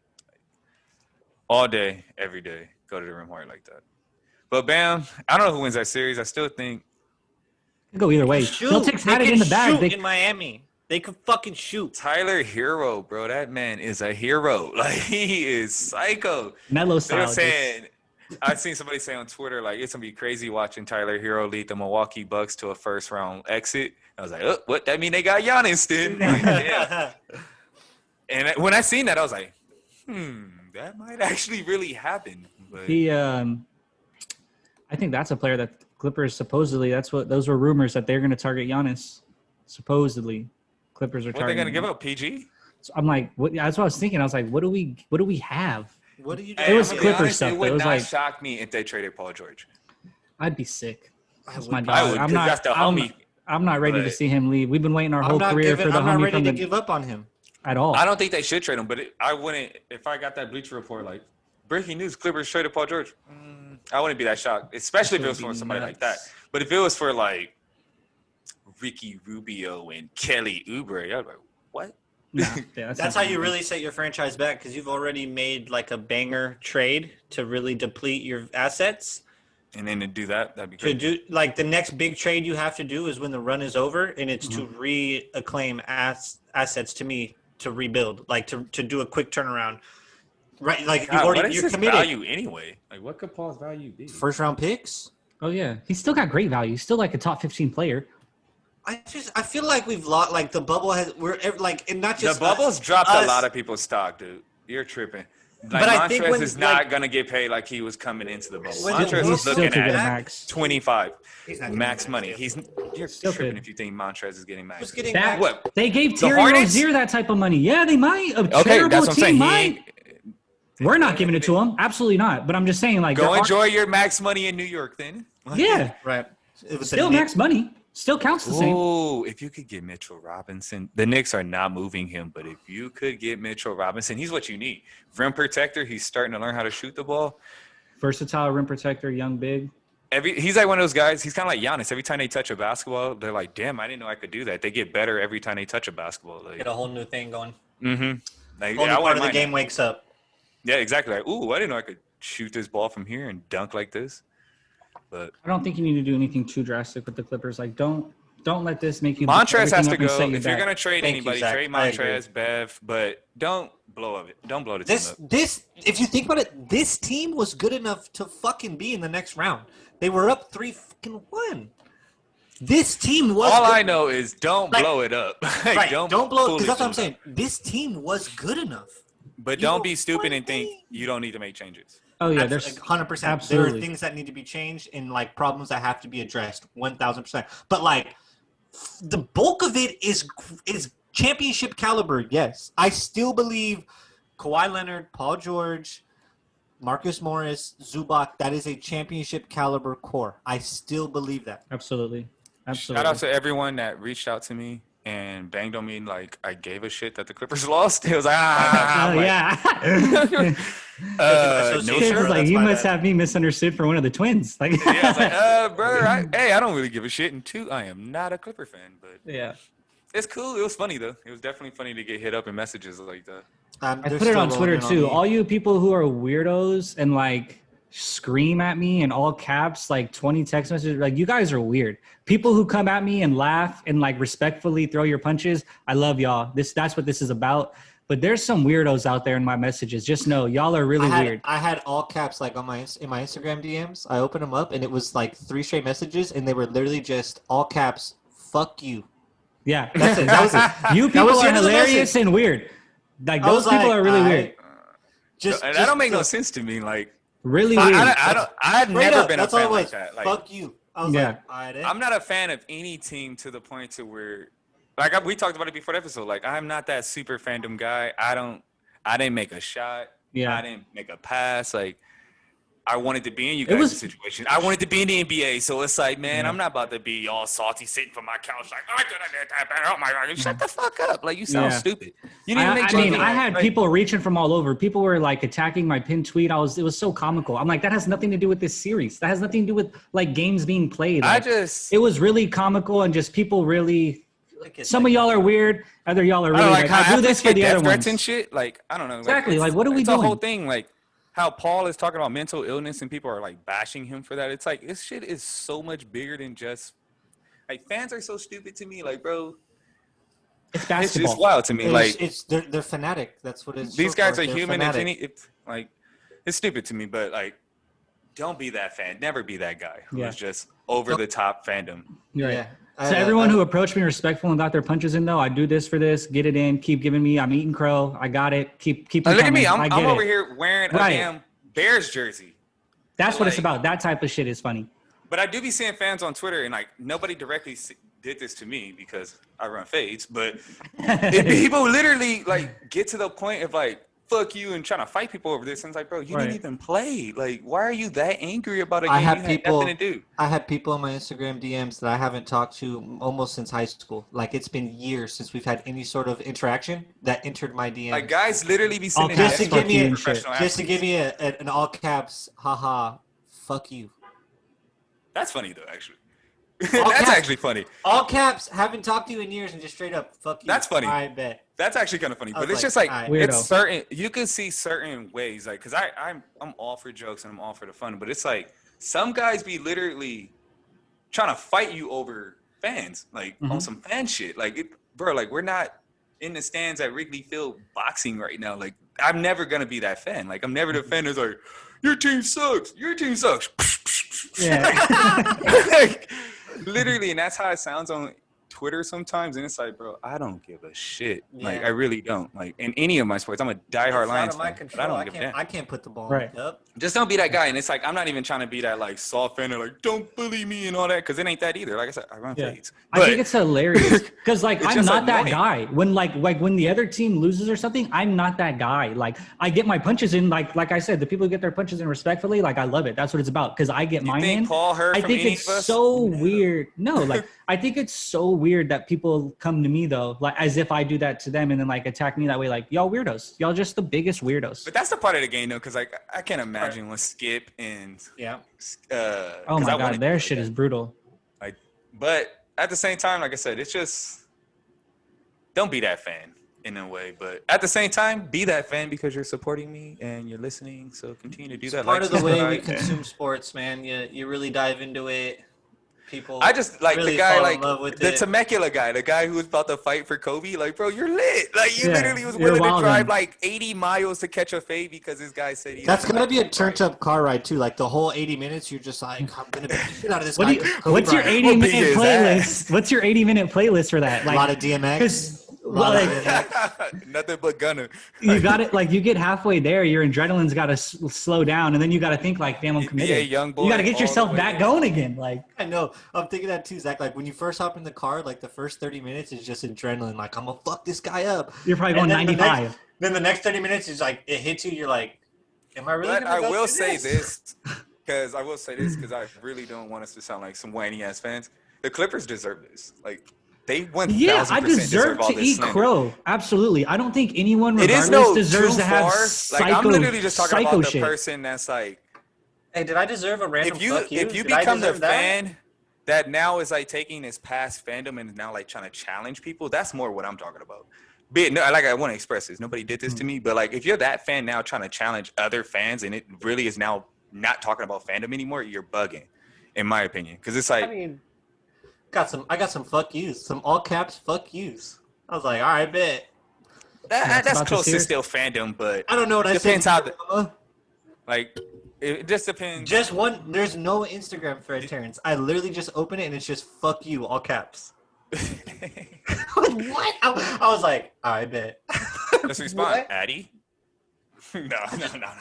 All day, every day, go to the rim hard like that. But Bam, I don't know who wins that series. I still think
It could go either way.
Shoot.
Celtics
They
had it
can
in the bag.
shoot
They,
in Miami. They could fucking shoot.
Tyler Hero, bro. That man is a hero. Like he is psycho.
Melo
They were
style.
saying, I've seen somebody say on Twitter, like, it's gonna be crazy watching Tyler Hero lead the Milwaukee Bucks to a first round exit. I was like, oh, what? That mean they got Giannis then? Like, yeah. And when I seen that, I was like, that might actually really happen. But
He, I think that's a player that Clippers supposedly. Those were rumors that they're going to target Giannis. Supposedly, Clippers are
what they
targeting.
gonna give
him.
up? PG?
So I'm like, what? That's what I was thinking. I was like, what do we have?
What do you?
It was
I'm gonna be
Clippers
honest,
stuff,
It
though.
would
It was
not
like-
shock me if they traded Paul George.
I'd be sick. That's my
would-
dog.
I would,
I'm
'cause
not.
that's the
I'm,
homie.
I'm not ready to
But-
see him leave. We've been waiting our
I'm
whole
not
career for the
I'm not
homie
ready
from
to
the
give up on him.
at all.
I don't think they should trade him, but I wouldn't. If I got that Bleacher Report, like breaking news: Clippers traded Paul George. I wouldn't be that shocked, especially if it was for somebody like that. But if it was for like Ricky Rubio and Kelly Oubre, I'd be like, what?
Nah, yeah,
That's how you really set your franchise back because you've already made like a banger trade to really deplete your assets.
And then to do that, that'd be
To
great.
do like the next big trade you have to do is when the run is over, and it's to reacclaim assets to me to rebuild, like to do a quick turnaround. Right, like
God, what is
you're
his
committed.
value anyway? Like, what could Paul's value be?
First round picks.
Oh yeah, he's still got great value. He's still like a top 15 player.
I feel like we've lost. Like the bubble has. We're like, and not
The
just
bubbles
us,
dropped
us.
a lot of people's stock, dude. You're tripping. Like,
But I think
Montrez
when,
is not
like-
going to get paid like he was coming into the bubble.
When the
Montrez
He's
is
still
looking
could get a
at
max.
25
He's not getting
max
that
money.
deal.
You're
Still
tripping
could.
if you think Montrez is getting max.
Who's getting
That-
back?
What?
They gave Terry
Hornets?
Rozier that type of money. Yeah, they might. A
Okay,
terrible
that's what I'm
team
saying. He
might.
ain't,
We're not giving it to him. Absolutely not. But I'm just saying, like,
go
there are-
enjoy your max money in New York then.
Yeah,
Right. It was
still
the
max money. Still counts the same.
Oh, if you could get Mitchell Robinson, the Knicks are not moving him, but if you could get Mitchell Robinson, he's what you need. Rim protector, he's starting to learn how to shoot the ball.
Versatile rim protector, young big.
He's like one of those guys, he's kind of like Giannis. Every time they touch a basketball, they're like, damn, I didn't know I could do that. They get better every time they touch a basketball. Like,
Get a whole new thing going.
mm-hmm. Like,
Whole new
I
part
wouldn't
of the
mind
game
that.
wakes up.
Yeah, exactly. Like, ooh, I didn't know I could shoot this ball from here and dunk like this. But
I don't think you need to do anything too drastic with the Clippers. Like, don't let this make you.
Montrez has to
everything up
go.
and set
If
you
you're
back.
gonna trade
Thank you,
anybody,
Zach.
trade
I agree.
Montrez, Bev, but don't blow it. Don't blow the team up.
This, if you think about it, this team was good enough to fucking be in the next round. They were up 3-1. This team was.
All
good.
I know is don't
Like-
blow it up. Like,
Right, don't blow
fully
because that's what I'm
blow it
saying. This team was good enough.
up. But
You
don't
were
be stupid and
playing.
think you don't need to make changes.
Oh yeah, there's
100%. There
absolutely.
are things that need to be changed and like problems that have to be addressed. 1,000%. But like the bulk of it is championship caliber. Yes, I still believe Kawhi Leonard, Paul George, Marcus Morris, Zubac. That is a championship caliber core. I still believe that.
absolutely.
Shout out to everyone that reached out to me and banged on me like I gave a shit that the Clippers lost. It was like, I'm
Oh
like,
yeah.
no
Association,
It
sir.
was like
that's
you
my
must
bad.
have me misunderstood for one of the twins. Like
Yeah, I was like, brother, I don't really give a shit. And two, I am not a Clipper fan, but
yeah.
it's cool. It was funny though. It was definitely funny to get hit up in messages like that.
I
They're
put it
still
on Twitter
rolling on
too.
me.
All you people who are weirdos and like scream at me in all caps, like 20 text messages, like you guys are weird. People who come at me and laugh and like respectfully throw your punches, I love y'all. That's what this is about. But there's some weirdos out there in my messages. Just know y'all are really weird.
I had all caps like on my Instagram DMs. I opened them up and it was like 3 straight messages and they were literally just all caps. Fuck you.
Yeah.
That's it. That was it.
You people
was the
are
end of the
hilarious
message.
and weird. Like
I
those
was
people
like,
are really
alright.
weird.
That don't make no sense to me. Like
Really weird.
I've
Straight
never
up,
been a
that's all
fan
it was.
like that. Like,
Fuck you. I was
Yeah.
like, all right.
I'm not a fan of any team to the point to where, like we talked about it before the episode. Like I'm not that super fandom guy. I didn't make a shot.
Yeah.
I didn't make a pass. Like I wanted to be in you
It
guys'
was-
situation. I wanted to be in the NBA. So it's like, man, I'm not about to be all salty sitting from my couch like, I could have did that better. Oh my God, shut the fuck up. Like you sound
Yeah.
stupid. You didn't make
I
changes.
mean, I had
Like,
people reaching from all over. People were like attacking my pinned tweet. It was so comical. I'm like, that has nothing to do with this series. That has nothing to do with like games being played. Like, it was really comical and just people really. Some of y'all are weird. Other y'all are really like, I do this for the other ones.
and shit. Like I don't know.
Exactly.
Like,
Like, what are we
it's
doing?
a whole thing. Like how Paul is talking about mental illness and people are like bashing him for that. It's like this shit is so much bigger than just like fans are so stupid to me. Like, bro,
It's
it's
basketball.
just wild to me. Like
They're fanatic. That's what it's.
these
short
guys
for.
are
They're
human.
fanatic.
It's like it's stupid to me. But like, don't be that fan. Never be that guy who
Yeah.
is just over the top fandom.
You're right.
Yeah.
So everyone who approached me respectful and got their punches in, though, I do this for this. Get it in. Keep giving me. I'm eating crow. I got it. Keep.
Look at me.
coming. I
I'm
get
over
it.
here wearing a
Right.
damn Bears jersey.
That's what it's
like-
about. That type of shit is funny.
But I do be seeing fans on Twitter, and like nobody directly did this to me because I run fades. But if people literally like get to the point of like fuck you and trying to fight people over this, and it's like, bro, you
Right.
didn't even play. Like, why are you that angry about a game
I have
you had
people-
nothing to do?
I had people on my Instagram DMs that I haven't talked to almost since high school. Like it's been years since we've had any sort of interaction that entered my DMs.
Like guys literally be sending
caps,
just to give me a,
professional
just to
athletes.
give me an all caps, haha, fuck you.
That's funny though, actually.
All
That's
caps.
actually funny.
All caps, haven't talked to you in years, and just straight up, fuck you.
That's funny.
I bet.
That's actually kind of funny,
I
but
was
it's just
like,
like
alright.
it's
Weirdo.
certain. You can see certain ways, like because I'm all for jokes and I'm all for the fun, but it's like some guys be literally trying to fight you over fans, like on some fan shit. Like, bro, like we're not in the stands at Wrigley Field boxing right now. Like I'm never gonna be that fan. Like I'm never the fan that's like your team sucks. Your team sucks.
Yeah.
Like, literally, and that's how it sounds on Twitter sometimes, and it's like, bro, I don't give a shit.
Yeah.
Like, I really don't. Like, in any of my sports, I'm a diehard
It's out
Lions
of my
fan, but
control.
I don't
I
give a
can't.
damn.
I can't put the ball
Right.
in the cup.
Just don't be that guy. And it's like, I'm not even trying to be that, like, soft fan or, like, don't bully me and all that, because it ain't that either. Like I said, I run fades.
I think it's hilarious because like
It's
I'm
just
not that
annoying.
guy. When like when the other team loses or something, I'm not that guy. Like I get my punches in. Like I said, the people who get their punches in respectfully, like I love it. That's what it's about because I get
You
mine
think
in.
Paul heard
I
from
think
any
it's
of us?
so
No.
weird. No, like I think it's so weird that people come to me though, like as if I do that to them and then like attack me that way. Like y'all weirdos. Y'all just the biggest weirdos.
But that's the part of the game, though, because, like, I can't imagine when Skip and
Yeah.
Oh
'cause
my
I wanna
god, their
do
shit
that.
is brutal.
Like, but at the same time, like I said, it's just don't be that fan in a way. But at the same time, be that fan because you're supporting me and you're listening. So continue to do
It's
that.
part
Like,
of the way we
subscribe.
consume sports, man. You really dive into it. People.
I just like
really
the guy,
fall in
like
love with
the
it.
Temecula guy, the guy who was about to fight for Kobe. Like, bro, you're lit. Like, you
Yeah,
literally was
you're
willing to
wildin'.
drive like 80 miles to catch a fade because this guy said he.
That's
was
gonna be a
like,
turned up car ride too. Like the whole 80 minutes, you're just like, I'm gonna beat the shit out of this
What
guy.
do you,
'cause Kobe
what's your
Bryant.
80
We'll beat
minute
his
playlist?
ass.
What's your 80-minute playlist for that?
A
Like
lot of DMX.
'cause,
lot of
like,
Nothing but gunner.
you got it. Like you get halfway there, your adrenaline's got to slow down, and then you got to think like, "Damn, I'm
NBA
committed."
young boy
You got to
all
get
the
yourself
way
back
there.
going again. Like,
I know. I'm thinking that too, Zach. Like when you first hop in the car, like the first 30 minutes is just adrenaline. Like I'm gonna fuck this guy up.
you're probably
And
going
then the
95.
Then the next 30 minutes is like it hits you. You're like, am I really?
But
gonna
I
go
will
through
say this, because I really don't want us to sound like some whiny ass fans. The Clippers deserve this. Like, they 1,000%
Yeah, I
deserve
deserve
all
to
this
eat
slander.
crow. Absolutely. I don't think anyone,
It
regardless,
is no
deserves
too
to have
far.
psycho,
Like, I'm literally just talking
psycho
about the
shit.
person that's like,
Hey, did I deserve a random
if you
fuck you?
if you
Did I
become the
deserve that?
fan that now is like taking his past fandom and now like trying to challenge people, that's more what I'm talking about. Be it, no, like I want to express this. Nobody did this to me, but like if you're that fan now trying to challenge other fans and it really is now not talking about fandom anymore, you're bugging, in my opinion. Because it's like
I mean, I got some fuck yous, some all caps fuck yous. I was like, all right, bet.
That's
that's
about to
close to
steer.
still fandom, but
I don't know what I
depends
said.
how the, like it just depends.
Just one. There's no Instagram thread, Terrence. I literally just open it and it's just fuck you, all caps. What? I was like, all right, bet.
Let's respond,
What?
Addy. No.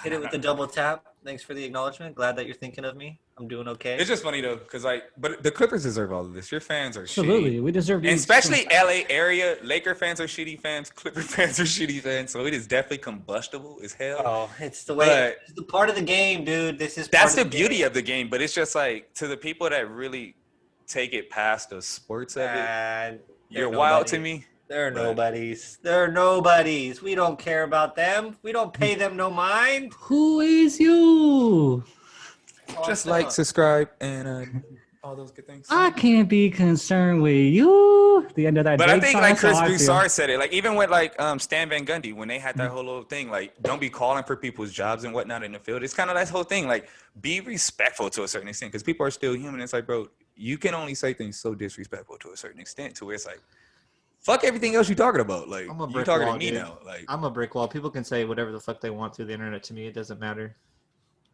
Hit it with the double tap. Thanks for the acknowledgement. Glad that you're thinking of me. I'm doing okay.
It's just funny though, because like, but the Clippers deserve all of this. Your fans are
Absolutely,
shitty.
we deserve to
And
eat
especially LA area, Laker fans are shitty fans, Clipper fans are shitty fans, so it is definitely combustible as hell.
Oh, it's the way.
But-
It's the part of the game, dude. This is.
That's the
part
beauty
game.
of the game, but it's just like to the people that really take it past the sports of it,
And
you're
they're
wild to
nobodies.
me.
They're
But-
nobodies. They're nobodies. We don't care about them. We don't pay them no mind.
Who is you?
Just like, subscribe, and all those good things.
I can't be concerned with you. The end of that.
But I
Drake
think
song,
like
that's
Chris
how I feel.
Broussard said it. Like even with like Stan Van Gundy when they had that whole little thing, like don't be calling for people's jobs and whatnot in the field. It's kind of that whole thing. Like be respectful to a certain extent because people are still human. It's like, bro, you can only say things so disrespectful to a certain extent to where it's like, fuck everything else you're talking about. Like
I'm a
you're
brick
talking
wall,
to me
dude.
now. Like
I'm a brick wall. People can say whatever the fuck they want through the internet to me. It doesn't matter.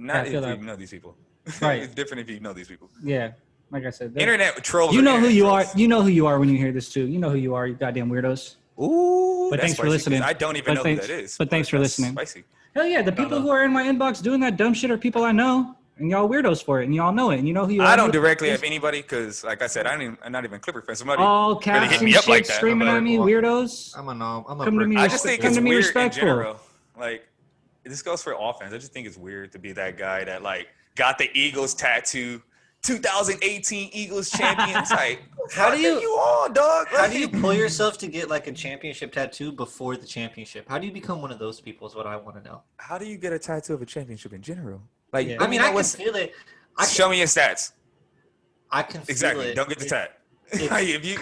not
I
if
feel
you
that.
know these people.
Right.
It's different if you know these people.
Yeah, like I said,
Internet trolls.
you
are
know who
internet
you are.
trolls.
You know who you are when you hear this too. You know who you are, you goddamn weirdos.
Ooh,
But
that's
thanks for
spicy, 'cause
listening.
I don't even
But
know
thanks-
who that is.
but thanks for
that's
listening.
Spicy.
Hell yeah, the people who are in my inbox doing that dumb shit are people I know, and y'all weirdos for it, and y'all know it, and you know who you are.
I don't directly have anybody because, like I said, I'm not even Clipper fan. Somebody
all
really
caps
hit
and
me up
shit
like that.
screaming at me, weirdos.
I'm a
Come to
brick
me.
I just think
Come
it's
to me
weird
respectful.
in general. Like, this goes for all fans. I just think it's weird to be that guy that, like, got the Eagles tattoo, 2018 Eagles champions. Like,
How do you-
on, dog?
How do you pull yourself to get like a championship tattoo before the championship? How do you become one of those people? Is what I want to know.
How do you get a tattoo of a championship in general? Like,
Yeah.
let
I
me
mean,
know
I can
what's.
feel it.
Show me your stats.
I can feel
Exactly.
it.
Don't get the tat.
if-
Like, if you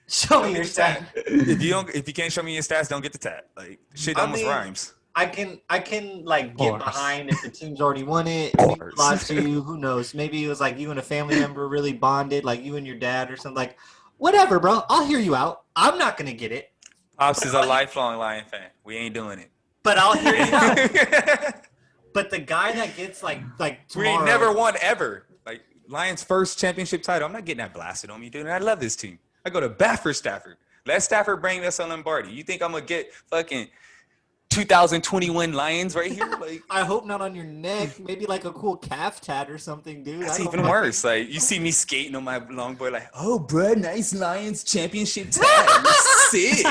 Show
don't
me
get
your
the tat.
stat.
If you can't show me your stats, don't get the tat. Like, shit
I
almost
mean,
rhymes.
I can like get
Bars.
behind if the team's already won it. Maybe
Bars.
lied to you. Who knows? Maybe it was like you and a family member really bonded, like you and your dad or something. Like, whatever, bro. I'll hear you out. I'm not gonna get it,
Pops is a lifelong Lion fan. We ain't doing it.
but I'll hear you out. But the guy that gets like
We
tomorrow,
ain't never won ever. Like Lions' first championship title. I'm not getting that blasted on me, dude. And I love this team. I go to bat for Stafford. Let Stafford bring us a Lombardi. You think I'm gonna get fucking 2021 Lions right here? Like,
I hope not on your neck. Maybe like a cool calf tat or something, dude.
that's
I don't
even
know.
worse. Like, you see me skating on my longboard, like, oh, bro, nice Lions championship tag. Sick.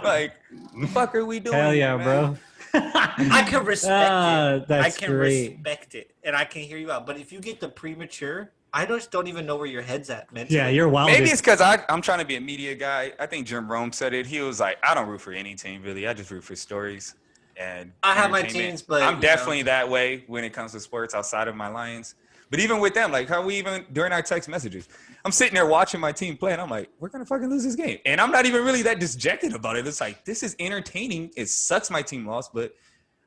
Like, the fuck are we doing?
Hell yeah,
man?
bro.
I can respect it. I
That's
can
great.
respect it, and I can hear you out. But if you get the premature, I just don't even know where your head's at mentally.
Yeah, you're wild.
Maybe it's because I'm trying to be a media guy. I think Jim Rome said it. He was like, I don't root for any team, really. I just root for stories. And
I have my
entertainment.
teams, but
I'm definitely that way when it comes to sports outside of my Lions. But even with them, like how we even during our text messages, I'm sitting there watching my team play, and I'm like, we're gonna fucking lose this game. And I'm not even really that dejected about it. It's like, this is entertaining. It sucks my team lost, but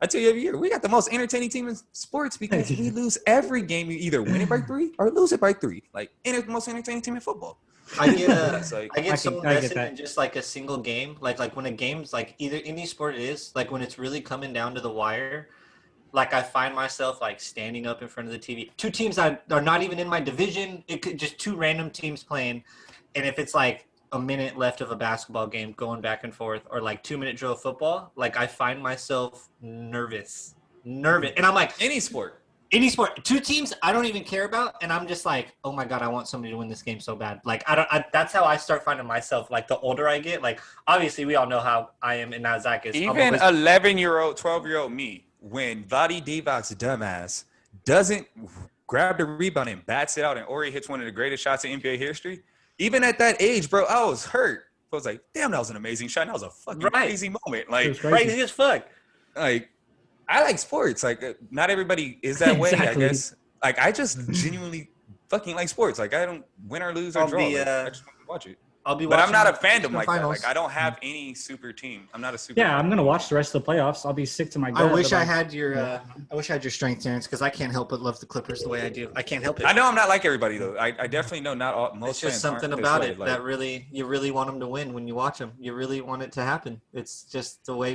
I tell you every year, we got the most entertaining team in sports because we lose every game. You either win it by 3 or lose it by 3. Like, the most entertaining team in football.
I get
It's like,
I get so
I get
invested
that.
in just like a single game, like when a game's like either any sport it is, like when it's really coming down to the wire, like I find myself like standing up in front of the TV. Two teams that are not even in my division. It could just two random teams playing, and if it's like a minute left of a basketball game going back and forth, or like 2-minute drill of football, like I find myself nervous, and I'm like
any sport.
any sport, two teams I don't even care about, and I'm just like, oh my god, I want somebody to win this game so bad. Like that's how I start finding myself. Like the older I get, like obviously we all know how I am, and now Zach is.
Even 11-year-old, 12-year-old me, when Vlade Divac's dumbass doesn't grab the rebound and bats it out, and Ori hits one of the greatest shots in NBA history. Even at that age, bro, I was hurt. I was like, damn, that was an amazing shot. That was a fucking crazy moment. Like,
crazy as fuck.
Like, I like sports. Like, not everybody is that way,
Exactly.
I guess. Like, I just genuinely fucking like sports. Like, I don't win or lose or draw. Like, I just want to watch it.
I'll be
But I'm
watching
not a
the
fandom like that.
finals.
Like, I don't have any super team. I'm not a super
Yeah, I'm
fan.
gonna watch the rest of the playoffs. I'll be sick to my
I
gut.
wish
but,
I
like,
had your I wish I had your strength, Terrence, because I can't help but love the Clippers the way I do. I can't help it.
I know I'm not like everybody, though. I definitely know not all. Most
It's just
fans aren't
something
this
about
way.
it
Like,
that you really want them to win when you watch them. You really want it to happen. It's just the way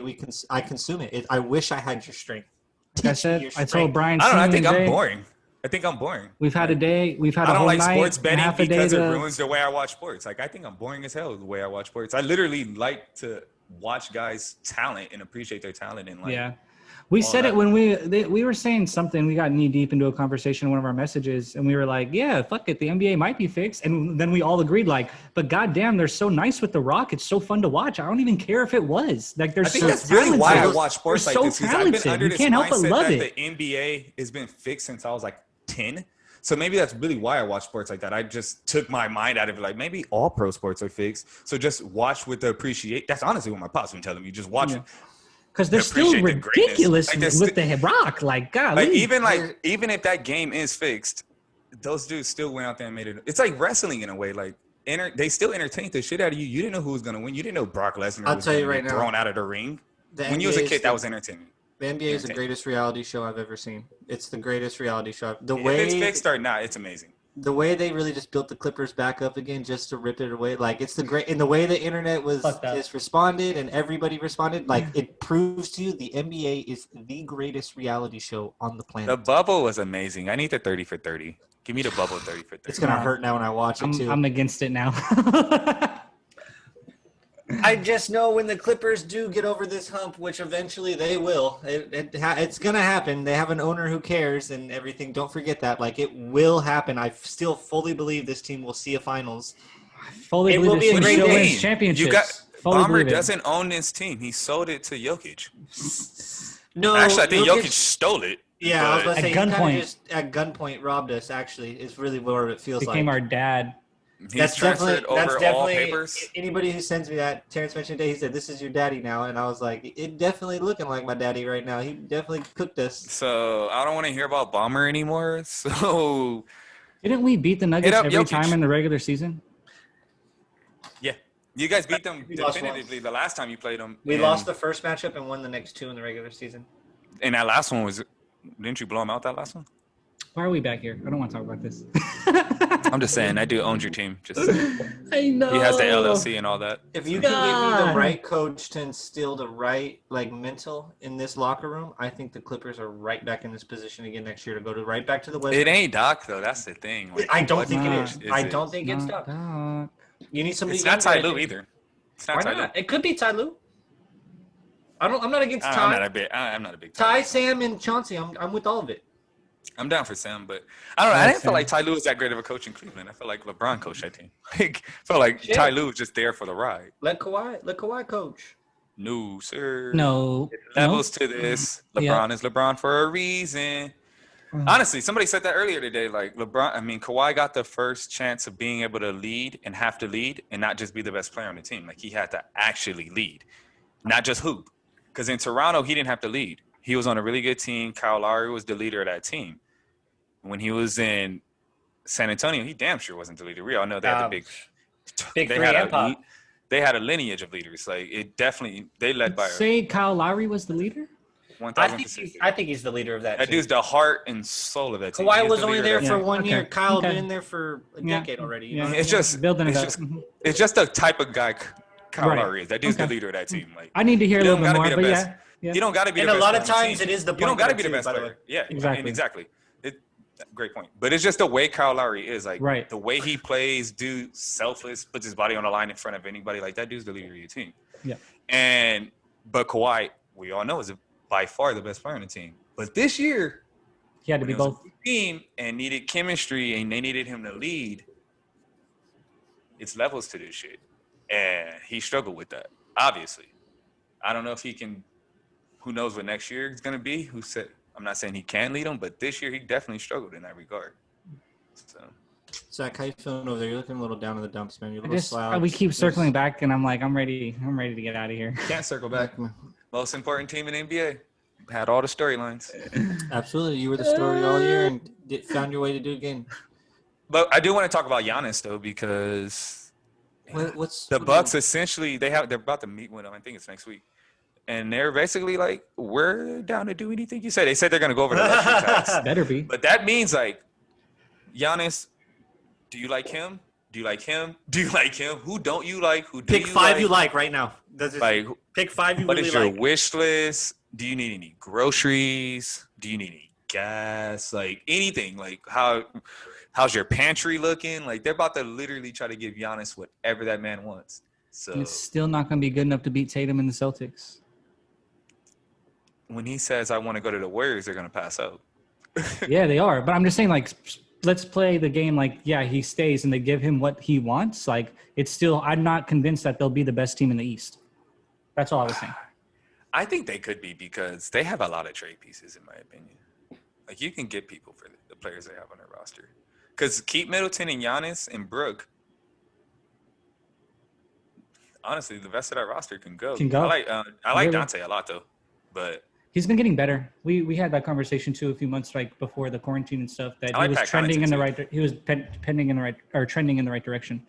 I consume it. I wish I had your strength.
like I
Teach me
said,
your
I told
strength.
Brian.
I don't know. I
Seaman
think I'm
today,
boring. I think I'm boring.
We've had a day. We've had
I
a
don't
whole
like
night
sports
and
betting
half a day
because it
to-
ruins the way I watch sports. Like, I think I'm boring as hell the way I watch sports. I literally like to watch guys' talent and appreciate their talent and like.
Yeah, we
all
said
that.
it when we were saying something. We got knee deep into a conversation in one of our messages, and we were like, "Yeah, fuck it, the NBA might be fixed." And then we all agreed, like, "But goddamn, they're so nice with the Rock. It's so fun to watch. I don't even care if it was. Like, they're
I think
so
that's really why I
talented.
watch sports
They're
like
so
this. Because I've been
talented.
under
You
this
can't help but
mindset
love
that
it.
the NBA has been fixed since I was like 10. So maybe that's really why I watch sports like that. I just took my mind out of it. Like, maybe all pro sports are fixed. So just watch with the appreciate. That's honestly what my pop's been telling me. Just watch it.
Because they're still
appreciate the greatness.
ridiculous
Like, they're
with the Rock. Like, God,
Like even if that game is fixed, those dudes still went out there and made it. It's like wrestling in a way. Like they still entertained the shit out of you. You didn't know who was gonna win. You didn't know Brock Lesnar
I'll
was
tell you
gonna
right
be
now,
thrown out of the ring.
The
When you was a
NBA is
kid,
the-
that was entertaining.
The NBA is the greatest reality show I've ever seen. It's the greatest reality show. The
If
way
it's fixed or not, it's amazing.
the way they really just built the Clippers back up again just to rip it away, like it's the great. And the way the internet was
Fuck that.
just responded and everybody responded, like it proves to you the NBA is the greatest reality show on the planet.
The bubble was amazing. I need the 30 for 30. Give me the bubble 30 for 30.
It's gonna hurt now when I watch it too.
I'm against it now.
I just know when the Clippers do get over this hump, which eventually they will, it's going to happen. They have an owner who cares and everything. Don't forget that. Like, it will happen. I still fully believe this team will see a finals.
Fully
It
believe
will
this
be a
team
great
still
game.
wins championships.
You got
Fully
Bomber
believe it.
doesn't own this team. He sold it to Jokic.
No,
Actually, I think Jokic stole it.
Yeah, I was going to
At
say, he kind
gunpoint.
of just at gunpoint robbed us, actually, is really what it feels
Became
like.
our dad.
He's transferred over all papers.
Anybody who sends me that, Terrence mentioned today, he said, "This is your daddy now," and I was like, "It definitely looking like my daddy right now. He definitely cooked us."
So I don't want to hear about Bomber anymore. So
Didn't we beat the Nuggets
up,
every
Jokic.
time in the regular season?
yeah, you guys beat them
We lost
definitively the last time you played them.
We lost the first matchup and won the next two in the regular season.
And that last one was. Didn't you blow them out that last one?
Why are we back here? I don't want to talk about this.
I'm just saying, that dude owns your team. Just
I know.
he has the LLC and all that.
If you can give me the
God.
right coach to instill the right mental in this locker room, I think the Clippers are right back in this position again next year to go back to the West.
It ain't Doc though. That's the thing. Like,
I don't
what
think it
coach
is. I don't
it?
think it's
Not
Doc.
Doc.
You need somebody.
It's not Ty
younger, I
Lue
think.
either. It's
Why
not Ty Lue.
not? It could be Ty Lue. I'm not against
I'm
Ty.
not a big
Ty, Sam, and Chauncey. I'm with all of it.
I'm down for Sam, but I don't know.
I
I
like
didn't feel
Sam.
like Ty Lue was that great of a coach in Cleveland. I felt like LeBron coached that team. Like, I felt like
Shit.
Ty Lue was just there for the ride.
Let Kawhi coach.
No, sir.
No.
Levels to this. LeBron
Yeah.
is LeBron for a reason. Honestly, somebody said that earlier today. Like Kawhi got the first chance of being able to lead and have to lead and not just be the best player on the team. Like, he had to actually lead, not just hoop. Because in Toronto, he didn't have to lead. He was on a really good team. Kyle Lowry was the leader of that team. When he was in San Antonio, he damn sure wasn't the leader. We all know they had the big
Big
they
three
had
and Pop.
they had a lineage of leaders. Like, it definitely, they led by
Say Kyle Lowry was the leader?
1,000%.
I think he's the leader of that
That
team.
dude's the heart and soul of that team.
Kawhi
He's
was
the
only
leader
there
of that
for
team.
1
Okay.
year. Kyle
Okay.
been there for a
Yeah.
decade already. You
Yeah.
know?
It's just
building it
it's
up.
just it's just the type of guy Kyle
Right.
Lowry is. That dude's the
Okay.
leader of that team. Like,
I need to hear a
you
little
don't
bit
gotta
more,
be the
but
best.
yeah.
You don't got to be
And
the
a
best
lot
player
of
on the
times
team.
it is the
You don't
point
got to
guard
be the
too,
best
by the
player.
way.
Yeah,
Exactly.
exactly. Great point. But it's just the way Kyle Lowry is. Like,
Right.
the way he plays, dude, selfless, puts his body on the line in front of anybody. Like, that dude's the leader of your team.
Yeah.
But Kawhi, we all know, is by far the best player on the team. But this year,
He had to
when
be
it was
both.
a good team and needed chemistry and they needed him to lead, it's levels to this shit. And he struggled with that, obviously. I don't know if he can, who knows what next year is going to be. I'm not saying he can lead them, but this year he definitely struggled in that regard. So,
Zach, how you feeling over there? You're looking a little down in the dumps, man. You're a little slouched.
We keep circling back, and I'm like, I'm ready to get out of here.
can't circle back. Most important team in the NBA. Had all the storylines.
Absolutely. You were the story all year and found your way to do it again.
But I do want to talk about Giannis, though, because
What's
the Bucks essentially they're about to meet with him. I think it's next week, and they're basically like, we're down to do anything you say. They said they're going to go over the luxury tax,
Better be.
but that means like, Giannis, do you like him? Do you like him? Do you like him? Who don't you like? Who do
Pick
you
five
like?
you like right now.
Like,
Pick five you
what
really
is your
like.
wish list? Do you need any groceries? Do you need any gas? Like, anything? Like, how's your pantry looking? Like, they're about to literally try to give Giannis whatever that man wants. So
It's still not going to be good enough to beat Tatum and the Celtics.
when he says, I want to go to the Warriors, they're going to pass out.
Yeah, they are. But I'm just saying, like, let's play the game like, yeah, he stays and they give him what he wants. Like, it's still, I'm not convinced that they'll be the best team in the East. That's all I was saying.
I think they could be because they have a lot of trade pieces, in my opinion. Like, you can get people for the players they have on their roster. Because keep Middleton and Giannis and Brooke. Honestly, the rest of that roster can go.
Can go.
I like
Really?
Dante a lot, though. But
He's been getting better. We had that conversation too a few months like before the quarantine and stuff that
I like
he was
Pat
trending
Connaughton,
in the
too.
right. He was trending in the right direction.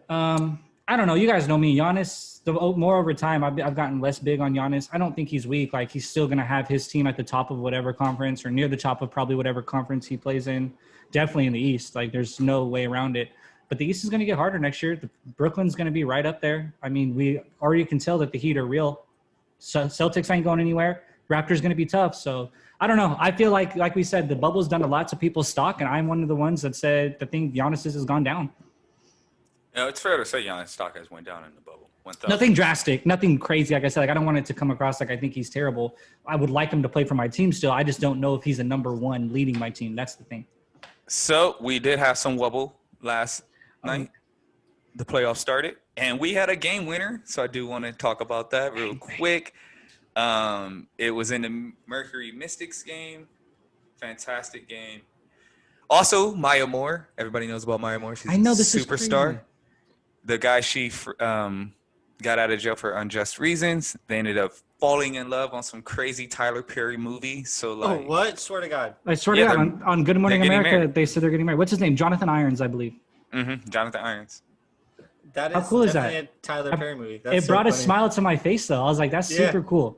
I don't know. You guys know me, Giannis. More over time, I've gotten less big on Giannis. I don't think he's weak. Like, he's still gonna have his team at the top of whatever conference or near the top of probably whatever conference he plays in. Definitely in the East. Like, there's no way around it. But the East is gonna get harder next year. Brooklyn's gonna be right up there. I mean, we already can tell that the Heat are real. So Celtics ain't going anywhere. Raptors gonna be tough. So I don't know. I feel like we said, the bubble's done a lot to people's stock, and I'm one of the ones that said the thing Giannis's has gone down.
you know, it's fair to say Giannis' stock has went down in the bubble. 1,000.
Nothing drastic, nothing crazy. Like I said, like, I don't want it to come across like I think he's terrible. I would like him to play for my team still. I just don't know if he's a number one leading my team. That's the thing.
So we did have some wobble last night. The playoffs started, and we had a game winner. So I do want to talk about that real quick. It was in the Mercury Mystics game. Fantastic game. Also, Maya Moore. Everybody knows about Maya Moore. She's
I know,
a
this is
superstar.
crazy.
The guy she got out of jail for unjust reasons. They ended up falling in love on some crazy Tyler Perry movie. So,
Oh,
like,
what? Swear to God.
I swear to
Yeah,
God, on Good Morning
they're getting
America,
married.
they said they're getting married. What's his name? Jonathan Irons, I believe.
Jonathan Irons.
That is
How cool is that?
definitely a Tyler Perry movie. That's
It brought a
so funny.
smile to my face, though. I was like, that's
Yeah.
super cool.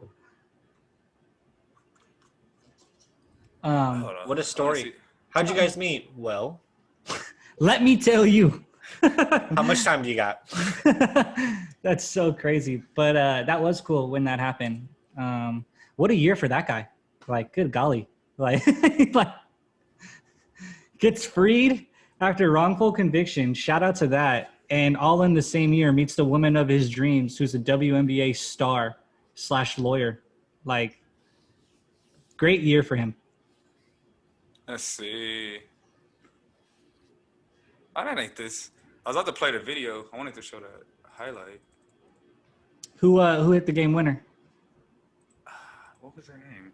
Hold on.
What a
I wanna
story.
see-
How'd you guys meet? Well,
Let me tell you.
how much time do you got?
That's so crazy. But that was cool when that happened. What a year for that guy. Like, good golly. Like, like gets freed After wrongful conviction, shout out to that. And all in the same year meets the woman of his dreams, who's a WNBA star / lawyer. Like, great year for him.
Let's see. I didn't like this. I was about to play the video. I wanted to show that highlight.
Who hit the game winner?
What was her name?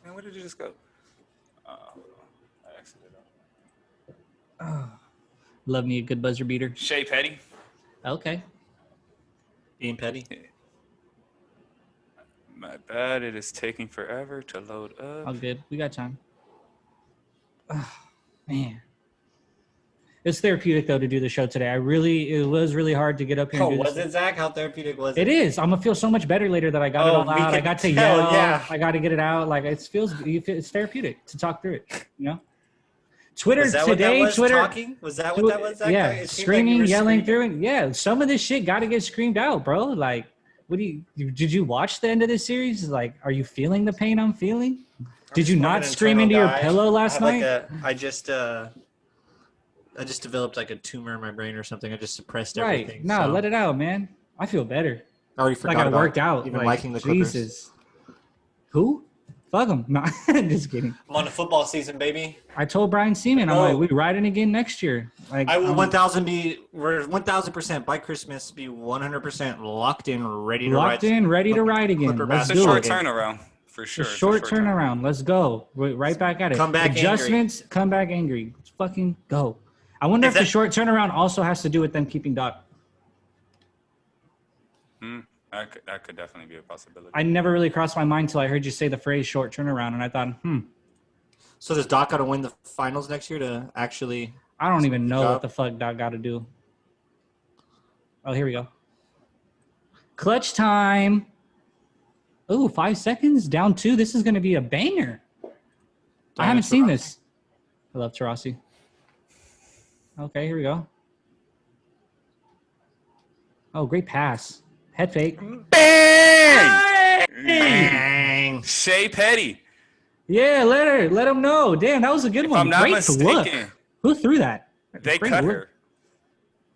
Man, where did you just go? I exited out.
Love me a good buzzer beater.
Shea Petty.
Okay.
Being petty.
My bad. It is taking forever to load up.
All good. We got time. Oh, man. It's therapeutic, though, to do the show today. It was really hard to get up here and do
Was
this.
it, Zach? How therapeutic was it?
It is. I'm going to feel so much better later that I got it all out. I got to
tell,
yell.
yeah.
I got to get it out. Like, it's therapeutic to talk through it, you know? Twitter
Was that
today,
what that was,
Twitter.
talking? Was that what that was, Zach?
Yeah,
It seemed like you
screaming,
were
yelling
screaming.
through it. Yeah, some of this shit got to get screamed out, bro. Like, did you watch the end of this series? Like, are you feeling the pain I'm feeling? Did you
I'm just more of
not
an
scream into
internal
your
guy.
pillow last
I have
night?
I just developed like a tumor in my brain or something. I just suppressed
Right.
everything.
No,
so
let it out, man. I feel better.
I already forgot
Like I
about
worked out.
even
Like,
liking the Clippers.
Jesus. Who? Fuck him. No, just kidding.
I'm on the football season, baby.
I told Brian Seaman, I'm
No.
like, we riding again next year. Like,
I will 1,000% by Christmas be 100% locked in, ready to
locked
ride.
in, ready to ride again.
Clipper
Let's
It's a
do
short
it.
turnaround for sure.
A short turnaround. Let's go. We're right back at it.
Come back
Adjustments, come back angry. Let's fucking go. I wonder if the short turnaround also has to do with them keeping Doc.
That could definitely be a possibility.
I never really crossed my mind till I heard you say the phrase short turnaround, and I thought,
So does Doc got to win the finals next year to actually?
I don't even know
job.
what the fuck Doc got to do. Oh, here we go. Clutch time. Ooh, 5 seconds, down 2. This is going to be a banger. I haven't seen this. I love Tarasi. Okay, here we go. Oh, great pass. Head fake.
Bang!
Bang!
Shea Petty.
Yeah, let him know. Damn, that was a good
If
one.
I'm not
Great
mistaken,
look. Who threw that?
they
Great
cut
look.
her.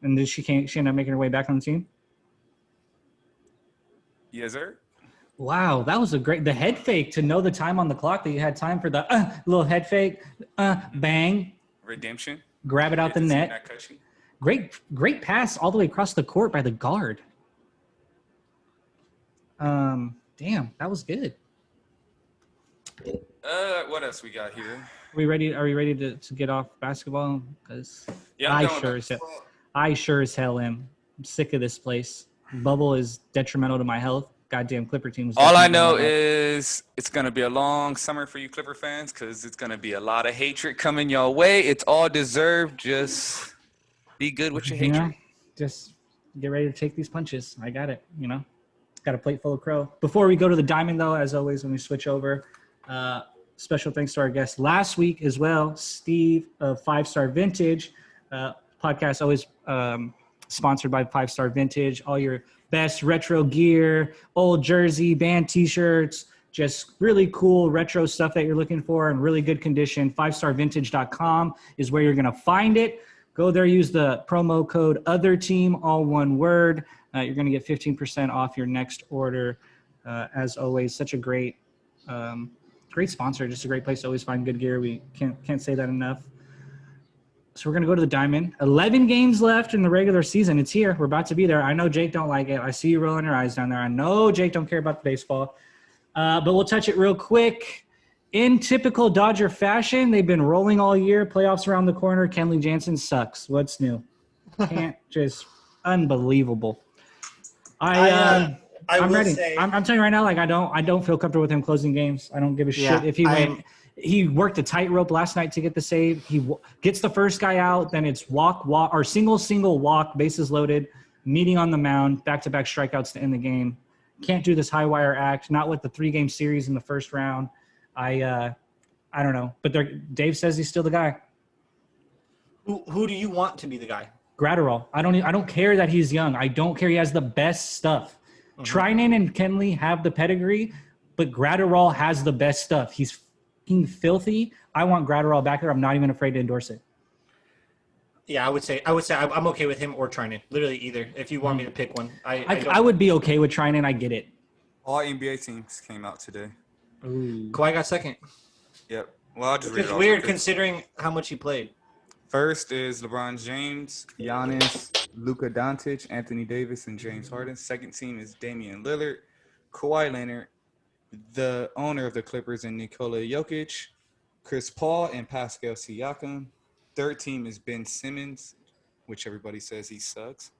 And did she ended up making her way back on the team?
Yes, sir.
Wow, that was the head fake to know the time on the clock that you had time for the little head fake, bang,
Redemption.
grab it out the
Did you see
net.
that cut sheet?
Great pass all the way across the court by the guard. Damn, that was good.
What else we got here?
Are we ready to get off basketball? Because
Yeah, I'm going
I sure as hell am. I'm sick of this place. Bubble is detrimental to my health. Goddamn Clipper team.
All I know is it's going to be a long summer for you Clipper fans because it's going to be a lot of hatred coming your way. It's all deserved. Just be good with your
You know,
hatred.
just get ready to take these punches. I got it, you know. Got a plate full of crow. Before we go to the diamond, though, as always, when we switch over, special thanks to our guest last week as well, Steve of 5 Star Vintage. Podcast always sponsored by 5 Star Vintage. All your best retro gear, old jersey, band T-shirts, just really cool retro stuff that you're looking for in really good condition. 5starvintage.com is where you're going to find it. Go there, use the promo code OTHERTEAM, all one word. You're going to get 15% off your next order. As always, such a great sponsor. Just a great place to always find good gear. We can't say that enough. So we're going to go to the diamond. 11 games left in the regular season. It's here. We're about to be there. I know Jake don't like it. I see you rolling your eyes down there. I know Jake don't care about the baseball. But we'll touch it real quick. In typical Dodger fashion, they've been rolling all year. Playoffs around the corner. Kenley Jansen sucks. What's new? Can't just unbelievable. I'm
will
ready.
say-
I'm telling you right now, like I don't feel comfortable with him closing games. I don't give a shit if he went. He worked a tightrope last night to get the save. He gets the first guy out, then it's walk or single walk, bases loaded, meeting on the mound, back-to-back strikeouts to end the game. Can't do this high wire act. Not with the 3-game series in the first round. I don't know, but Dave says he's still the guy.
Who do you want to be the guy?
Gratterall. I don't care that he's young. I don't care. He has the best stuff.
Mm-hmm.
Trinan and Kenley have the pedigree, but Gratterall has the best stuff. He's fucking filthy. I want Gratterall back there. I'm not even afraid to endorse it.
Yeah, I would say I'm okay with him or Trinan. Literally either. If you want me to pick one,
I would be okay with Trinan. I get it.
All NBA teams came out today.
Ooh.
Kawhi got second.
Yep. Well, I'll just read
It's
it off.
weird
real quick.
considering how much he played.
First is LeBron James, Giannis, Luka Doncic, Anthony Davis, and James Harden. Second team is Damian Lillard, Kawhi Leonard, the owner of the Clippers, and Nikola Jokic, Chris Paul, and Pascal Siakam. Third team is Ben Simmons, which everybody says he sucks.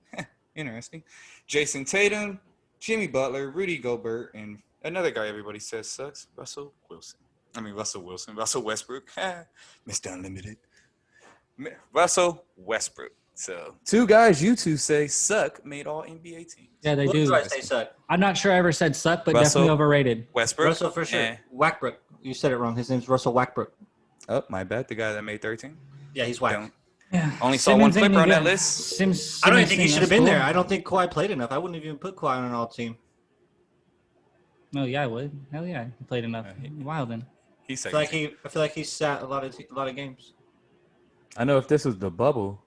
Interesting. Jason Tatum, Jimmy Butler, Rudy Gobert, and another guy everybody says sucks, Russell Westbrook. Mr. Unlimited. Russell Westbrook. So, two guys you two say suck made all NBA teams.
Yeah, they
What
do.
do I say suck?
I'm not sure I ever said suck, but
Russell.
definitely overrated.
Westbrook.
Russell for sure. Wackbrook. You said it wrong. His name's Russell Wackbrook.
Oh, my bad. The guy that made 13.
Yeah, he's whack.
Don't.
Yeah.
Only saw one
Simmons ain't
Clipper on that
good.
list.
Simmons,
I don't even think he
Simmons
should have
ain't
been
cool.
there. I don't think Kawhi played enough. I wouldn't even put Kawhi on an all team.
No, yeah, I would. Hell yeah, he played enough. Wild then.
He
I
said
feel like he sat a lot of games.
I know if this was the bubble,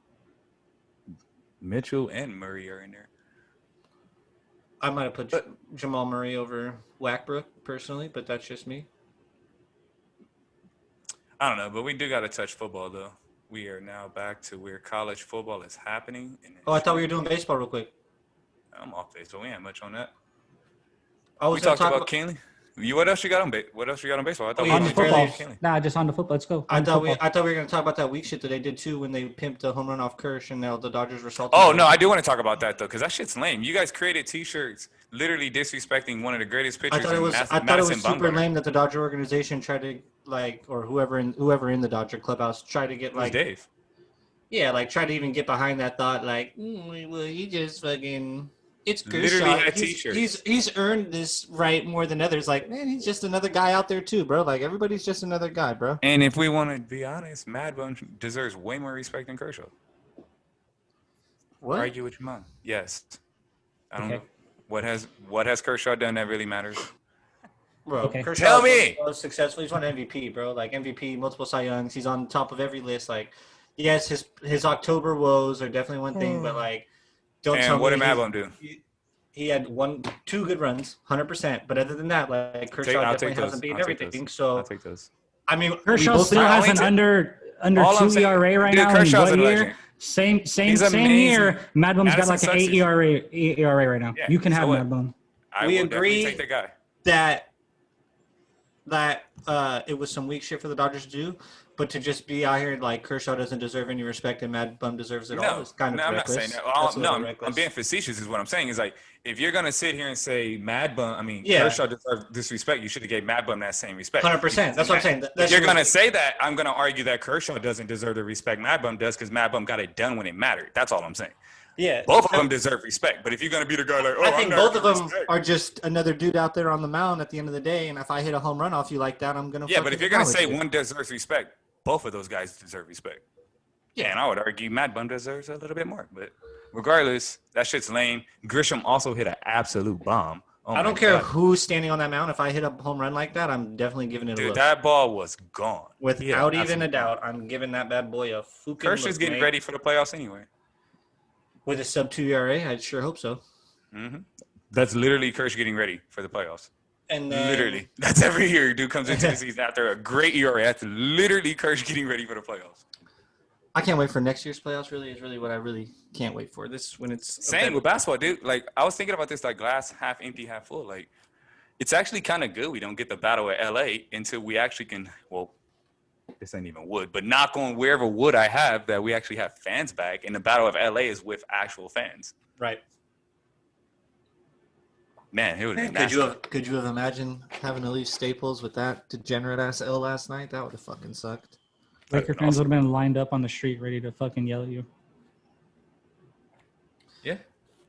Mitchell
and Murray are in there.
I might have put Jamal Murray over Wackbrook personally, but that's just me.
I don't know, but we do got to touch football, though. We are now back to where college football is happening.
Oh, I thought we were doing baseball real quick.
I'm off baseball. We ain't much on that.
I was
We
gonna
talked
talk
about Kenley. What else you got on What else you got on baseball? I thought
Oh,
we
yeah,
On
were
the
just
football.
Kenley.
Nah, just on the football. Let's go.
I
On the
thought we
football.
were gonna talk about that weak shit that they did too when they pimped a home run off Kersh and now the Dodgers were salty.
Oh, no, I do want to talk about that, though, because that shit's lame. You guys created T-shirts literally disrespecting one of the greatest pitchers
I thought it was
Madison
super
Bumgarner.
lame that the Dodger organization tried to or whoever in the Dodger clubhouse tried to get
Who's Dave?
yeah, try to even get behind that thought well, he just fucking it's
Literally
Kershaw.
had t-shirts.
He's earned this right more than others. Like, man, he's just another guy out there too, bro. Like everybody's just another guy, bro.
And if we want to be honest, Mad Bum deserves way more respect than Kershaw.
What?
Argue with your mom. Yes. I don't
Okay.
know. What has Kershaw done that really matters?
Bro,
Okay.
Kershaw
Tell me!
was successful. He's won MVP, bro. Like MVP, multiple Cy Youngs. He's on top of every list. Like, yes, his October woes are definitely one thing, but like, don't tell
And what
me
did Mad
he's-
Bum do?
He had two good runs, 100%. But other than that, like Kershaw
I'll
definitely
take those.
hasn't beaten
I'll take
everything.
those.
So
I'll take those.
I mean, we
Kershaw
both
still
know-
has an
Arlington-
under
All I'm
2
saying-
ERA right
Dude,
now.
Kershaw's
in
a
one year.
legend.
Same
He's amazing.
year. Mad Bum's got
Madison
like an
sucks
8 ERA right now.
Yeah,
You can
so
have
what?
Mad Bum.
I
We
will
agree.
definitely take the guy.
that it was some weak shit for the Dodgers to do, but to just be out here like Kershaw doesn't deserve any respect and Mad Bum deserves it all is kind of
I'm not
reckless.
saying that.
That's a little
I'm
reckless.
being facetious. Is what I'm saying. Is like if you're gonna sit here and say Mad Bum,
Yeah.
Kershaw deserves disrespect. You should have gave Mad Bum that same respect.
100%. That's what I'm saying.
If you're gonna say that, I'm gonna argue that Kershaw doesn't deserve the respect Mad Bum does because Mad Bum got it done when it mattered. That's all I'm saying.
yeah,
Both of them deserve respect. But if you're gonna be the guy like, oh,
I think
I'm
both
not
of them
respect.
are just another dude out there on the mound at the end of the day. And if I hit a home run off you like that, I'm gonna.
Yeah, but
fucking
if you're gonna say
acknowledge it.
one deserves respect, both of those guys deserve respect. Yeah, and I would argue Mad Bum deserves a little bit more. But regardless, that shit's lame. Grisham also hit an absolute bomb. Oh
I don't
my
care
God.
who's standing on that mound. If I hit a home run like that, I'm definitely giving it a
Dude,
look.
that ball was gone.
Without
Yeah,
even a
absolutely.
doubt, I'm giving that bad boy a fucking
Kershaw's
look,
getting
mate.
ready for the playoffs anyway.
With a sub 2 ERA. I sure hope so.
That's literally Kersh getting ready for the playoffs.
And then,
Literally. That's every year. Dude comes into the season after a great ERA. That's literally Kersh getting ready for the playoffs.
I can't wait for next year's playoffs. Really, is really what I really can't wait for. This when it's a
Same
better-
with basketball, dude. Like, I was thinking about this, like, glass half empty, half full. Like, it's actually kind of good we don't get the battle at LA until we actually can, well, this ain't even wood, but knock on wherever wood I have that we actually have fans back. And the battle of LA is with actual fans.
right.
Man, it would have been
Could you have imagined having to leave Staples with that degenerate ass L last night? That would have fucking sucked.
Laker fans would have been lined up on the street ready to fucking yell at you.
Yeah.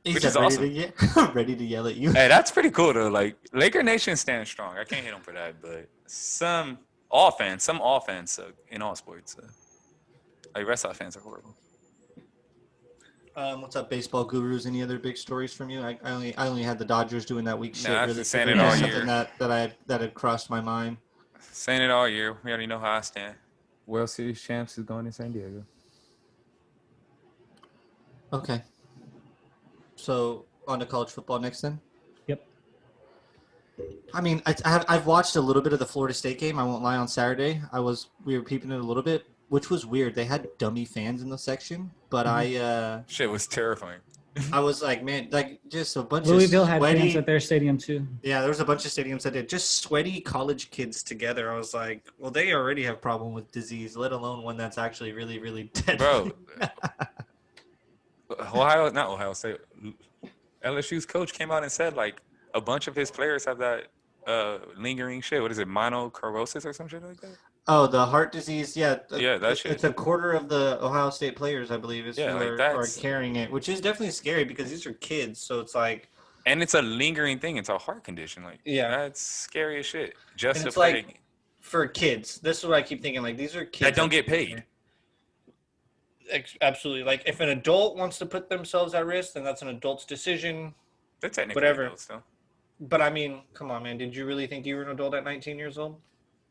He's
Which is
ready
awesome.
ready to yell at you.
Hey, that's pretty cool though. Like Laker Nation stands strong. I can't hit them for that, but some all fans suck in all sports. Like Red Sox fans are horrible.
What's up, baseball gurus? Any other big stories from you? I only had the Dodgers doing that weak shit.
I've
really
been saying
quickly.
it all
That's
year.
something that had crossed my mind.
Saying it all year. We already know how I stand.
World Series champs is going to San Diego.
Okay. So on to college football next then.
Yep.
I mean, I've watched a little bit of the Florida State game. I won't lie. On Saturday, we were peeping it a little bit, which was weird. They had dummy fans in the section, but
Shit was terrifying.
I was like, man, like just a bunch
Louisville
of
had
sweaty.
fans at their stadium too.
Yeah, there was a bunch of stadiums that did just sweaty college kids together. I was like, well, they already have problem with disease, let alone one that's actually really, really deadly.
Bro. Not Ohio State. LSU's coach came out and said like a bunch of his players have that lingering shit. What is it, monochlorosis or some shit like that?
Oh, the heart disease. Yeah,
Yeah, that shit.
It's a quarter of the Ohio State players, I believe, is
Yeah,
who
like
are
that's-
carrying it, which is definitely scary because these are kids. So it's like,
And it's a lingering thing. It's a heart condition. Like,
Yeah.
that's scary as shit. Just
And
to
it's
play
like- for kids, this is what I keep thinking. Like, these are kids
that don't get paid.
Absolutely. Like if an adult wants to put themselves at risk, then that's an adult's decision.
They're technically
Whatever.
adults, though.
But I mean, come on, man. Did you really think you were an adult at 19 years old?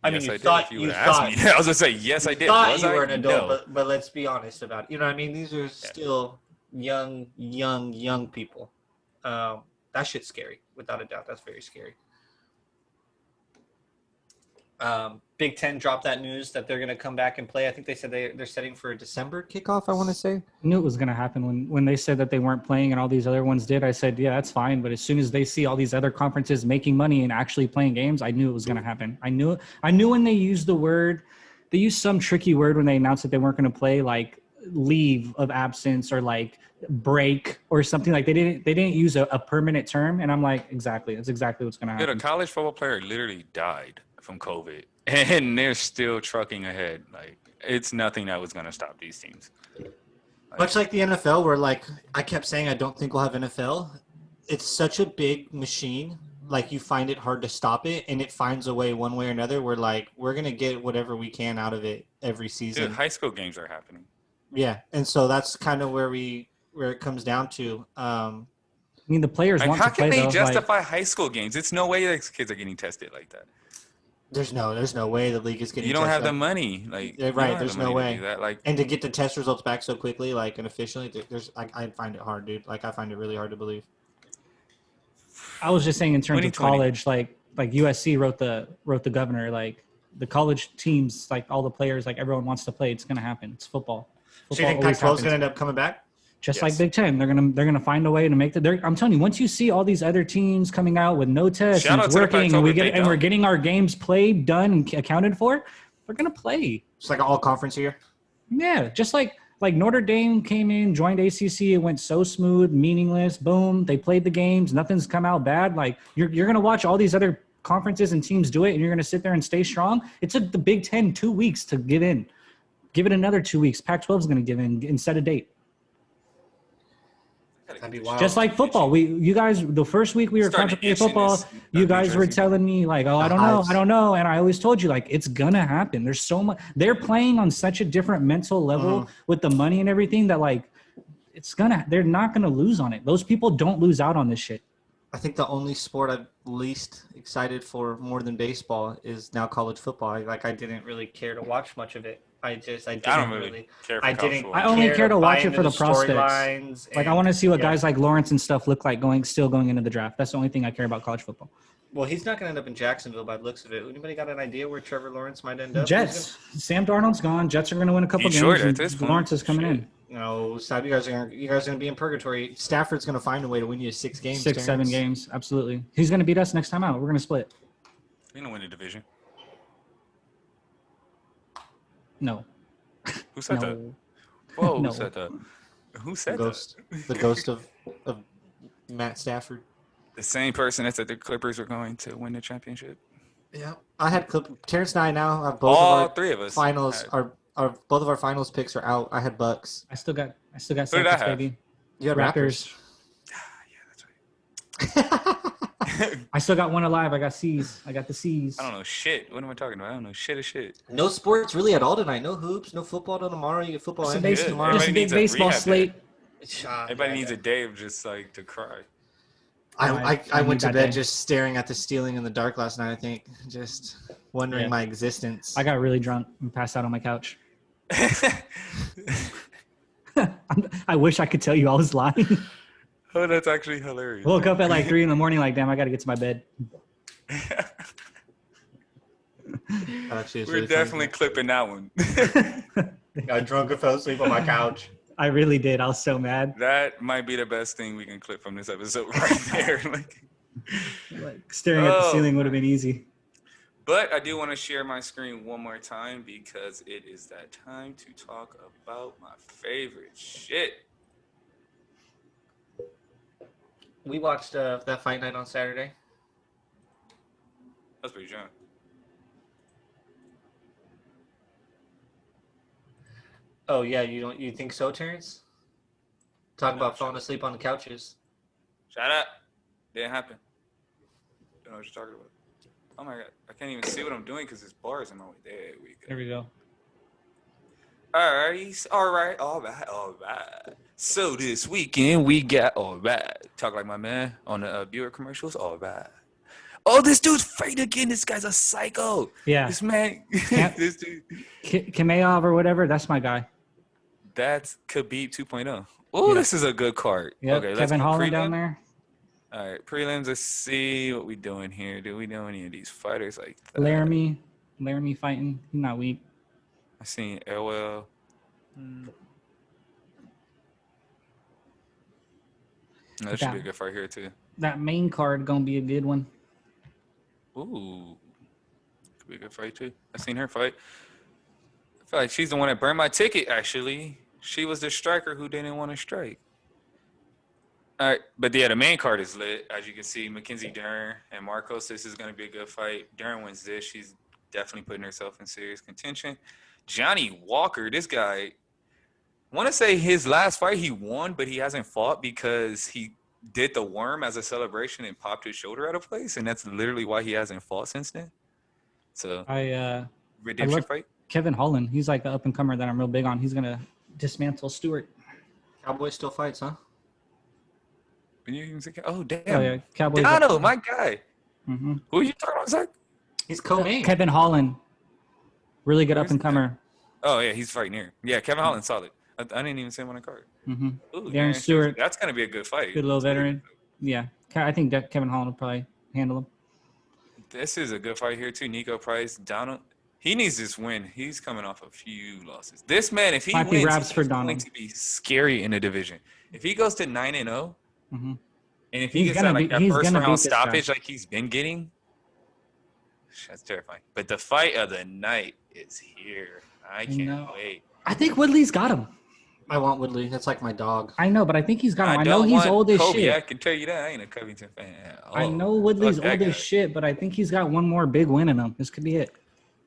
I mean,
Yes,
you
I did.
thought
If you
you
would have asked
thought
me, I was gonna say yes, I did.
thought
Was
you
I?
were an adult,
No.
but let's be honest about it. You know what I mean? These are still young people. That shit's scary, without a doubt. That's very scary. Big Ten dropped that news that they're going to come back and play. I think they said they're setting for a December kickoff, I want to say.
I knew it was going to happen when they said that they weren't playing and all these other ones did. I said, yeah, that's fine. But as soon as they see all these other conferences making money and actually playing games, I knew it was going to happen. I knew when they used they used some tricky word when they announced that they weren't going to play, like leave of absence or like break or something. Like they didn't use a permanent term. And I'm like, exactly. That's exactly what's going to
Dude,
happen.
a college football player literally died from COVID, and they're still trucking ahead. Like, it's nothing that was going to stop these teams.
Much like the NFL, where like I kept saying I don't think we'll have NFL. It's such a big machine. Like you find it hard to stop it, and it finds a way one way or another. We're like, we're gonna get whatever we can out of it every season.
Dude, high school games are happening.
Yeah, and so that's kind of where it comes down to.
I mean, the players
Like,
want
how
to play
can they
though.
justify high school games? It's no way these kids are getting tested like that.
There's no way the league is getting.
You don't have
tested.
the money. Like,
Yeah,
you
right,
don't have
there's
the
no
money to
way.
do that. Like,
And to get the test results back so quickly, like and efficiently, I find it hard, dude. Like I find it really hard to believe.
I was just saying in terms of
2020.
college, like USC wrote the governor, like the college teams, like all the players, like everyone wants to play. It's gonna happen. It's football.
So you think
always
Pac-12 is
happens.
going to end up coming back?
Just
Yes.
like Big Ten, they're gonna find a way to make the. I'm telling you, once you see all these other teams coming out with no tests
Shout
and
out
it's
to the
working,
Pac-12
and
if they
we're
don't.
getting our games played, done, and accounted for, they're gonna play.
It's like an all conference year.
Yeah, just like Notre Dame came in, joined ACC, it went so smooth, meaningless. Boom, they played the games, nothing's come out bad. Like you're gonna watch all these other conferences and teams do it, and you're gonna sit there and stay strong. It took the Big Ten 2 weeks to give in. Give it another 2 weeks. Pac-12 is gonna give in and set a date.
That'd be wild.
Just like football, you guys, the first week we were
Starting to
contemplating
itch in
football,
this-
you
New
guys were
Jersey.
telling me like, oh, I
hives.
don't know, and I always told you like it's gonna happen. There's so much. They're playing on such a different mental level with the money and everything that like they're not gonna lose on it. Those people don't lose out on this shit.
I think the only sport I'm least excited for more than baseball is now college football. I didn't really care to watch much of it. I didn't
I don't really care for
I
college
didn't.
football.
I only care to watch
buy
it
into
for the
storylines
prospects. Like I
and-
want to see what
yeah.
guys like Lawrence and stuff look like still going into the draft. That's the only thing I care about college football.
Well, he's not going to end up in Jacksonville by the looks of it. Anybody got an idea where Trevor Lawrence might end up?
Jets. Sam Darnold's gone. Jets are going to win a couple
Detroit
games.
at this
And
point.
Lawrence is coming
Shit.
in.
No, stop. You guys are going to be in purgatory. Stafford's going to find a way to win you 6 games.
6, 7
Terrence.
games. Absolutely. He's going to beat us next time out. We're going to split.
We're gonna win the division.
No.
Who said that?
No.
Whoa,
No.
who said that? Who
The
said
ghost, the ghost of Matt Stafford.
that? The same person that said the Clippers are going to win the championship.
Yeah, I had Terrence and I now have both
All
of our
three of us.
finals.
had-
Our both of our finals picks are out. I had Bucks.
I still got
Who did I
Celtics,
have?
baby.
You had
Raptors. I still got one alive. I got C's. I got the C's.
I don't know shit. What am I talking about? I don't know shit of shit.
No sports really at all tonight. No hoops. No football till tomorrow. You get football
Just a
and
base-
hoops
good.
tomorrow.
just a
Everybody
big
needs a
baseball
rehab
slate.
Everybody needs a day of just like to cry.
I
I
went to
need that
bed
day.
just staring at the ceiling in the dark last night. I think just wondering
Yeah.
my existence.
I got really drunk and passed out on my couch. I wish I could tell you I was lying.
Oh, that's actually hilarious.
Woke up at like 3 a.m. like, damn, I got to get to my bed.
Actually, it's
We're
really
definitely clipping that one.
Got drunk and fell asleep on my couch.
I really did. I was so mad.
That might be the best thing we can clip from this episode right there.
Like, staring at the ceiling would have been easy.
But I do want to share my screen one more time because it is that time to talk about my favorite shit.
We watched that fight night on Saturday.
That's pretty drunk.
Oh yeah, you think so, Terrence? Talk about falling asleep on the couches.
Shut up. Didn't happen. Don't know what you're talking about. Oh my god. I can't even see what I'm doing because this bar is in my way. There we go.
There we go.
All right. So this weekend we got all right. Talk like my man on the Buick commercials. All right. Oh, this dude's fighting again. This guy's a psycho.
Yeah.
This man.
Yep.
This dude.
Kameov or whatever. That's my guy.
That's Khabib 2.0. Oh,
Yeah.
This is a good card.
Yep.
Okay, let's
Kevin
go
Holland
prelim.
down there.
All right, prelims. Let's see what we doing here. Do we know any of these fighters like that?
Laramie fighting. He's not weak.
I seen LL. That should be a good fight here too.
That main card gonna be a good one.
Ooh, could be a good fight too. I seen her fight. I feel like she's the one that burned my ticket. Actually, she was the striker who didn't want to strike. All right, but yeah, the main card is lit. As you can see, Mackenzie Dern and Marcos. This is going to be a good fight. Dern wins this. She's definitely putting herself in serious contention. Johnny Walker, this guy, I want to say his last fight he won, but he hasn't fought because he did the worm as a celebration and popped his shoulder out of place, and that's literally why he hasn't fought since then. So, redemption fight.
Kevin Holland. He's like the up and comer that I'm real big on. He's gonna dismantle Stewart.
Cowboy still fights, huh?
Oh, damn.
Oh yeah, Cowboys.
Dono, my guy.
Mm-hmm.
Who are you talking about, Zach?
He's co-main.
Kevin Holland. Really good
Where's
up and comer.
Oh, yeah, he's fighting here. Yeah, Kevin Holland's solid. I didn't even see him on the card.
Mm-hmm.
Ooh,
Darren Stewart.
That's going to be a good fight.
Good little veteran. Yeah, I think that Kevin Holland will probably handle him.
This is a good fight here, too. Nico Price, Donald. He needs this win. He's coming off a few losses. This man, if he
Might be
wins,
wraps for
he's going
Donald.
to be scary in the division. If he goes to 9-0,
Mm-hmm.
and if he
He's
gets
gonna
that, like,
be-
that
he's
first
gonna beat
round
this guy.
stoppage like he's been getting, that's terrifying. But the fight of the night is here. I can't
know.
wait.
I think Woodley's got him.
I want Woodley. That's like my dog.
I know, but I think he's got him. I know
don't
he's
want
old as
Kobe. I
shit.
can tell you that. I ain't a Covington fan at all.
I know Woodley's
Fuck that
old
guy.
as shit, but I think he's got one more big win in him. This could be it.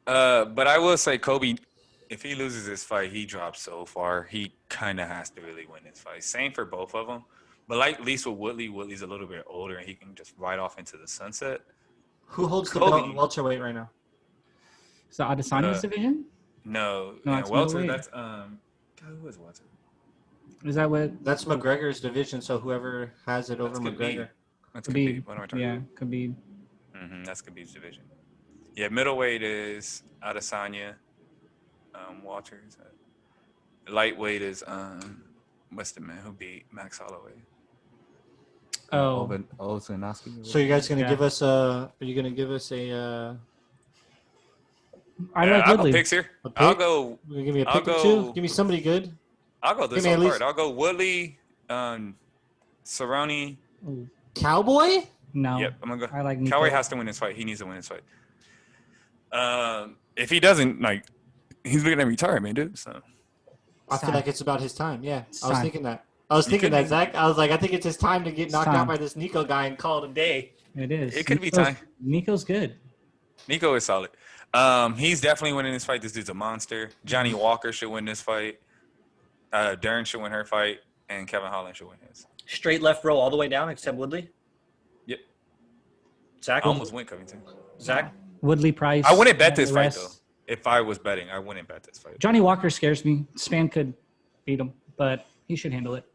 But I will say Kobe, if he loses this fight, he drops so far. He kind of has to really win this fight. Same for both of them. But like at least with Woodley, Woodley's a little bit older and he can just ride off into the sunset.
Who holds the
Kobe.
belt in welterweight right now?
So Adesanya's division?
No,
No,
yeah,
it's
welter.
middleweight.
That's God, who is welter?
Is that what?
That's McGregor's division, so whoever has it over
That's Khabib.
McGregor.
That's
Khabib.
Khabib. What am I talking
Yeah,
about?
Khabib.
That's Khabib's division. Yeah, middleweight is Adesanya. Walters. Lightweight is what's the man who beat Max Holloway?
Oh,
Zanoski.
So you guys gonna
Yeah.
give us a? Are you gonna give us a?
I like
I'll go
Woodley.
picks here.
A pick?
I'll go.
You give me a
I'll
pick or two.
go-
Give me somebody good.
I'll go this
Give me at
whole
least-
card. I'll go Woodley, Cerrone.
Ooh,
Cowboy.
no.
Yep, I'm gonna go.
I like Nico.
Cowboy has to win this fight. He needs to win this fight. If he doesn't, like, he's looking at retirement, dude. So
I feel
time.
like it's about his time. Yeah,
It's
I was
time.
thinking that. I was
You
thinking
could
that,
be-
Zach. I was like, I think it's his time to get
It's
knocked
time.
out by this Nico guy and call it a day.
It is.
It could be
Nico's-
time.
Nico's good.
Nico is solid. He's definitely winning this fight. This dude's a monster. Johnny Walker should win this fight. Dern should win her fight, and Kevin Holland should win his.
Straight left row all the way down except Woodley.
Yep.
Zach.
I almost went Covington.
Zach.
Woodley Price.
I wouldn't bet
and
this
the
fight
rest.
though. If I was betting, I wouldn't bet this fight.
Johnny Walker scares me. Span could beat him, but he should handle it.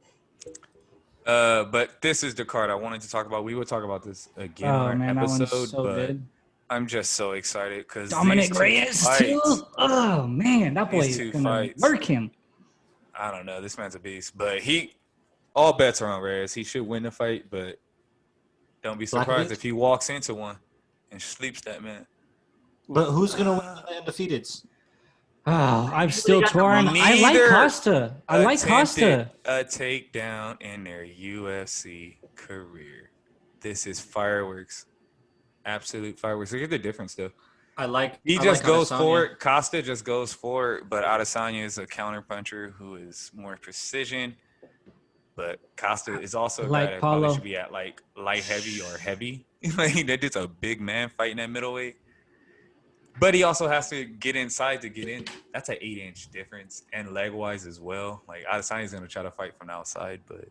But this is the card I wanted to talk about. We will talk about this again
Oh
on our
man, that
episode,
one's so
but
good.
I'm just so excited because
Dominic Reyes too. Oh man, that boy
These
is
two
gonna
fights.
work him.
I don't know. This man's a beast, but all bets are on Reyes. He should win the fight, but don't be surprised if he walks into one and sleeps that man.
But who's gonna win the undefeateds?
Oh, I'm still torn. I like Costa. I like Costa.
A takedown in their UFC career. This is fireworks. Absolute fireworks. Look at the difference, though. He just goes for it. Costa just goes for it, but Adesanya is a counterpuncher who is more precision. But Costa is also a guy that probably should be at like light heavy or heavy. Like that dude's a big man fighting at middleweight. But he also has to get inside to get in. That's an 8-inch difference, and leg-wise as well. Like Adesanya's gonna try to fight from the outside, but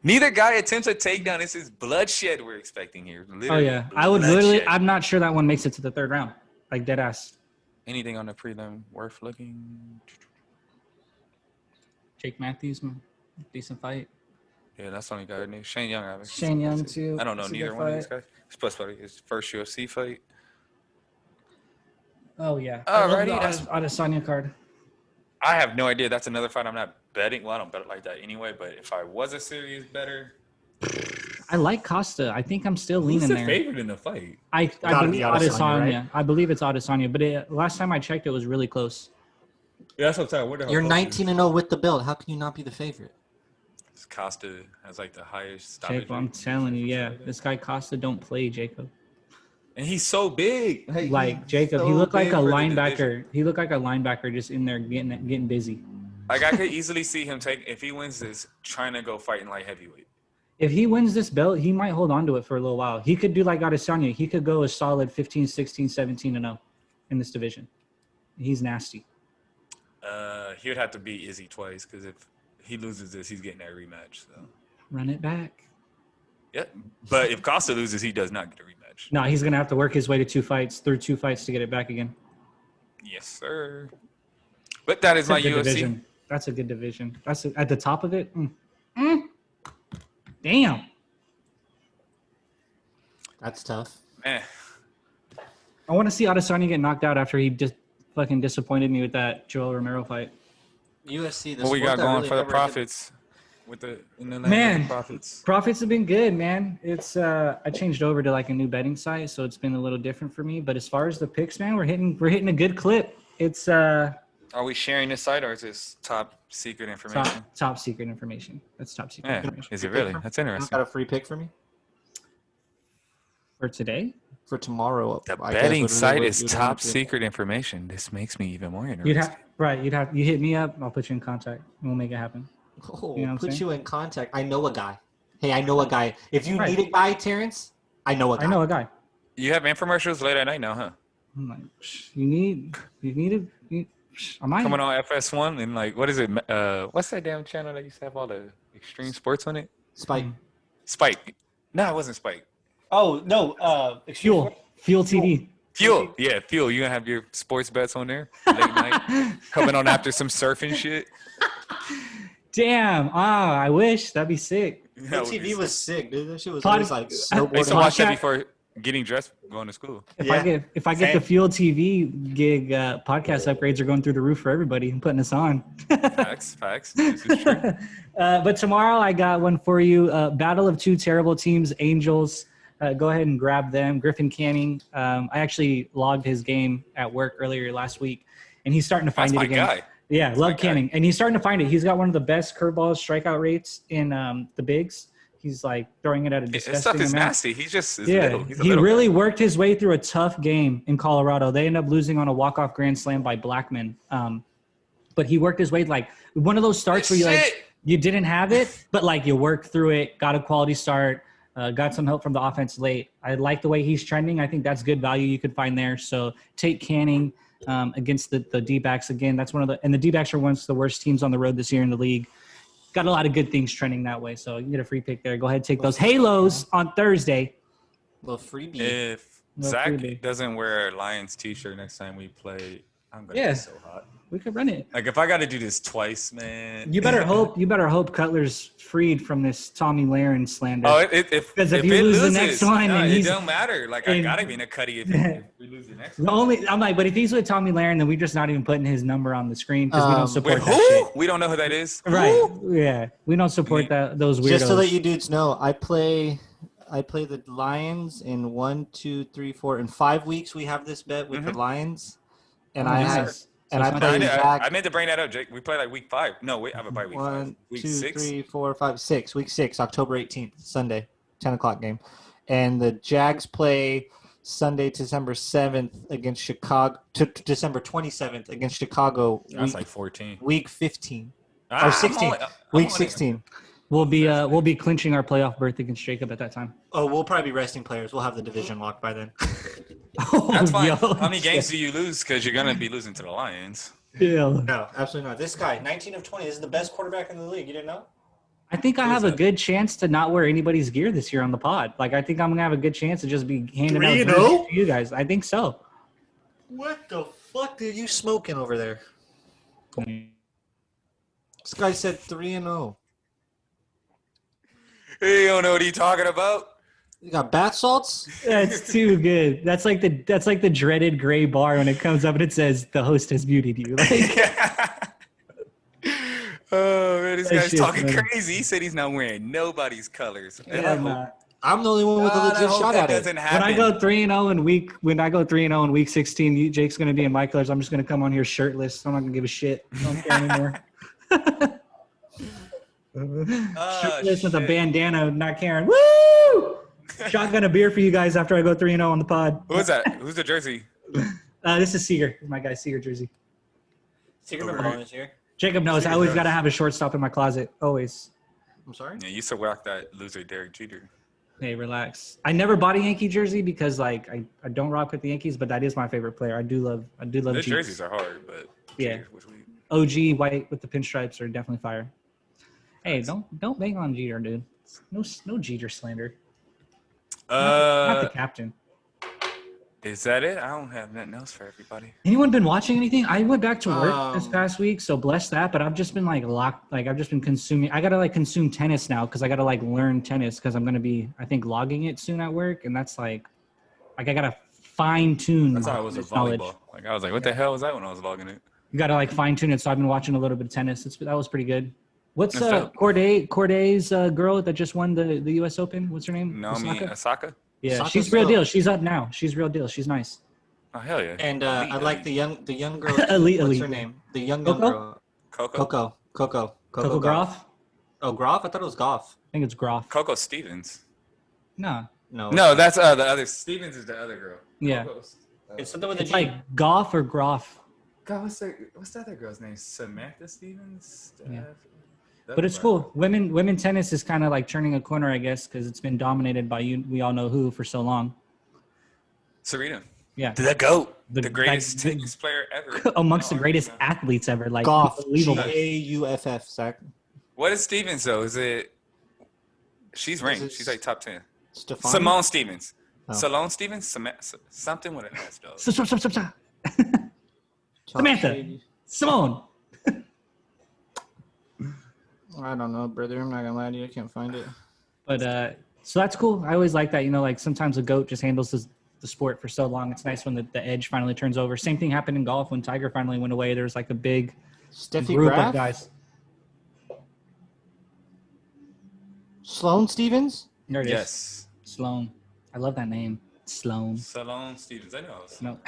neither guy attempts a takedown. This is bloodshed we're expecting here.
Literally I would literally. I'm not sure that one makes it to the third round. Like dead ass.
Anything on the prelim worth looking?
Jake Matthews, decent fight.
Yeah, that's the only guy. Shane Young, obviously.
Shane Young too.
I don't know neither one of these guys. It's supposed to be his first UFC fight.
Oh yeah.
Alrighty,
that's Adesanya card.
I have no idea. That's another fight I'm not betting. Well, I don't bet it like that anyway. But if I was a serious bettor,
I like Costa. I think I'm still leaning there.
Who's the favorite in the fight?
I believe Adesanya. Right? I believe it's Adesanya. But last time I checked, it was really close.
Yeah, that's what I'm saying.
You're 19-0 with the belt. How can you not be the favorite?
Costa has like the highest stoppage.
Jacob, I'm telling you, this guy Costa don't play, Jacob.
And he's so big.
Like Jacob, he looked like a linebacker. He looked like a linebacker just in there getting busy.
Like I could easily see him if he wins this, trying to go fight in light heavyweight.
If he wins this belt, he might hold on to it for a little while. He could do like Adesanya. He could go a solid 15, 16, 17-0 in this division. He's nasty.
He would have to beat Izzy twice because if he loses this, he's getting that rematch. So
run it back.
Yeah, but if Costa loses, he does not get a rematch.
No, he's gonna have to work his way to two fights to get it back again.
Yes, sir. But that is my UFC.
Division. That's a good division. That's at the top of it. Damn.
That's tough.
Man.
I want to see Adesanya get knocked out after he just fucking disappointed me with that Joel Romero fight.
UFC.
What we got going really for the profits?
Profits have been good, man. It's I changed over to like a new betting site, so it's been a little different for me. But as far as the picks, man, we're hitting a good clip. It's
Are we sharing this site or is this top secret information?
Top secret information. That's top secret information.
Is it really? That's interesting.
You got a free pick for me?
For today?
For tomorrow.
The betting site is top secret information. This makes me even more interested.
You hit me up, I'll put you in contact and we'll make it happen.
Oh, you know put you in contact. I know a guy. Hey, I know a guy. If you need a guy, Terrence, I know a guy.
You have infomercials late at night now, huh?
I'm like, you need
coming on FS1 and like, what is it? What's that damn channel that used to have all the extreme sports on it?
Spike.
No, it wasn't Spike.
Oh no,
Fuel TV.
Fuel. Yeah, Fuel. You gonna have your sports bets on there late night, coming on after some surfing shit.
Damn! I wish that'd be sick.
TV was sick, dude. That shit was always like snowboarding.
I used to watch that before getting dressed, going to school.
If I get the Fuel TV gig, podcast upgrades are going through the roof for everybody. I'm putting us on.
Facts. This is true.
But tomorrow I got one for you. Battle of two terrible teams, Angels. Go ahead and grab them. Griffin Canning. I actually logged his game at work earlier last week, and he's starting to find it again. Guy. Yeah,
That's
love Canning. And he's starting to find it. He's got one of the best curveballs strikeout rates in the bigs. He's like throwing it at a disgusting
His stuff is
amount.
nasty. He just is little.
He really worked his way through a tough game in Colorado. They ended up losing on a walk-off grand slam by Blackman. But he worked his way like one of those starts where you didn't have it, but like you worked through it, got a quality start, got some help from the offense late. I like the way he's trending. I think that's good value you could find there. So take Canning against the D-backs again. That's and the D-backs are one of the worst teams on the road this year in the league. Got a lot of good things trending that way. So you can get a free pick there. Go ahead, take those Halos on Thursday.
Little freebie.
If Zach doesn't wear a Lions t-shirt next time we play, I'm going to be so hot.
We could run it.
Like if I got to do this twice, man.
You better hope Cutler's freed from this Tommy Lahren slander.
Oh, if
you
it
lose
loses,
the next one,
no,
and
it
he's
don't matter. Like I gotta be in a cutty if we lose the next one.
I'm like, but if he's with Tommy Lahren, then we're just not even putting his number on the screen because we don't support
Wait,
that
who?
shit.
We don't know who that is.
Right?
Who?
Yeah, we don't support those weirdos.
Just to let you dudes know, I play the Lions in 1, 2, 3, 4 in 5 weeks. We have this bet with the Lions, and I play Zach.
I meant to bring that up, Jake. We play like week 5. No, wait, I have a bye week 5.
1,
Week
2,
6.
3, 4, 5, 6. Week 6, October 18th, Sunday, 10 o'clock game, and the Jags play Sunday, December 7th against Chicago. December 27th against Chicago.
That's like 14.
Week 15 or 16. Week 16.
We'll be clinching our playoff berth against Jacob at that time.
Oh, we'll probably be resting players. We'll have the division locked by then.
That's fine.
Yo,
How many games do you lose? Because you're gonna be losing to the Lions.
Yeah.
No, absolutely not. This guy, 19 of 20, is the best quarterback in the league. You didn't know?
I think I have a good chance to not wear anybody's gear this year on the pod. Like, I think I'm going to have a good chance to just be handing out jerseys to you guys. I think so.
What the fuck are you smoking over there? This guy said 3-0.
You don't know what he's talking about.
You got bath salts?
That's too good. That's like the dreaded gray bar when it comes up and it says the host has muted you. Like,
Oh man, this guy's
shit's
talking
funny.
crazy. He said he's not wearing nobody's colors.
I'm the only one with a
God, I
legit
hope
shot
that
at it.
doesn't
when
happen.
I go 3-0 in week 16, Jake's going to be in my colors. I'm just going to come on here shirtless. I'm not going to give a shit. I don't care anymore. Shirtless with a
shit.
bandana, not caring. Woo! Shotgun a beer for you guys after I go 3-0 on the pod.
Who is that? Who's the jersey?
This is Seager, my guy Seager jersey.
Secret balling this year.
Jacob knows I always got to have a shortstop in my closet. Always.
I'm sorry?
Yeah, you used to rock that loser Derek Jeter.
Hey, relax. I never bought a Yankee jersey because like I don't rock with the Yankees, but that is my favorite player. I do love
The
Jeets.
jerseys are hard, but
Yeah.
Jeter was weak.
OG white with the pinstripes are definitely fire. Hey, don't bang on Jeter, dude. No Jeter slander. Not the captain.
Is that it? I don't have nothing else for everybody.
Anyone been watching anything? I went back to work this past week, so bless that. But I've just been like locked. Like I've just been consuming. I gotta like consume tennis now because I gotta like learn tennis because I'm gonna be I think logging it soon at work, and that's like I gotta fine tune.
I thought it was a volleyball. Like I was like, what the hell was that when I was logging it?
You gotta like fine tune it. So I've been watching a little bit of tennis. That was pretty good. What's
That's dope.
Corday's girl that just won the U.S. Open? What's her name?
Naomi Osaka?
Yeah,
Osaka's
she's real
still-
deal. She's up now. She's real deal. She's nice.
Oh hell yeah.
And I like the young girl.
Elite,
What's
elite.
her name? The young
Coco?
girl.
Coco
Coco
Coco Groff?
Oh, Groff? I thought it was Goff.
I think it's Groff.
Coco Stevens.
No.
No, that's the other. Stevens is the other girl.
Yeah.
Coco's,
It's something with a
It's
G.
like Goff or Groff.
God, what's the other girl's name? Samantha Stevens.
Yeah. But it's cool. Women tennis is kind of like turning a corner, I guess, because it's been dominated by we all know who for so long.
Serena.
Yeah.
The GOAT.
The-
The greatest
like,
tennis player ever.
Amongst the greatest athletes ever. Like
Goff.
unbelievable.
G-A-U-F-F, Zach.
What is Stevens though? Is it? She's ranked.
it
She's like top 10.
Stefani?
Simone Stevens.
Oh.
Salone Stevens. Something with an S though.
Stop. Samantha. Simone.
I don't know, brother. I'm not gonna lie to you. I can't find it.
But so that's cool. I always like that. You know, like sometimes a GOAT just handles the sport for so long. It's nice when the edge finally turns over. Same thing happened in golf when Tiger finally went away. There was like a big
Steffi
group
Graf?
of guys.
Sloane Stevens?
There it is.
Yes.
Sloan. I love that name. Sloan.
Salone Stevens. I know.
No.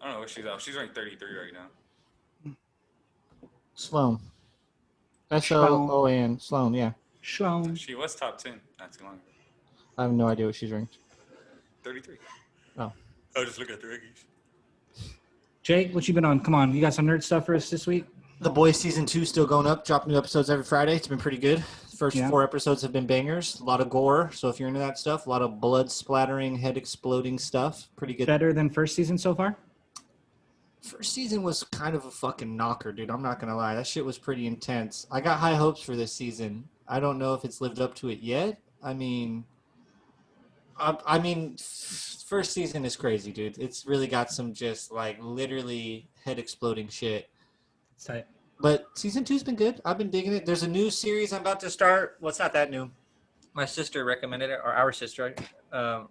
I don't know what she's out. She's ranked 33 right now.
Sloane. S-O-O-N. Sloane, yeah.
Sloan.
She was top 10 not too long ago.
I have no idea what she's ranked.
33.
Oh.
I'll just look at the rankings.
Jake, what you been on? Come on. You got some nerd stuff for us this week?
The Boys season 2 still going up. Dropping new episodes every Friday. It's been pretty good. The first 4 episodes have been bangers. A lot of gore. So if you're into that stuff, a lot of blood splattering, head exploding stuff. Pretty good.
Better than first season so far?
First season was kind of a fucking knocker, dude. I'm not going to lie. That shit was pretty intense. I got high hopes for this season. I don't know if it's lived up to it yet. I mean, I mean, first season is crazy, dude. It's really got some just like literally head exploding shit.
It's tight.
But season 2's been good. I've been digging it. There's a new series I'm about to start. Well, it's not that new. My sister recommended it, or our sister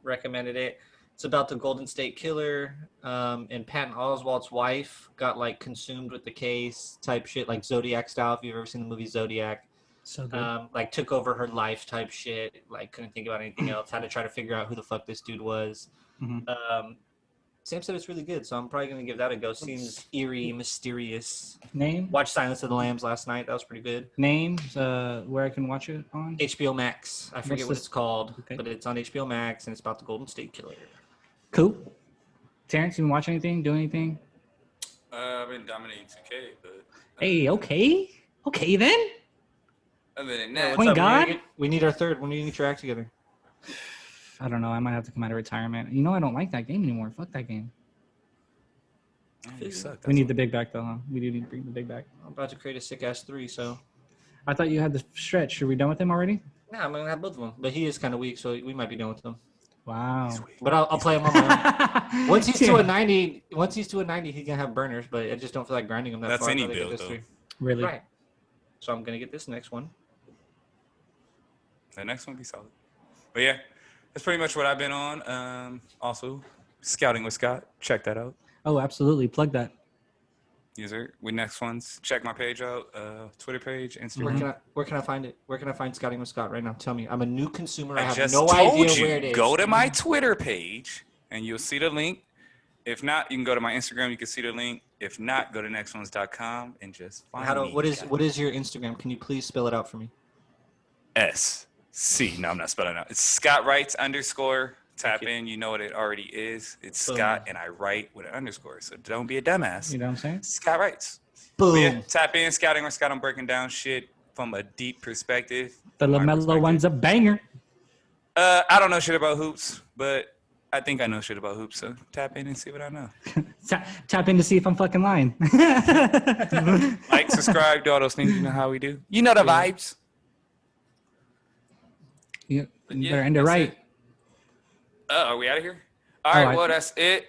recommended it. It's about the Golden State Killer, and Patton Oswalt's wife got like consumed with the case type shit, like Zodiac style. If you've ever seen the movie Zodiac,
So good.
like took over her life type shit. Like couldn't think about anything else. Had to try to figure out who the fuck this dude was.
Mhm.
Sam said it's really good, so I'm probably gonna give that a go. Seems eerie, mysterious.
Name?
Watched Silence of the Lambs last night. That was pretty good.
Names? Where I can watch it on?
HBO Max. I forget what
this?
it's called,
Okay.
but it's on HBO Max, and it's about the Golden State Killer.
Cool. Terrence, you been watch anything? Do anything?
I've been dominating 2K, but
Hey, okay. Okay then.
other than
Yeah,
that,
Point God.
We need our third. We need to get your act together.
I don't know. I might have to come out of retirement. You know, I don't like that game anymore. Fuck that game.
you suck.
We need the big back though, huh? We do need to bring the big back.
I'm about to create a sick ass 3, so
I thought you had the stretch. Are we done with him already?
nah, I'm gonna have both of them. But he is kind of weak, so we might be done with him.
Wow.
But I'll play him on my own. Once he's to a 90, he can have burners. But I just don't feel like grinding him that
That's
far.
any
I'd rather get
build,
this
though.
3.
Really?
Right. So I'm gonna get this next one.
The next one will be solid. But yeah, that's pretty much what I've been on. Also, Scouting with Scott. Check that out.
Oh, absolutely. Plug that.
User. With next ones, check my page out. Twitter page,
Mm-hmm.
Instagram.
Where can I find it? Where can I find Scotting with Scott right now? Tell me. I'm a new consumer. I
I
have
just
no
told
idea
you,
where it is.
go to my Twitter page and you'll see the link. If not, you can go to my Instagram. You can see the link. If not, go to nextones.com and just find me.
What is your Instagram? Can you please spell it out for me?
SC. No, I'm not spelling it out. It's Scott Writes _. Tap in. You know what it already is. It's
Boom.
Scott and I write with an underscore. So don't be a dumbass.
You know what I'm saying?
Scott Writes.
Boom.
But yeah, tap in. Scouting with Scott. I'm breaking down shit from a deep perspective.
The
My
LaMelo
perspective.
one's a banger.
I don't know shit about hoops, but I think I know shit about hoops. So tap in and see what I know.
Tap in to see if I'm fucking lying.
Like, subscribe, do all those things. You know how we do. You know the vibes.
You
Yeah,
better end it
that's
right.
it. Are we out of here? All right,
I-
well, that's it.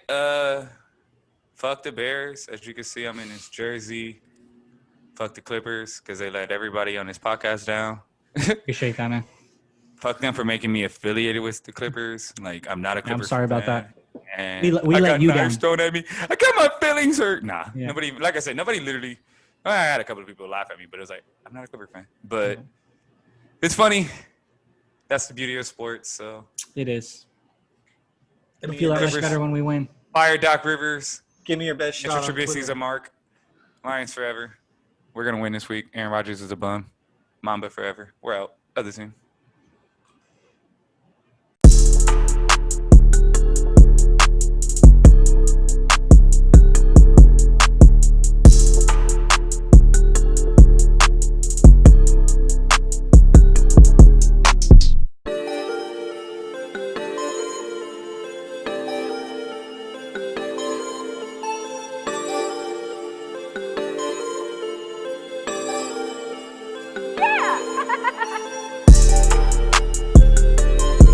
Fuck the Bears. As you can see, I'm in this jersey. Fuck the Clippers because they let everybody on this podcast down.
Appreciate that, man.
Fuck them for making me affiliated with the Clippers. Like, I'm not a Clippers
sorry about
fan. And
We
I
let
got
you
knives
down.
thrown at me. I got my feelings hurt. Nah,
Yeah.
nobody. Like I said, nobody literally. I had a couple of people laugh at me, but it was like, I'm not a Clipper fan. But it's funny. That's the beauty of sports. So
It is. It'll
me
feel
your
that much
Clippers.
better when we win.
fire Doc Rivers.
Give me your best shot.
Mitchell
on
Trubisky's
Twitter.
a mark. Lions forever. We're gonna win this week. Aaron Rodgers is a bum. Mamba forever. We're out. Other team.